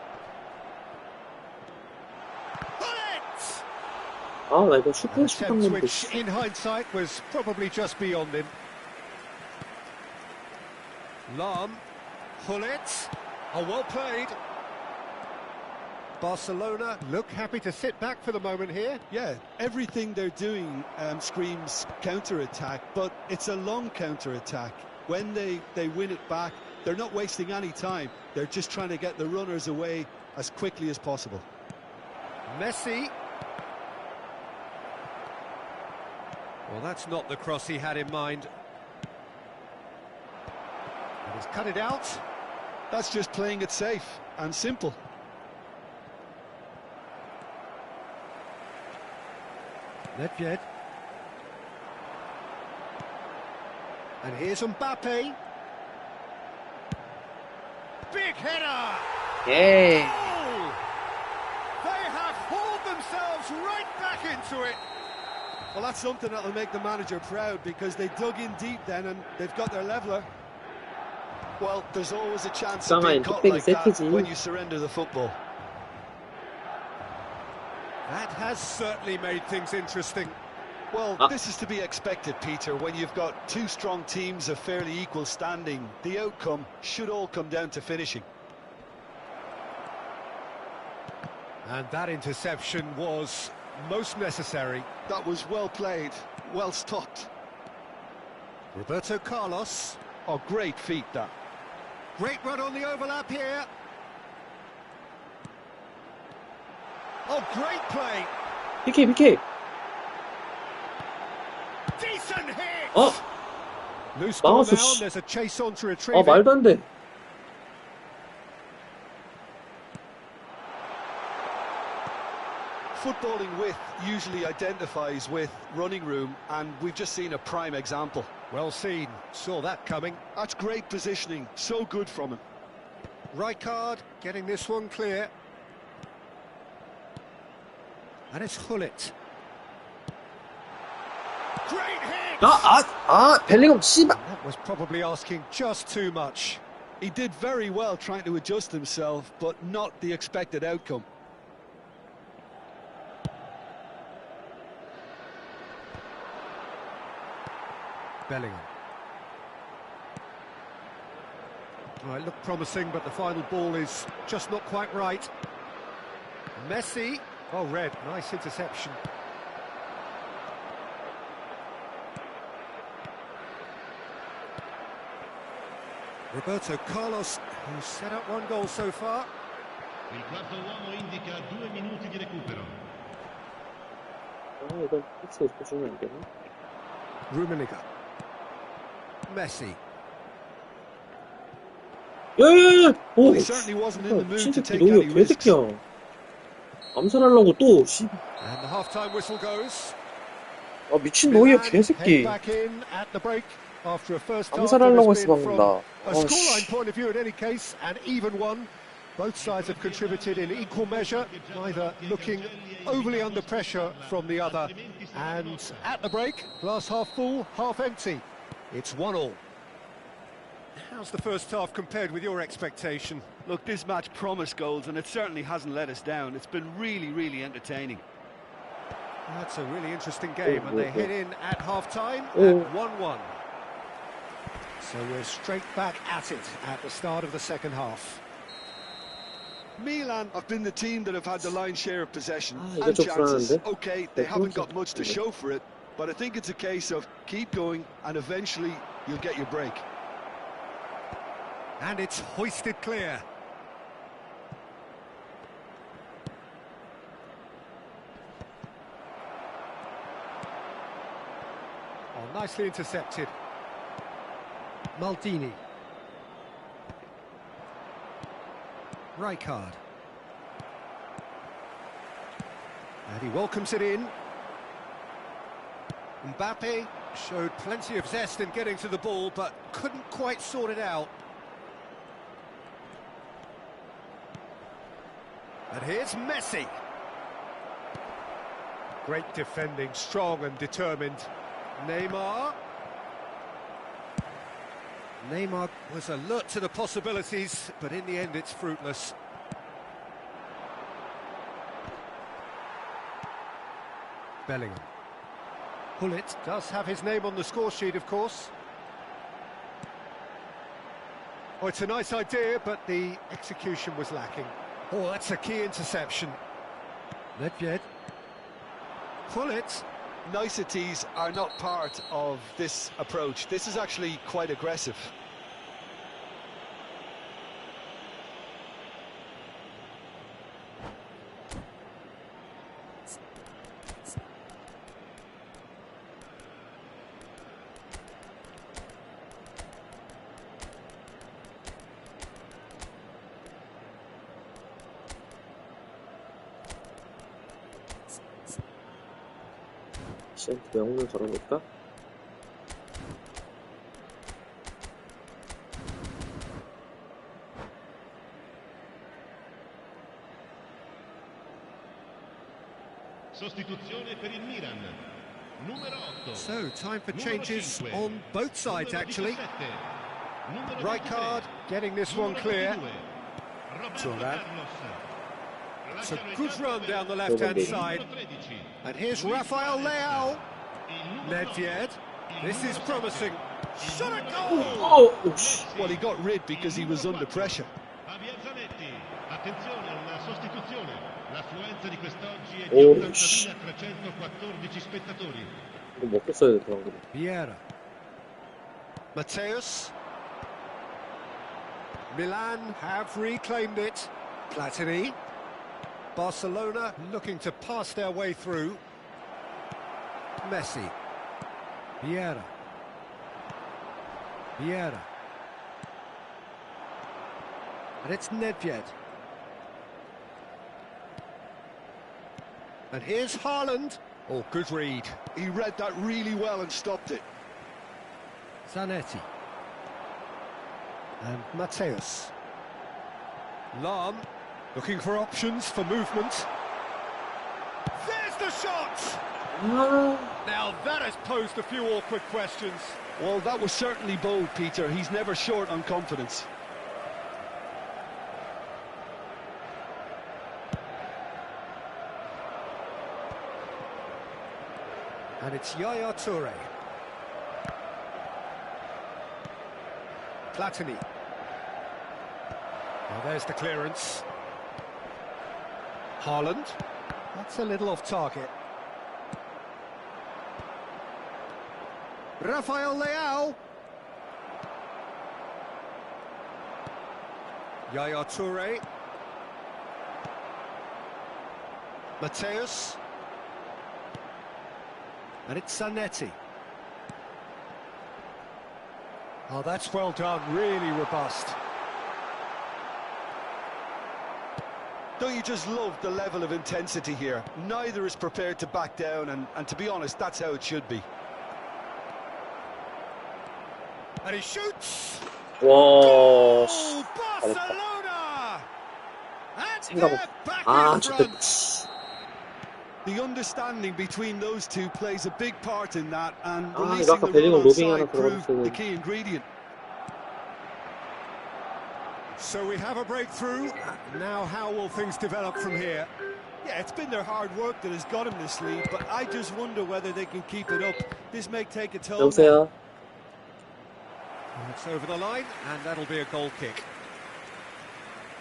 Bullet! 아, 나 이거 An 슈퍼 슈퍼 attempt 했는데. which, in hindsight, was probably just beyond him. Lahm, Hullet, oh, well played. Barcelona look happy to sit back for the moment here. Yeah, everything they're doing screams counter-attack, but it's a long counter-attack. When they win it back, they're not wasting any time. They're just trying to get the runners away as quickly as possible. Messi. Well, that's not the cross he had in mind. And he's cut it out. That's just playing it safe and simple. Nedved. And here's Mbappe. Big header! 예. Oh! They have hauled themselves right back into it. Well, that's something that'll make the manager proud, because they dug in deep then and they've got their leveler. Well, there's always a chance of being caught like that when you surrender the football. That has certainly made things interesting. Well, this is to be expected, Peter. When you've got two strong teams of fairly equal standing, the outcome should all come down to finishing. And that interception was most necessary. That was well played, well stopped. Roberto Carlos. Oh, great feat, that. Great run on the overlap here. Oh, great play. PK. Decent hit. 어? Loose ball 막았어, now, 씨. and there's a chase on to retrieve 아, it. 말도 안 돼. Footballing width usually identifies with running room, and we've just seen a prime example. Well seen. Saw that coming. That's great positioning. So good from him. Rijkaard getting this one clear. And it's Hullet. Great hit! 벨링엄, 씨발. That was probably asking just too much. He did very well trying to adjust himself, but not the expected outcome. Bellingham. Oh, it looked promising, but the final ball is just not quite right. Messi. Oh, red. Nice interception. Roberto Carlos, who's set up one goal so far. Il quarto uomo indica 2 minuti di recupero. 아, 이건 픽스 주면 안 되나? Rummenigge. Messi. 야야야! 오, He certainly wasn't in the mood 미친 to 새끼 take any 너희가 risks. 개새끼야. 암살하려고 또, 씨. And the half-time whistle goes. 아, 미친 너희야, Head 개새끼. back in at the break after a first half 암살하려고 that has 했어, been 방금 from 나. a 아, scoreline 씨. point of view in any case, an even one. Both sides have contributed in equal measure, neither looking overly under pressure from the other. And at the break, glass half full, half empty. It's 1-1. How's the first half compared with your expectation? Look, this match promised goals, and it certainly hasn't let us down. It's been really, really entertaining. That's a really interesting game, and they head in at half-time Oh. at 1-1. So we're straight back at it at the start of the second half. Milan have been the team that have had the lion's share of possession 이거 and 좀 chances. 불안한데? Okay, they haven't got much to show for it, but I think it's a case of keep going, and eventually you'll get your break. And it's hoisted clear. Oh, nicely intercepted. Maldini. Rijkaard. And he welcomes it in. Mbappe showed plenty of zest in getting to the ball, but couldn't quite sort it out. And here's Messi. Great defending, strong and determined. Neymar. Neymar was alert to the possibilities, but in the end it's fruitless. Bellingham. Hullet does have his name on the score sheet, of course. Oh, it's a nice idea, but the execution was lacking. Oh, that's a key interception. Nedved. Hullet. Niceties are not part of this approach. This is actually quite aggressive. 센트 영웅을 저러니까? Sostituzione per il Milan. Numero 8. So, time for changes on both sides, actually. Right card, getting this one clear. Turan. It's a good run down the left-hand side. And here's Rafael Leao. Nedved. This is promising. Shot a goal! Oh! Well, he got rid because he was under pressure. Attenzione, una sostituzione. L'affluenza di quest'oggi è di 80.314 spettatori. 이거 먹겠어야 돼, 그럼. Vieira. Mateus. Milan have reclaimed it. Platini. Barcelona looking to pass their way through. Messi. Vieira. Vieira. And it's Nedved. And here's Haaland. Oh, good read. He read that really well and stopped it. Zanetti. And Mateus. Lahm, looking for options for movement. There's the shot! Now that has posed a few awkward questions. Well, that was certainly bold, Peter. He's never short on confidence. And it's Yaya Toure. Platini. Well, there's the clearance. Haaland. That's a little off target. Rafael Leao. Yaya Toure. Mateus. And it's Zanetti. Oh, that's well done, really robust. Don't you just love the level of intensity here? Neither is prepared to back down, and to be honest, that's how it should be. And he shoots! 와, Goal! 씨. Barcelona! And 생각 they're back 아, in front. 좋겠다. The understanding between those two plays a big part in that, and 이거 releasing 아까 the 벨링엄 run 로빙 하나 onside proved 들어갔으면. the key ingredient. So we have a breakthrough. Now how will things develop from here? Yeah, it's been their hard work that has got them this lead, but I just wonder whether they can keep it up. This may take a toll. 여보세요? It's over the line, and that'll be a goal kick.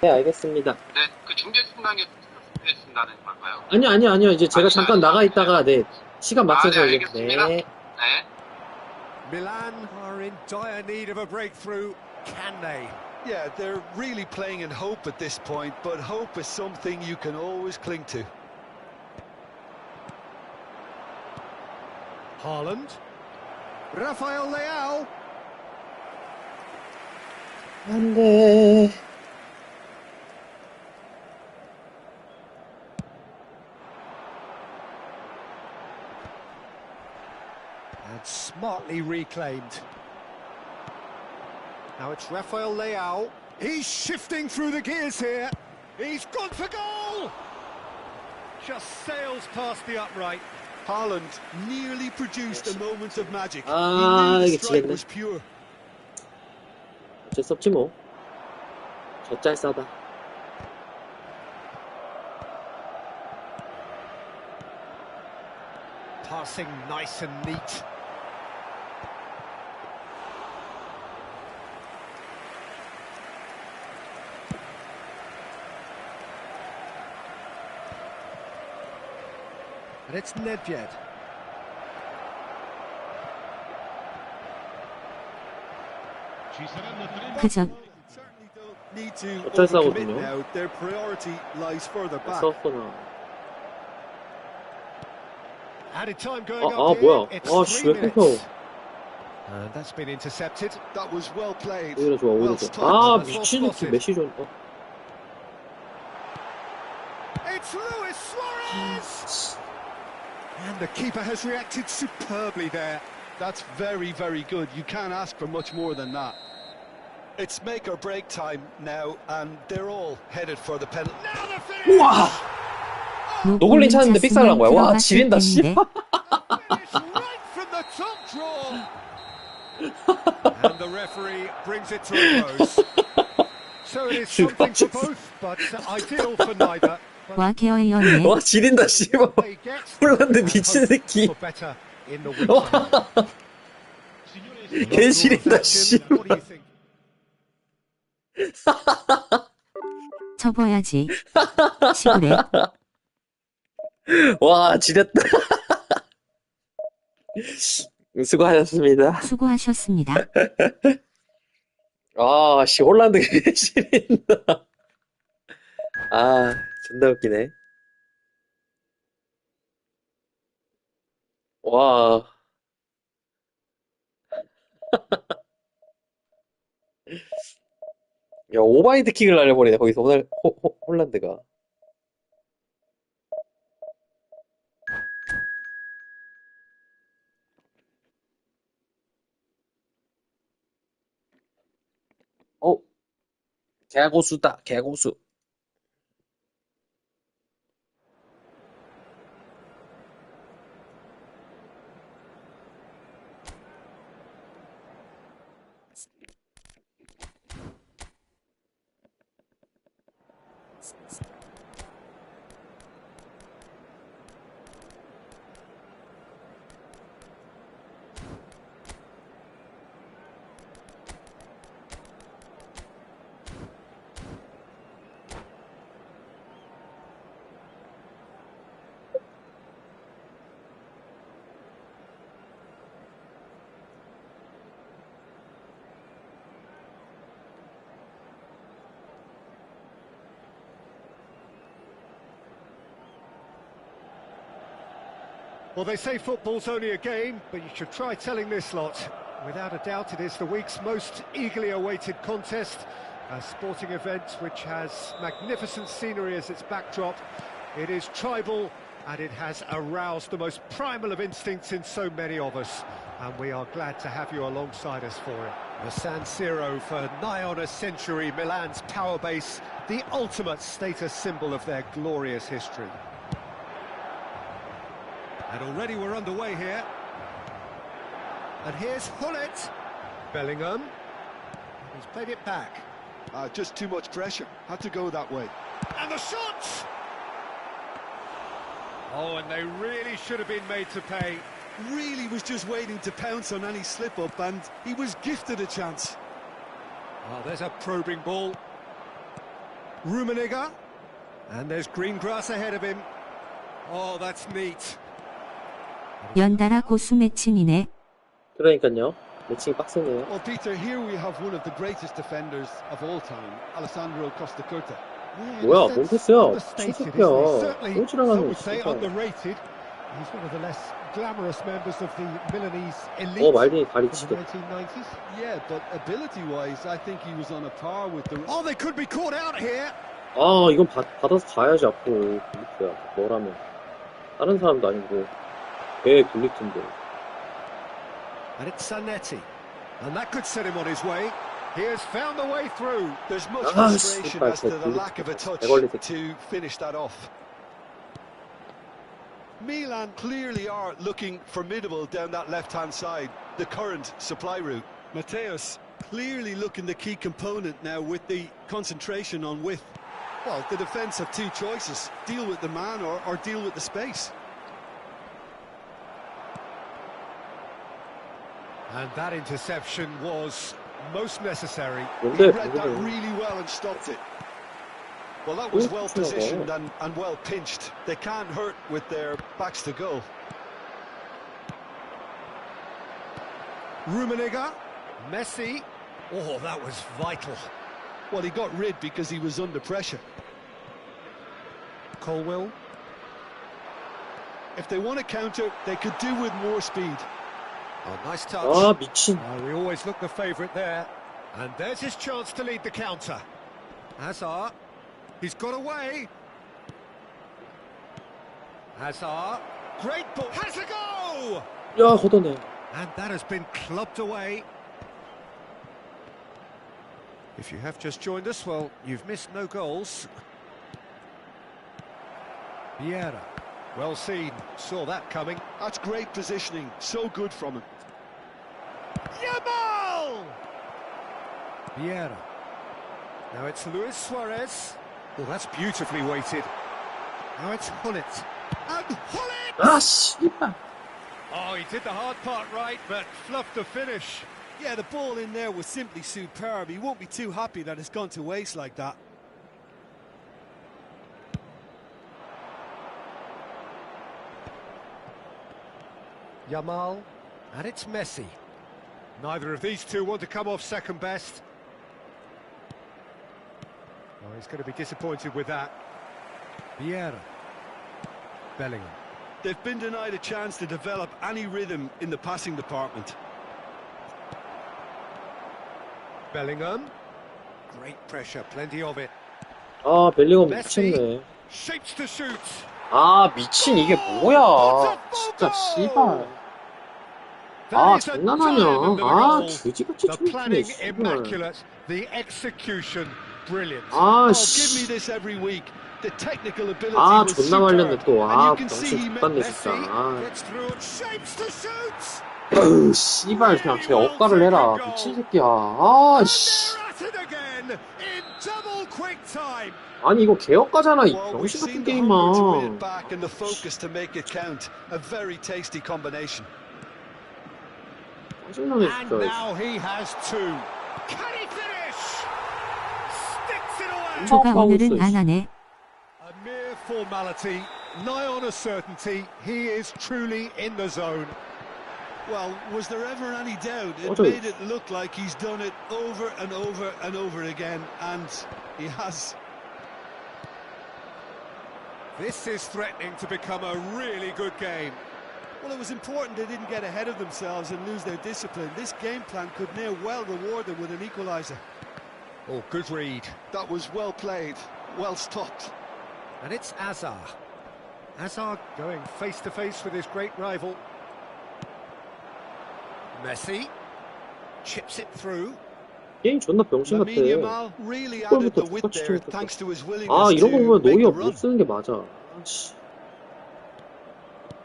네, 알겠습니다. 네, 그 중계 순간에 준비했습니다는 걸까요? 아니요. 이제 제가 잠깐 나가 있다가, 네, 시간 맞춰서 네, 이제, 알겠습니다. 네. 네. Milan are in dire need of a breakthrough. Can they? Yeah, they're really playing in hope at this point, but hope is something you can always cling to. Haaland. Rafael Leao. 안 돼. And smartly reclaimed. Now it's Rafael Leao. He's shifting through the gears here. He's gone for goal! just sails past the upright. Haaland nearly produced a moment of magic. He 아, knew the 이게 strike 지겠네. was pure. 어쩔 수 없지 뭐. 젖잘싸다. Passing nice and neat. And it's Nedved. Ci saranno 30 그저 Certainly don't need to 어쩔 수 overcommit 없거든요. now. Their priority lies further back. 썼구나. Added time going 아, up here. 뭐야. It's 아, 씨, 3 왜 끊겨. minutes. And that's been intercepted. That was well played. 오히려 좋아, 오히려 Well 좋아. stopped. 아, Well 미친 spotted. 메시 존. It's Luis Suarez! And the keeper has reacted superbly there. That's very, very good. You can't ask for much more than that. It's make or break time now, and they're all headed for the penalty. Now the finish! 우와! 노골린 찾는데 삑살난 거야. 와, 지린다, 씨발. Finish right from the top draw. And the referee brings it to a close. So it is something for both, but ideal for neither. 와 개어의 연애 와, 지린다, 씨발. They get 홀란드 미친 새끼. for better in the weeks ahead. 개 지린다, 씨발. What do you think? 접어야지 시골에 와, 지렸다. 수고하셨습니다. 수고하셨습니다. 아, 씨, 홀란드 개 지린다. 아, 존나 웃기네. 와. 야, 오바이드 킥을 날려버리네, 거기서 오늘 홀란드가. 개고수다, 개고수. Well, they say football's only a game, but you should try telling this lot. Without a doubt, it is the week's most eagerly awaited contest, a sporting event which has magnificent scenery as its backdrop. It is tribal, and it has aroused the most primal of instincts in so many of us, and we are glad to have you alongside us for it. The San Siro for nigh on a century, Milan's power base, the ultimate status symbol of their glorious history. And already we're underway here. And here's Hullet. Bellingham. He's played it back. Just too much pressure. Had to go that way. And the shot! Oh, and they really should have been made to pay. Really was just waiting to pounce on any slip-up, and he was gifted a chance. Oh, there's a probing ball. Rummenigge. And there's green grass ahead of him. Oh, that's neat. 연달아 고수 매칭이네. 그러니까요. 매칭이 빡세네요. Well, Peter, here we have one of the greatest defenders of all time, Alessandro Costa Curta. 뭐야, 뭔 패스야? Understated, 실수야. certainly, 꼴찌랑 some 하는 would say 진짜. underrated. He's one of the less glamorous members of the Milanese elite 말쟁이 다리 from the 치게. 1990s. Yeah, but ability-wise, I think he was on a par with the... Oh, they could be caught out here. 아, 이건 받아서 가야지, 앞으로. 글리트야. 너라면. 다른 사람도 아니고. 개 글리트인데. And it's Zanetti. And that could set him on his way. He has found the way through. There's much Ah, frustration 씨발, as to the 그 lack of a touch 애걸리 새끼. to finish that off. Milan clearly are looking formidable down that left-hand side, the current supply route. Mateusz clearly looking the key component now with the concentration on width. Well, the defence have two choices: deal with the man or deal with the space. And that interception was most necessary. He read that really well and stopped it. Well, that was well positioned and well pinched. They can't hurt with their backs to goal. Rummenigge, Messi. Oh, that was vital. Well, he got rid because he was under pressure. Colwill. If they want to counter, they could do with more speed. Oh, nice touch. 아, 미친. We always look the favourite there. And there's his chance to lead the counter. Hazard. He's got away. Hazard. Great ball. Has a go! 야, 걷어내. And that has been clubbed away. If you have just joined us, well, you've missed no goals. Vieira. Well seen. Saw that coming. That's great positioning. So good from him. Yamal! Vieira. Now it's Luis Suarez. Well, that's beautifully weighted. Now it's Hullet. And Hullet! 아, 씨발. Oh, he did the hard part right, but fluffed the finish. Yeah, the ball in there was simply superb. He won't be too happy that it's gone to waste like that. Yamal. And it's Messi. Neither of these two want to come off second best. Oh, he's going to be disappointed with that. Vieira. Bellingham. They've been denied a chance to develop any rhythm in the passing department. Bellingham. Great pressure, plenty of it. 아, 벨링엄 Messi 미쳤네. shapes to shoot. 아, 미친, 이게 뭐야. 진짜, 씨발. 아, That is a 장난하냐. diamond of a 아, goal. 돼지같이 The 춤추네, planning 씨발. immaculate, the execution brilliant. 아, Oh, 씨. give me this every week. The technical ability 아, was 존나 말렸네, superb. 또. And 아, you can see 병신 he X같네, Messi 진짜. 아. gets through, shapes to shoot. 어휴, 씨발, 그냥 쟤 억가를 해라. 미친 새끼야. 아, 씨. They're at it again in double quick time. 아니, 이거 개억가잖아, 이 Well, we've 병신 seen 같은 the hunger to win 게임아. it back and the focus to make it count. A very tasty combination. 짜증나네, And 진짜. now he has two. Can he finish? Sticks it away. 조가 오늘은 안 하네. A mere formality, nigh on a certainty. He is truly in the zone. Well, was there ever any doubt? It What a- made it look like he's done it over and over and over again, and he has. This is threatening to become a really good game. Well, it was important they didn't get ahead of themselves and lose their discipline. This game plan could now well reward them with an equaliser. Oh, good read. That was well played, well stopped. And it's Hazard. Hazard going face-to-face with his great rival. Messi chips it through. 게임 존나 병신 같아. Lamine Yamal really added the 골부터 width 똑같이 there 쳐놓고. thanks to his 아, willingness 이런 거 to 보면 make 노이어 a 못 run. 쓰는 게 맞아. 아씨.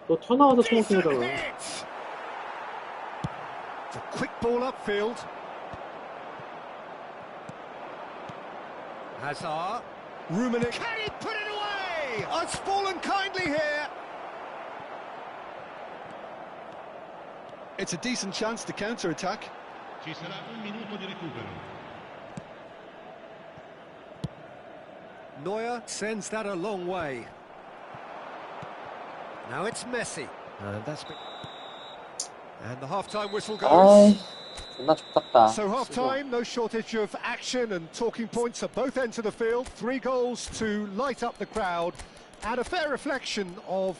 너 튀어나와서 Decent 정확히 하잖아. hit! It's a quick ball upfield. Hazard. Rummenigge. Can he put it away? Oh, it's fallen kindly here. It's a decent chance to counter-attack. Ci sarà un minuto di recupero. Neuer sends that a long way. Now it's Messi. And that's been... And the half-time whistle goes. 아이, 존나 좁답다. So half-time, no shortage of action and talking points at both ends of the field. 3 goals to light up the crowd, and a fair reflection of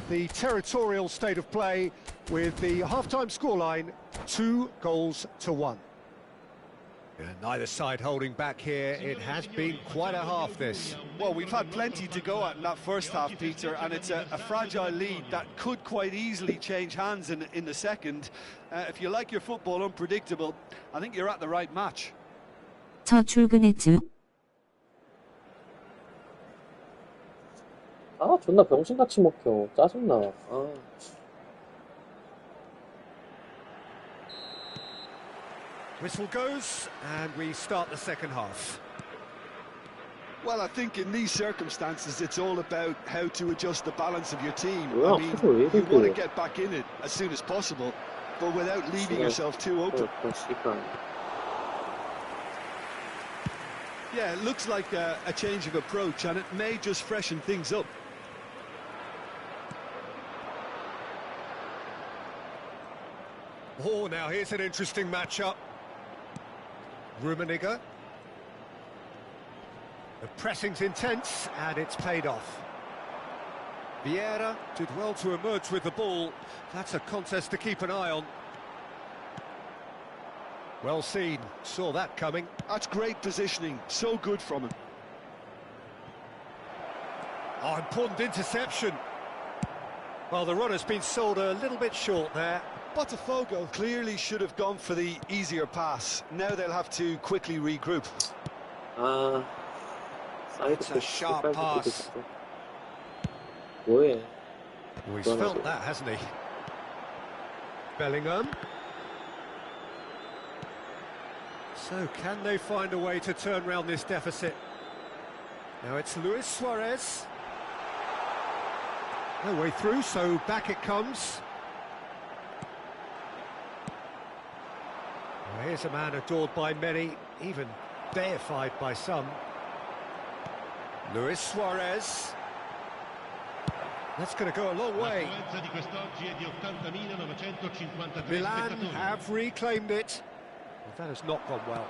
the territorial state of play with the half-time scoreline 2-1. And neither side holding back here. It has been quite a half, this. Well, we've had plenty to go at in that first half, Peter, and it's a fragile lead that could quite easily change hands in the second. If you like your football unpredictable, I think you're at the right match. 저 출근했쥬. 아, 존나 병신같이 먹혀. 짜증나. 아. Whistle goes, and we start the second half. Well, I think in these circumstances, it's all about how to adjust the balance of your team. Well, I mean, sure, you it want to is. get back in it as soon as possible, but without leaving yourself too open. Yeah, it looks like a change of approach, and it may just freshen things up. Oh, now here's an interesting matchup. Rummenigge. The pressing's intense, and it's paid off. Vieira did well to emerge with the ball. That's a contest to keep an eye on. Well seen, saw that coming. That's great positioning, so good from him. Oh, important interception. Well, the runner's been sold a little bit short there. Botafogo clearly should have gone for the easier pass. Now they'll have to quickly regroup. It's a sharp pass. 뭐해? Oh, he's felt that, hasn't he? Bellingham. So, can they find a way to turn round this deficit? Now it's Luis Suarez. No way through, so back it comes. Well, here's a man adored by many, even deified by some. Luis Suarez. That's going to go a long way. Milan have reclaimed it. Well, that has not gone well.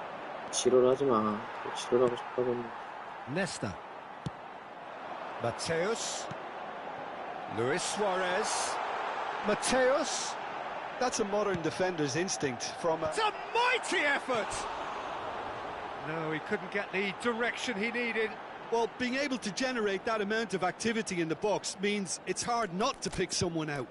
지랄하지 마. 지랄하고 싶다고. Nesta. Mateus. Luis Suarez. Mateus. That's a modern defender's instinct from It's a mighty effort! No, he couldn't get the direction he needed. Well, being able to generate that amount of activity in the box means it's hard not to pick someone out.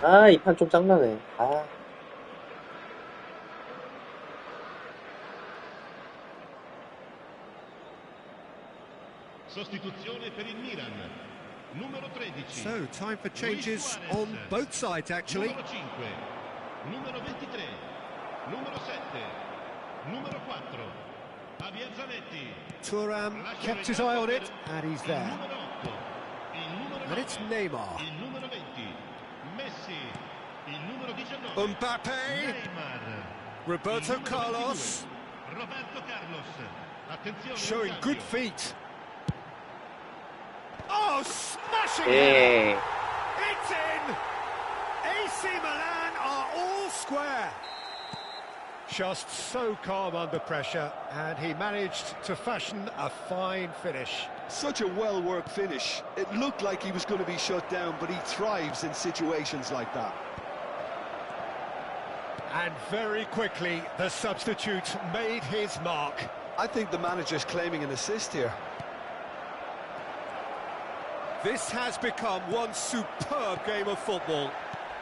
아, 이 판 좀 짱나네. 아. Sostituzione per il Milan. Numero 13. So, time for changes on both sides, actually. Numero 5. Numero 23. Numero 7. Numero 4. Javier Zanetti. Thuram kept his eye on it, and he's there. Numero 8. Il numero 9. And it's Neymar. Il numero 20. Messi. Il numero 19. Mbappe. Neymar. Roberto Il numero Carlos. 22. Roberto Carlos. Attenzione. Showing good feet. Oh, smashing 예. it! It's in! AC Milan are all square. Just so calm under pressure, and he managed to fashion a fine finish. Such a well-worked finish. It looked like he was going to be shut down, but he thrives in situations like that. And very quickly, the substitute made his mark. I think the manager's claiming an assist here. This has become one superb game of football.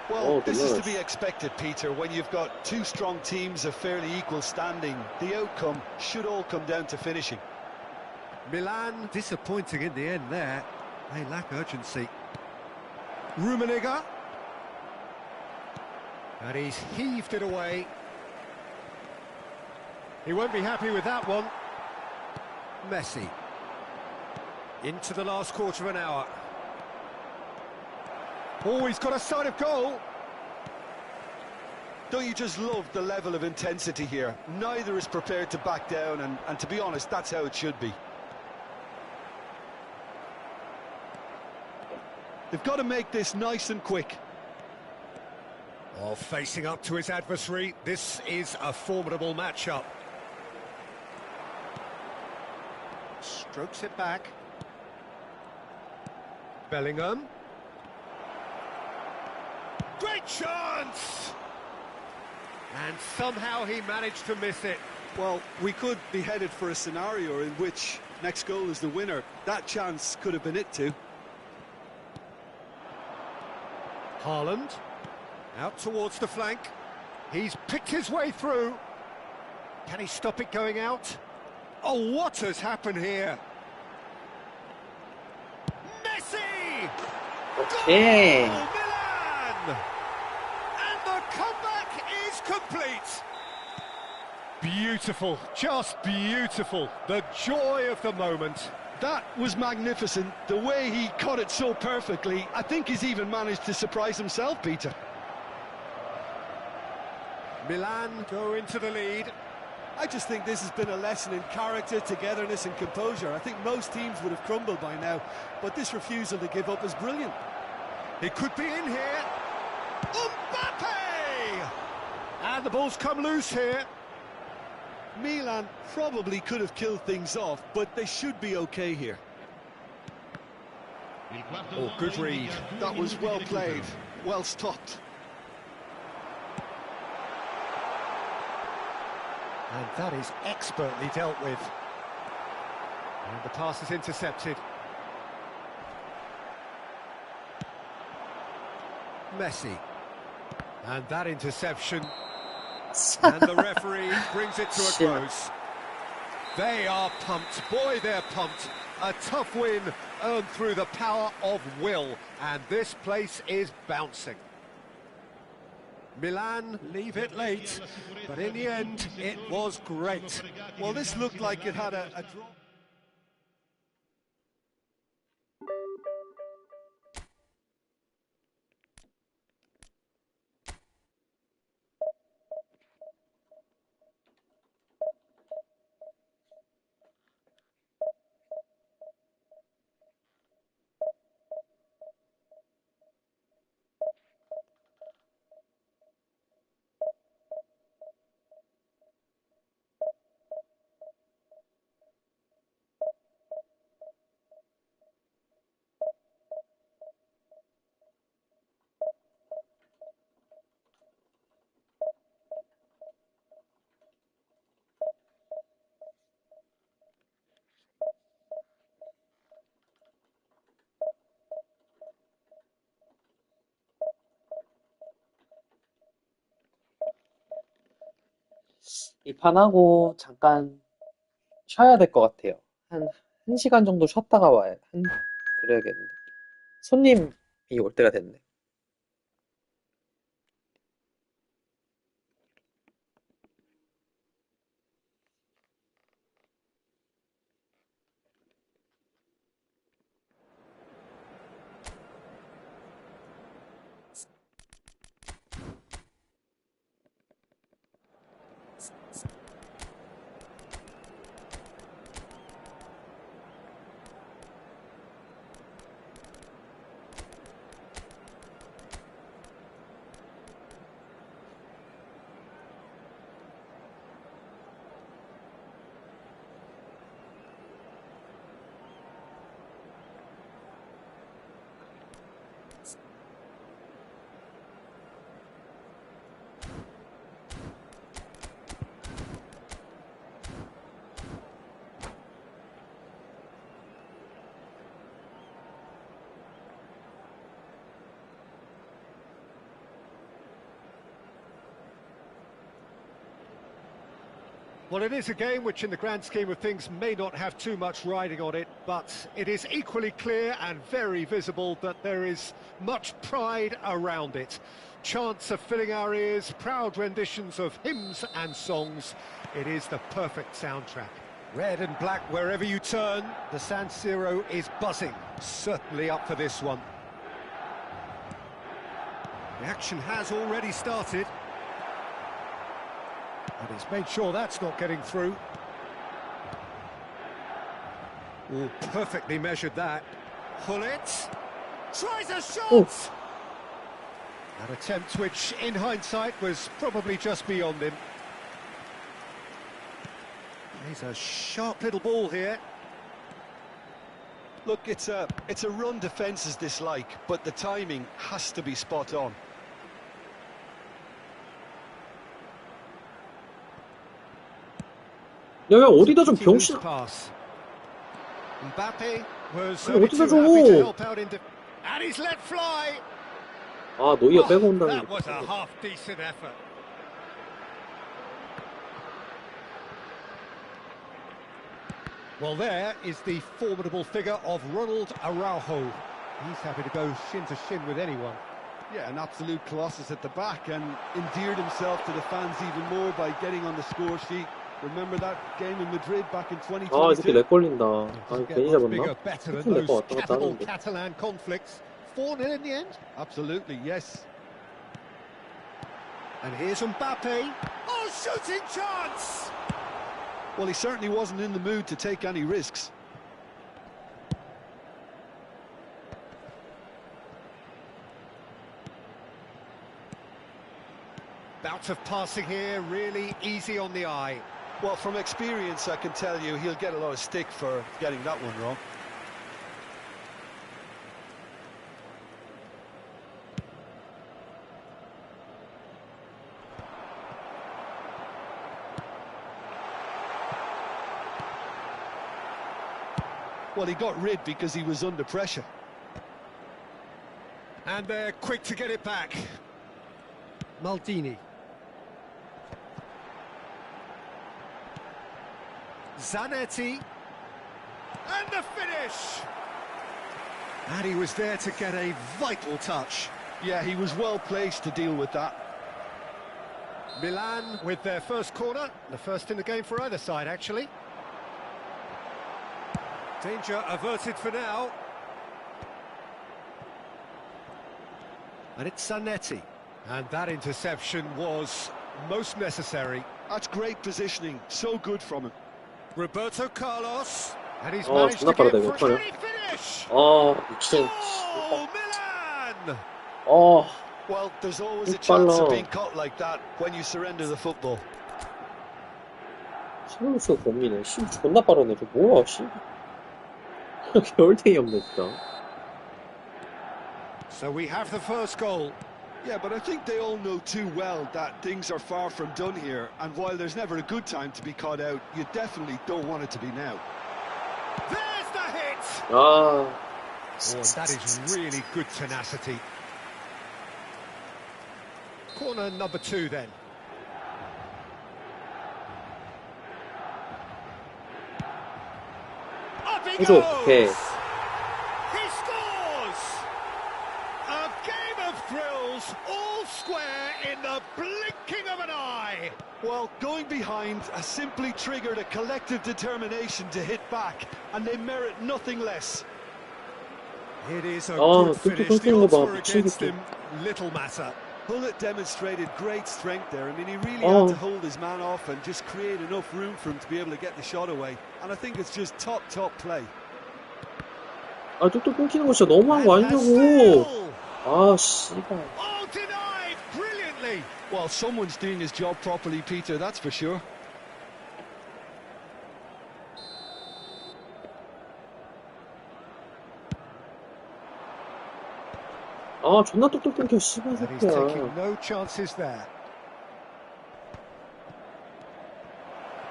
Well, this is to be expected, Peter. When you've got two strong teams of fairly equal standing, the outcome should all come down to finishing. Milan disappointing in the end there. They lack urgency. Rummenigge. And he's heaved it away. He won't be happy with that one. Messi. Into the last quarter of an hour. Oh, he's got a sight of goal. Don't you just love the level of intensity here? Neither is prepared to back down, and to be honest, that's how it should be. They've got to make this nice and quick. Oh, facing up to his adversary, this is a formidable matchup. Strokes it back. Bellingham. Great chance! And somehow he managed to miss it. Well, we could be headed for a scenario in which next goal is the winner. That chance could have been it too. Haaland, out towards the flank. He's picked his way through. Can he stop it going out? Oh, what has happened here? Messi! 예. Goal, Milan! And the comeback is complete. Beautiful, just beautiful. The joy of the moment. That was magnificent. The way he caught it so perfectly. I think he's even managed to surprise himself, Peter. Milan go into the lead. I just think this has been a lesson in character, togetherness and composure. I think most teams would have crumbled by now, but this refusal to give up is brilliant. It could be in here. Mbappe! And the ball's come loose here. Milan probably could have killed things off, but they should be okay here. Oh, good read. That was well played, well stopped. And that is expertly dealt with. And the pass is intercepted. Messi. And that interception. And the referee brings it to a close. They are pumped. Boy, they're pumped. A tough win earned through the power of will. And this place is bouncing. Milan leave it late, but in the end, it was great. Well, this looked like it had a draw. 이 판하고 잠깐 쉬어야 될 것 같아요. 한 1시간 정도 쉬었다가 와야, 그래야겠는데. 손님이 올 때가 됐네. Well, it is a game which, in the grand scheme of things, may not have too much riding on it, but it is equally clear and very visible that there is much pride around it. Chants are filling our ears, proud renditions of hymns and songs. It is the perfect soundtrack. Red and black wherever you turn, the San Siro is buzzing. Certainly up for this one. The action has already started. And he's made sure that's not getting through. Oh, perfectly measured that. Hullet tries a shot! Oof. An attempt which, in hindsight, was probably just beyond him. He's a sharp little ball here. Look, it's a run defence's dislike, but the timing has to be spot on. 야, 어디다 좀 It's a pretty loose 병신아. pass. Mbappe was 아니, only 어디다 too happy to 줘. help out in and he's let fly. 아, 노이어 빼고 온다는 That 게. was a half decent effort. Well, there is the formidable figure of Ronald Araujo. He's happy to go shin to shin with anyone. Yeah, an absolute colossus at the back, and endeared himself to the fans even more by getting on the score sheet. Remember that game in Madrid back in 아, 이 새끼 2022? 렉 걸린다. 아, Doesn't get 괜히 much 잡았나? bigger, better than 스킨 내거 those 왔다 갔다 capital 하는데. Catalan conflicts. 4-0 in the end. Absolutely, yes. And here's Mbappe. Oh, shooting chance! Well, he certainly wasn't in the mood to take any risks. Bout of passing here, really easy on the eye. Well, from experience, I can tell you he'll get a lot of stick for getting that one wrong. Well, he got rid because he was under pressure. And they're quick to get it back. Maldini. Zanetti. And the finish! And he was there to get a vital touch. Yeah, he was well placed to deal with that. Milan with their first corner. The first in the game for either side, actually. Danger averted for now. And it's Zanetti. And that interception was most necessary. That's great positioning, so good from him. Roberto Carlos. And he's 어, managed 존나 to get 빠르다, it 이거. for a finish! 아, 미친. Oh, Milan! 어, Well, there's always a 못 chance of 빨라. being caught like that when you surrender the football. 카르로스가 고민해. 씨, 존나 빠르네. 저 뭐야, 씨. 겨울탱이 없네, 진짜. So we have the first goal. Yeah, but I think they all know too well that things are far from done here, and while there's never a good time to be caught out, you definitely don't want it to be now. There's the hit! 아, Oh, and that is really good tenacity. Corner number 2 then. Up he 해줘. goes! 오케이. He scores! A game of thrills, all square in the blinking of an eye. Well, going behind has simply triggered a collective determination to hit back, and they merit nothing less. It is a 아, good 뚝뚝 finish. The 끊기는 거 odds 봐. were 미친 against 새끼. him. Little matter. Hullet demonstrated great strength there. I mean, he really Oh. had to hold his man off and just create enough room for him to be able to get the shot away. And I think it's just top play. 아, 뚝뚝 끊기는 거 진짜 너무한 거 And has 아니냐고. still. 아, 씨발. Oh, denied brilliantly. Well, someone's doing his job properly, Peter, that's for sure. 아, 존나 뚝뚝 끊겨, 씨발 And he's 새끼야. taking no chances there.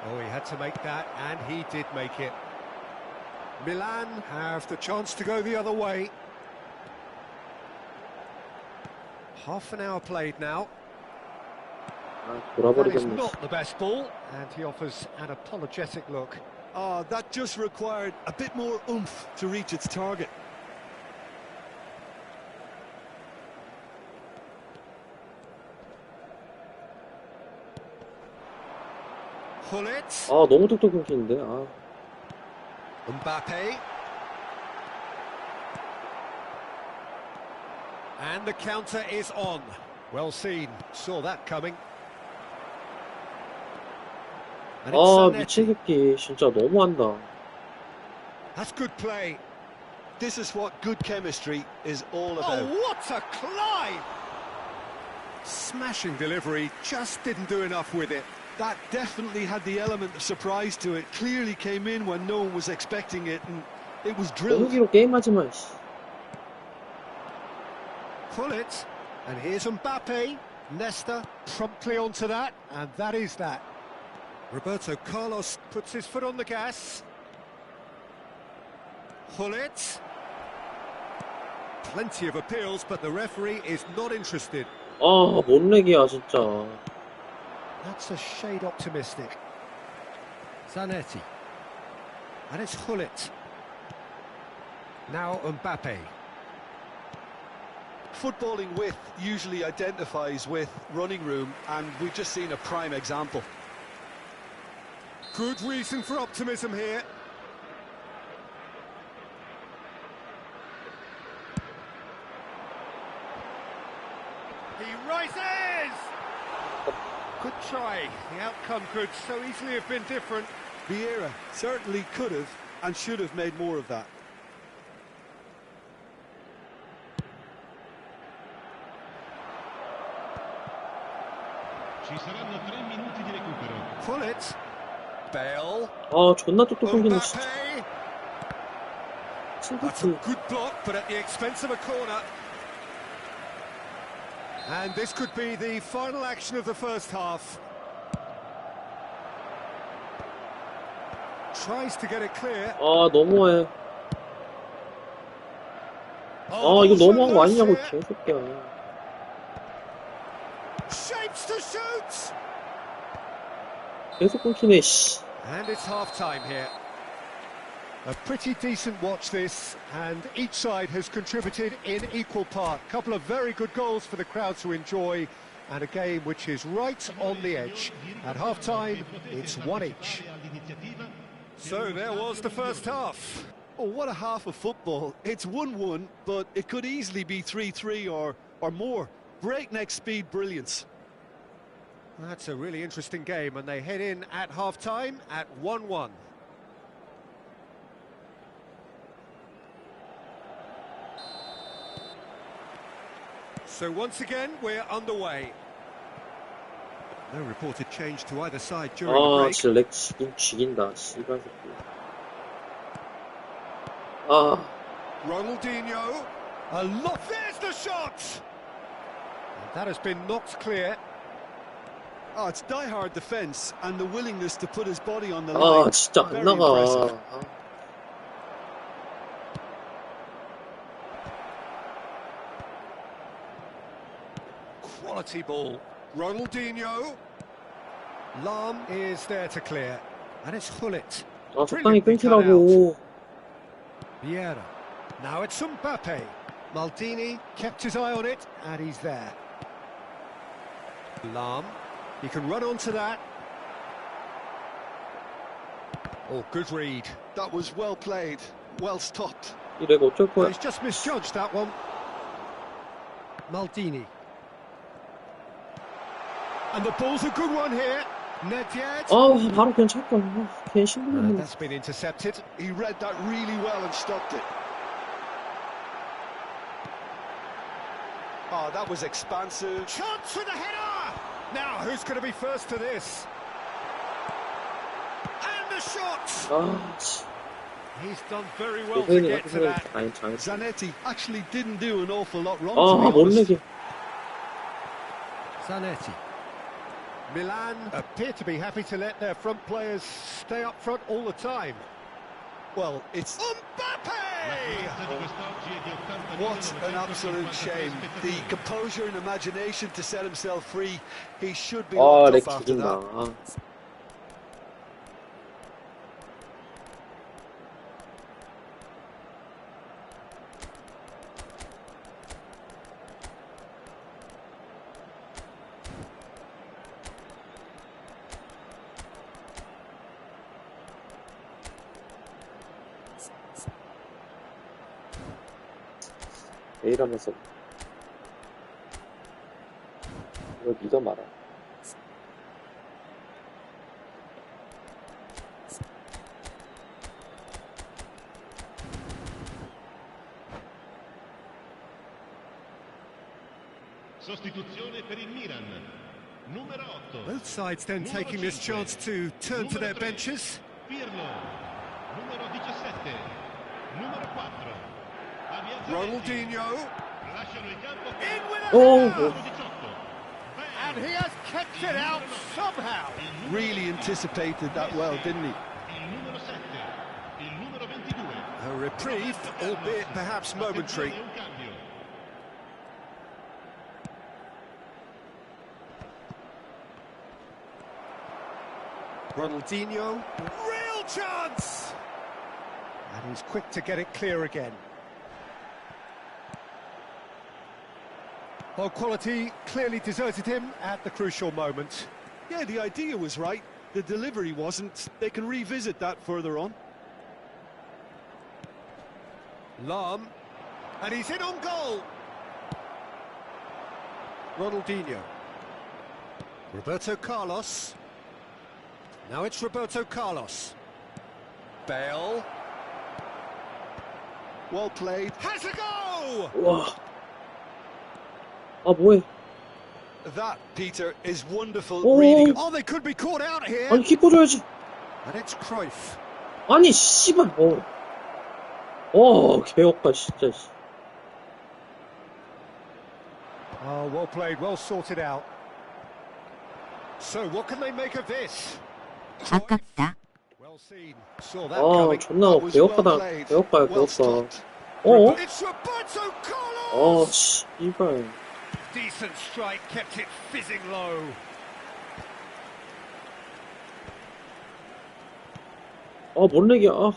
Oh, he had to make that, and he did make it. Milan have the chance to go the other way. Half an hour played now. 아, That is 돌아버리겠네. not the best ball, and he offers an apologetic look. That just required a bit more oomph to reach its target. Hullet, 아, 너무 뚝뚝 끊기는데. 아, Mbappe. And the counter is on. Well seen, saw that coming. And it's 아, Zanetti. 미친 새끼. 진짜 너무한다. That's good play. This is what good chemistry is all about. Oh, what a climb! Smashing delivery, just didn't do enough with it. That definitely had the element of surprise to it. Clearly came in when no one was expecting it, and it was drilled. 공기로 게임하지 마, 씨. Pull it, and here's Mbappe. Nesta promptly onto that, and that is that. Roberto Carlos puts his foot on the gas. Hullet. Plenty of appeals, but the referee is not interested. 아, 뭔 렉이야, 진짜. That's a shade optimistic. Zanetti. And it's Hullet. Now Mbappe. Footballing width usually identifies with running room, and we've just seen a prime example. Good reason for optimism here. He rises! Good try. The outcome could so easily have been different. Vieira certainly could have and should have made more of that. Ci saranno 3 minuti di recupero. Hullet. Bale. 아, 존나 똑똑하긴 진짜. Mbappe. That's a 칭찬. good block, but at the expense of a corner. And this could be the final action of the first half. Tries to get it clear. 아, 너무해. Oh, 아, 이거 also 너무한 거 loose 아니냐고, here. 개새끼야. Shapes to shoot. 계속 끊기네, 씨. And it's half-time here. A pretty decent watch this, and each side has contributed in equal part. Couple of very good goals for the crowd to enjoy, and a game which is right on the edge. At half-time, it's 1 each. So there was the first half. Oh, what a half of football. It's 1-1, but it could easily be 3-3 or more. Breakneck speed brilliance. That's a really interesting game, and they head in at half-time at 1-1. So once again, we're underway. No reported change to either side during the 아, break. 진짜 렉 죽인다, 씨발 새끼. 아, Ronaldinho, a lot. There's the shot. And that has been knocked clear. Oh, it's die-hard defence and the willingness to put his body on the line. 아, 진짜 안 Very 나가. impressive. 아. Quality ball. Ronaldinho. Lam is there to clear, and it's Hullet. 아, 적당히 끊기라고. Vieira. Now it's Mbappe. Maldini kept his eye on it, and he's there. Lam. He can run onto that. Oh, good read. That was well played, well stopped. 이래가 어쩔 Well, 거야. he's just misjudged that one. Maldini. And the ball's a good one here. Nedved. 아, 바로 그냥 찰걸. 아, 걔 신부님. That's been intercepted. He read that really well and stopped it. Oh, that was expansive. Chance for the header! Now, who's going to be first to this? And the shot! 아, 씨. He's done very well to 선생님 get 같은 to 생각이 that. 아니, 잘했어. Zanetti actually didn't do an awful lot wrong, 아, to be 뭔 honest. 렉이야. Zanetti. Milan appear to be happy to let their front players stay up front all the time. Well, it's... Mbappe! What an absolute shame. The composure and imagination to set himself free. He should be 아, locked 렉 up after 죽인다. that. 아. 매일 하면서 이걸 믿어 마라. Sostituzione per il Milan. Numero 8. Both sides then taking this chance to turn to their benches. Pirlo. Numero 17. Numero 4. Ronaldinho. Lasciano il campo In with a Oh, header! numero 18. And he has kept it out somehow. Really anticipated that well, didn't he? Il numero 7, il numero 22. A reprieve, albeit perhaps momentary. Un cambio. Ronaldinho, real chance! And he's quick to get it clear again. Well, quality clearly deserted him at the crucial moment. Yeah, the idea was right. The delivery wasn't. They can revisit that further on. Lahm, and he's in on goal. Ronaldinho. Roberto Carlos. Now it's Roberto Carlos. Bale. Well played. Has a go! 와. 아, 뭐해? That, Peter, is wonderful 오. reading. Oh, they could be caught out here. 아니, 키퍼 줘야지. And it's Cruyff. 아니, 씨발. 개옥가, 진짜. Oh, well played, well sorted out. So, what can they make of this? 아깝다. Well seen. Saw that 아, coming. 존나 개옥가다. 개옥가야, Well 개옥가. stopped. 어? It's Roberto Carlos! 아, 씨발. Decent strike, kept it fizzing low. 아, 뭔 렉이야. 아.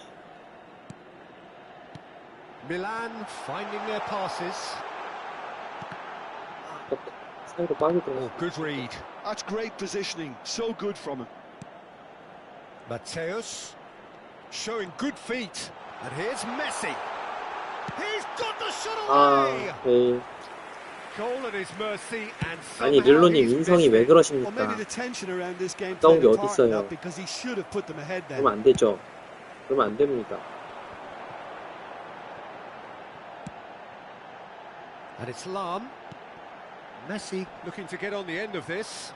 Milan finding their passes. 사이로 빠지더라. Oh, good read. That's great positioning. So good from him. Mateus showing good feet. And here's Messi. He's got the shot away. 아, 네. Goal at his mercy and 아니, somehow 릴로님 he's 인성이 왜 missed it. Well, maybe 그러십니까? the tension around this game 나온 played 게 a part in 어딨어요? that because he should have put them ahead then. 그러면 안 되죠. 그러면 안 됩니다. And it's Lahm. Messi looking to get on the end of this.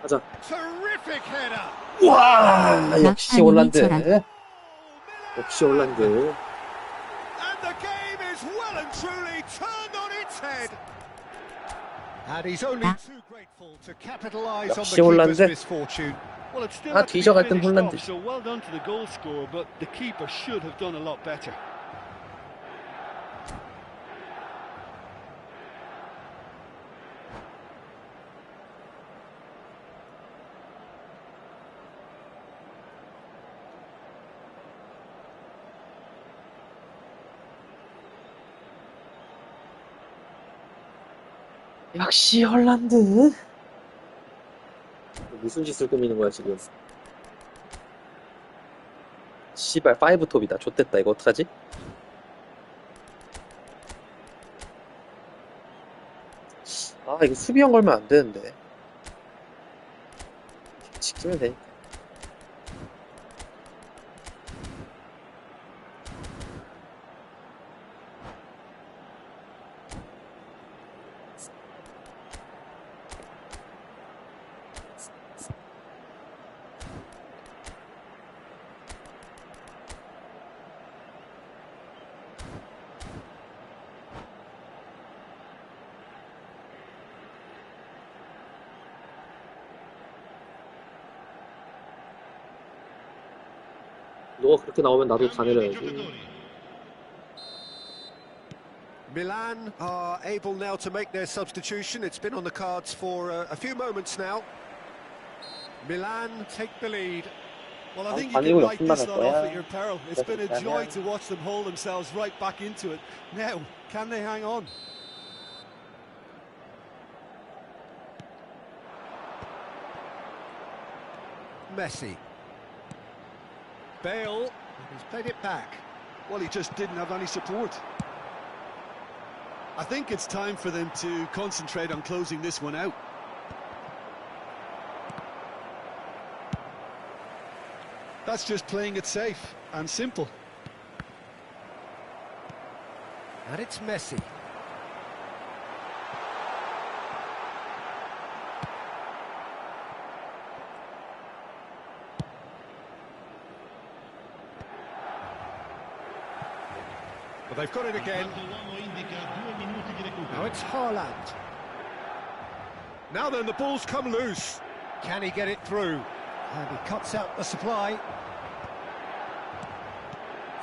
가자. Terrific header. 와, 역시 막판이니 홀란드. 저런. 역시 홀란드. And the game is well and truly turned on its head. And he's only too grateful to capitalise on 역시 the keeper's 홀란드. misfortune. Well, it still 아, had to be 뒤져갈 땐 finished 홀란드. off, so well done to the goal scorer, but the keeper should have done a lot better. 역시 홀란드. 무슨 짓을 꾸미는 거야 지금? 씨발 5톱이다. 좆됐다. 이거 어떡하지? 아, 이거 수비형 걸면 안 되는데. 지키면 되니까. 너가 그렇게 나오면 나도 다 내려야지. Milan are able now to make their substitution. It's been on the cards for a few moments now. Milan take the lead. Well, I think you 아니고 can write this 역습만 할 one off 거야. at your peril. It's been a joy to watch them hold themselves right back into it. Now, can they hang on? Messi. Bale, he's played it back. Well, he just didn't have any support. I think it's time for them to concentrate on closing this one out. That's just playing it safe and simple. And it's Messi. Well, they've got it again. L'uomo indica 2 minuti di recupero. Now it's Haaland. Now then, the ball's come loose. Can he get it through? And he cuts out the supply.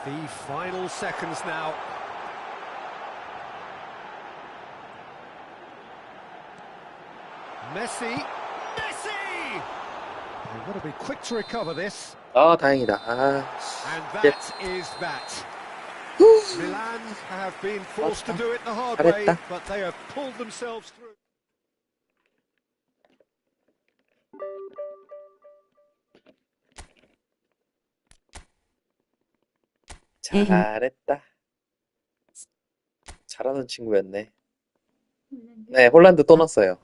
The final seconds now. Messi! Messi! They've got to be quick to recover this. 아, 다행이다. 아, And 예. that is that. Milan have been forced to do it the hard 잘했다. way, but they have pulled themselves through. 잘했다. 잘하는 친구였네. 네, 홀란드 또 넣었어요.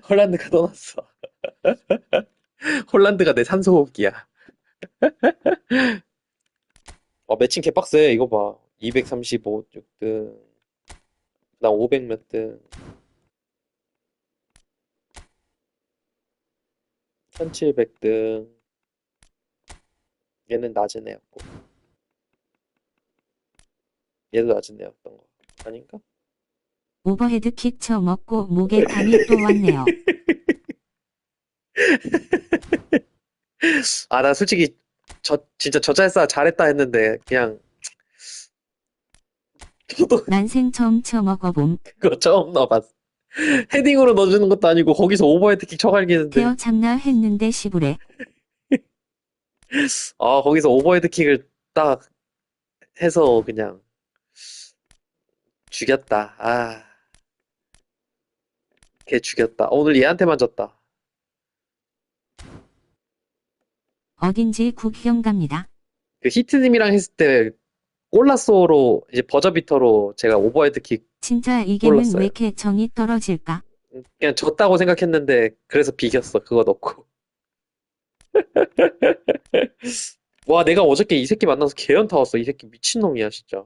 홀란드가 또 넣었어. 홀란드가 내 산소호흡기야. 매칭 개빡세. 이거 봐. 235 6등. 나 500 몇 등. 1700등. 얘는 낮은 애였고. 얘도 낮은 애였던 거. 아닌가? 오버헤드 킥 쳐먹고 목에 담이 또 왔네요. 아, 나 솔직히 진짜 저잘싸 잘했다 했는데 그냥 저도 난생 처음 쳐먹어봄. 그거 처음 넣어봤어. 헤딩으로 넣어주는 것도 아니고 거기서 오버헤드킥 쳐갈기는데 태어 참나 했는데 시부래. 거기서 오버헤드킥을 딱 해서 그냥 죽였다. 걔 죽였다. 오늘 얘한테만 졌다. 어딘지 구경 갑니다. 그 히트님이랑 했을 때 골라쏘로 이제 버저비터로 제가 오버헤드킥 진짜 이게는 몰랐어요. 왜 이렇게 정이 떨어질까? 그냥 졌다고 생각했는데 그래서 비겼어. 그거 넣고. 와, 내가 어저께 이 새끼 만나서 개연타 왔어. 이 새끼 미친놈이야 진짜.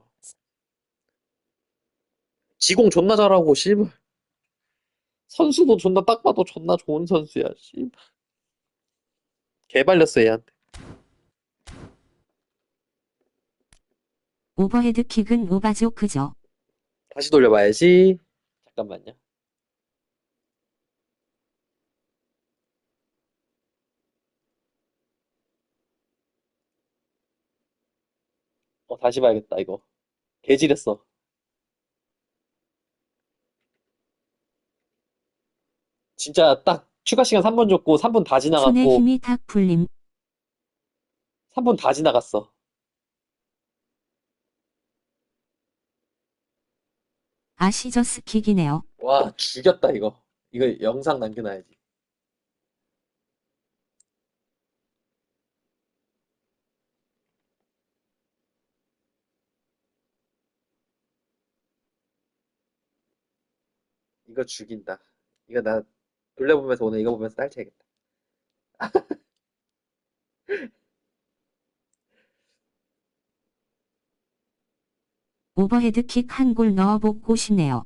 지공 존나 잘하고 씨발. 선수도 존나 딱 봐도 존나 좋은 선수야 씨발. 개발렸어 얘한테. 오버헤드 킥은 오바죠 그죠? 다시 돌려봐야지. 잠깐만요. 다시 봐야겠다 이거. 개지렸어. 진짜 딱 추가 시간 3분 줬고 3분 다 손에 지나갔고 힘이 탁 풀림. 3분 다 지나갔어. 아시저스 킥이네요. 와, 죽였다 이거. 이거 영상 남겨놔야지. 이거 죽인다. 이거 나 돌려보면서 오늘 이거 보면서 딸쳐야겠다. 오버헤드 킥 한 골 넣어보고 싶네요.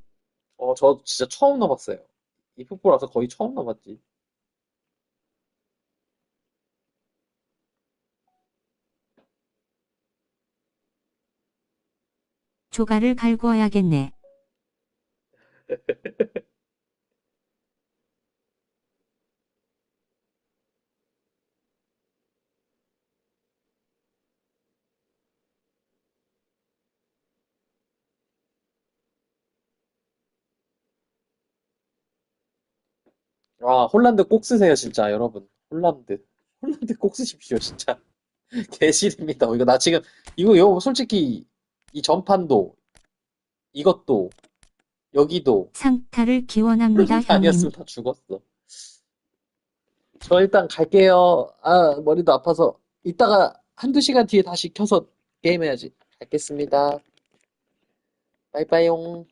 저 진짜 처음 넣어봤어요. eFootball 와서 거의 처음 넣어봤지. 조가를 갈궈야겠네. 홀란드 꼭 쓰세요 진짜 여러분. 홀란드 꼭 쓰십시오 진짜. 개싫습니다. 이거 나 지금 이거 솔직히 이 전판도 이것도 여기도 상타를 기원합니다 홀란드 형님. 아니었으면 다 죽었어. 저 일단 갈게요. 머리도 아파서 이따가 한두 시간 뒤에 다시 켜서 게임해야지. 갈겠습니다. 빠이빠이용.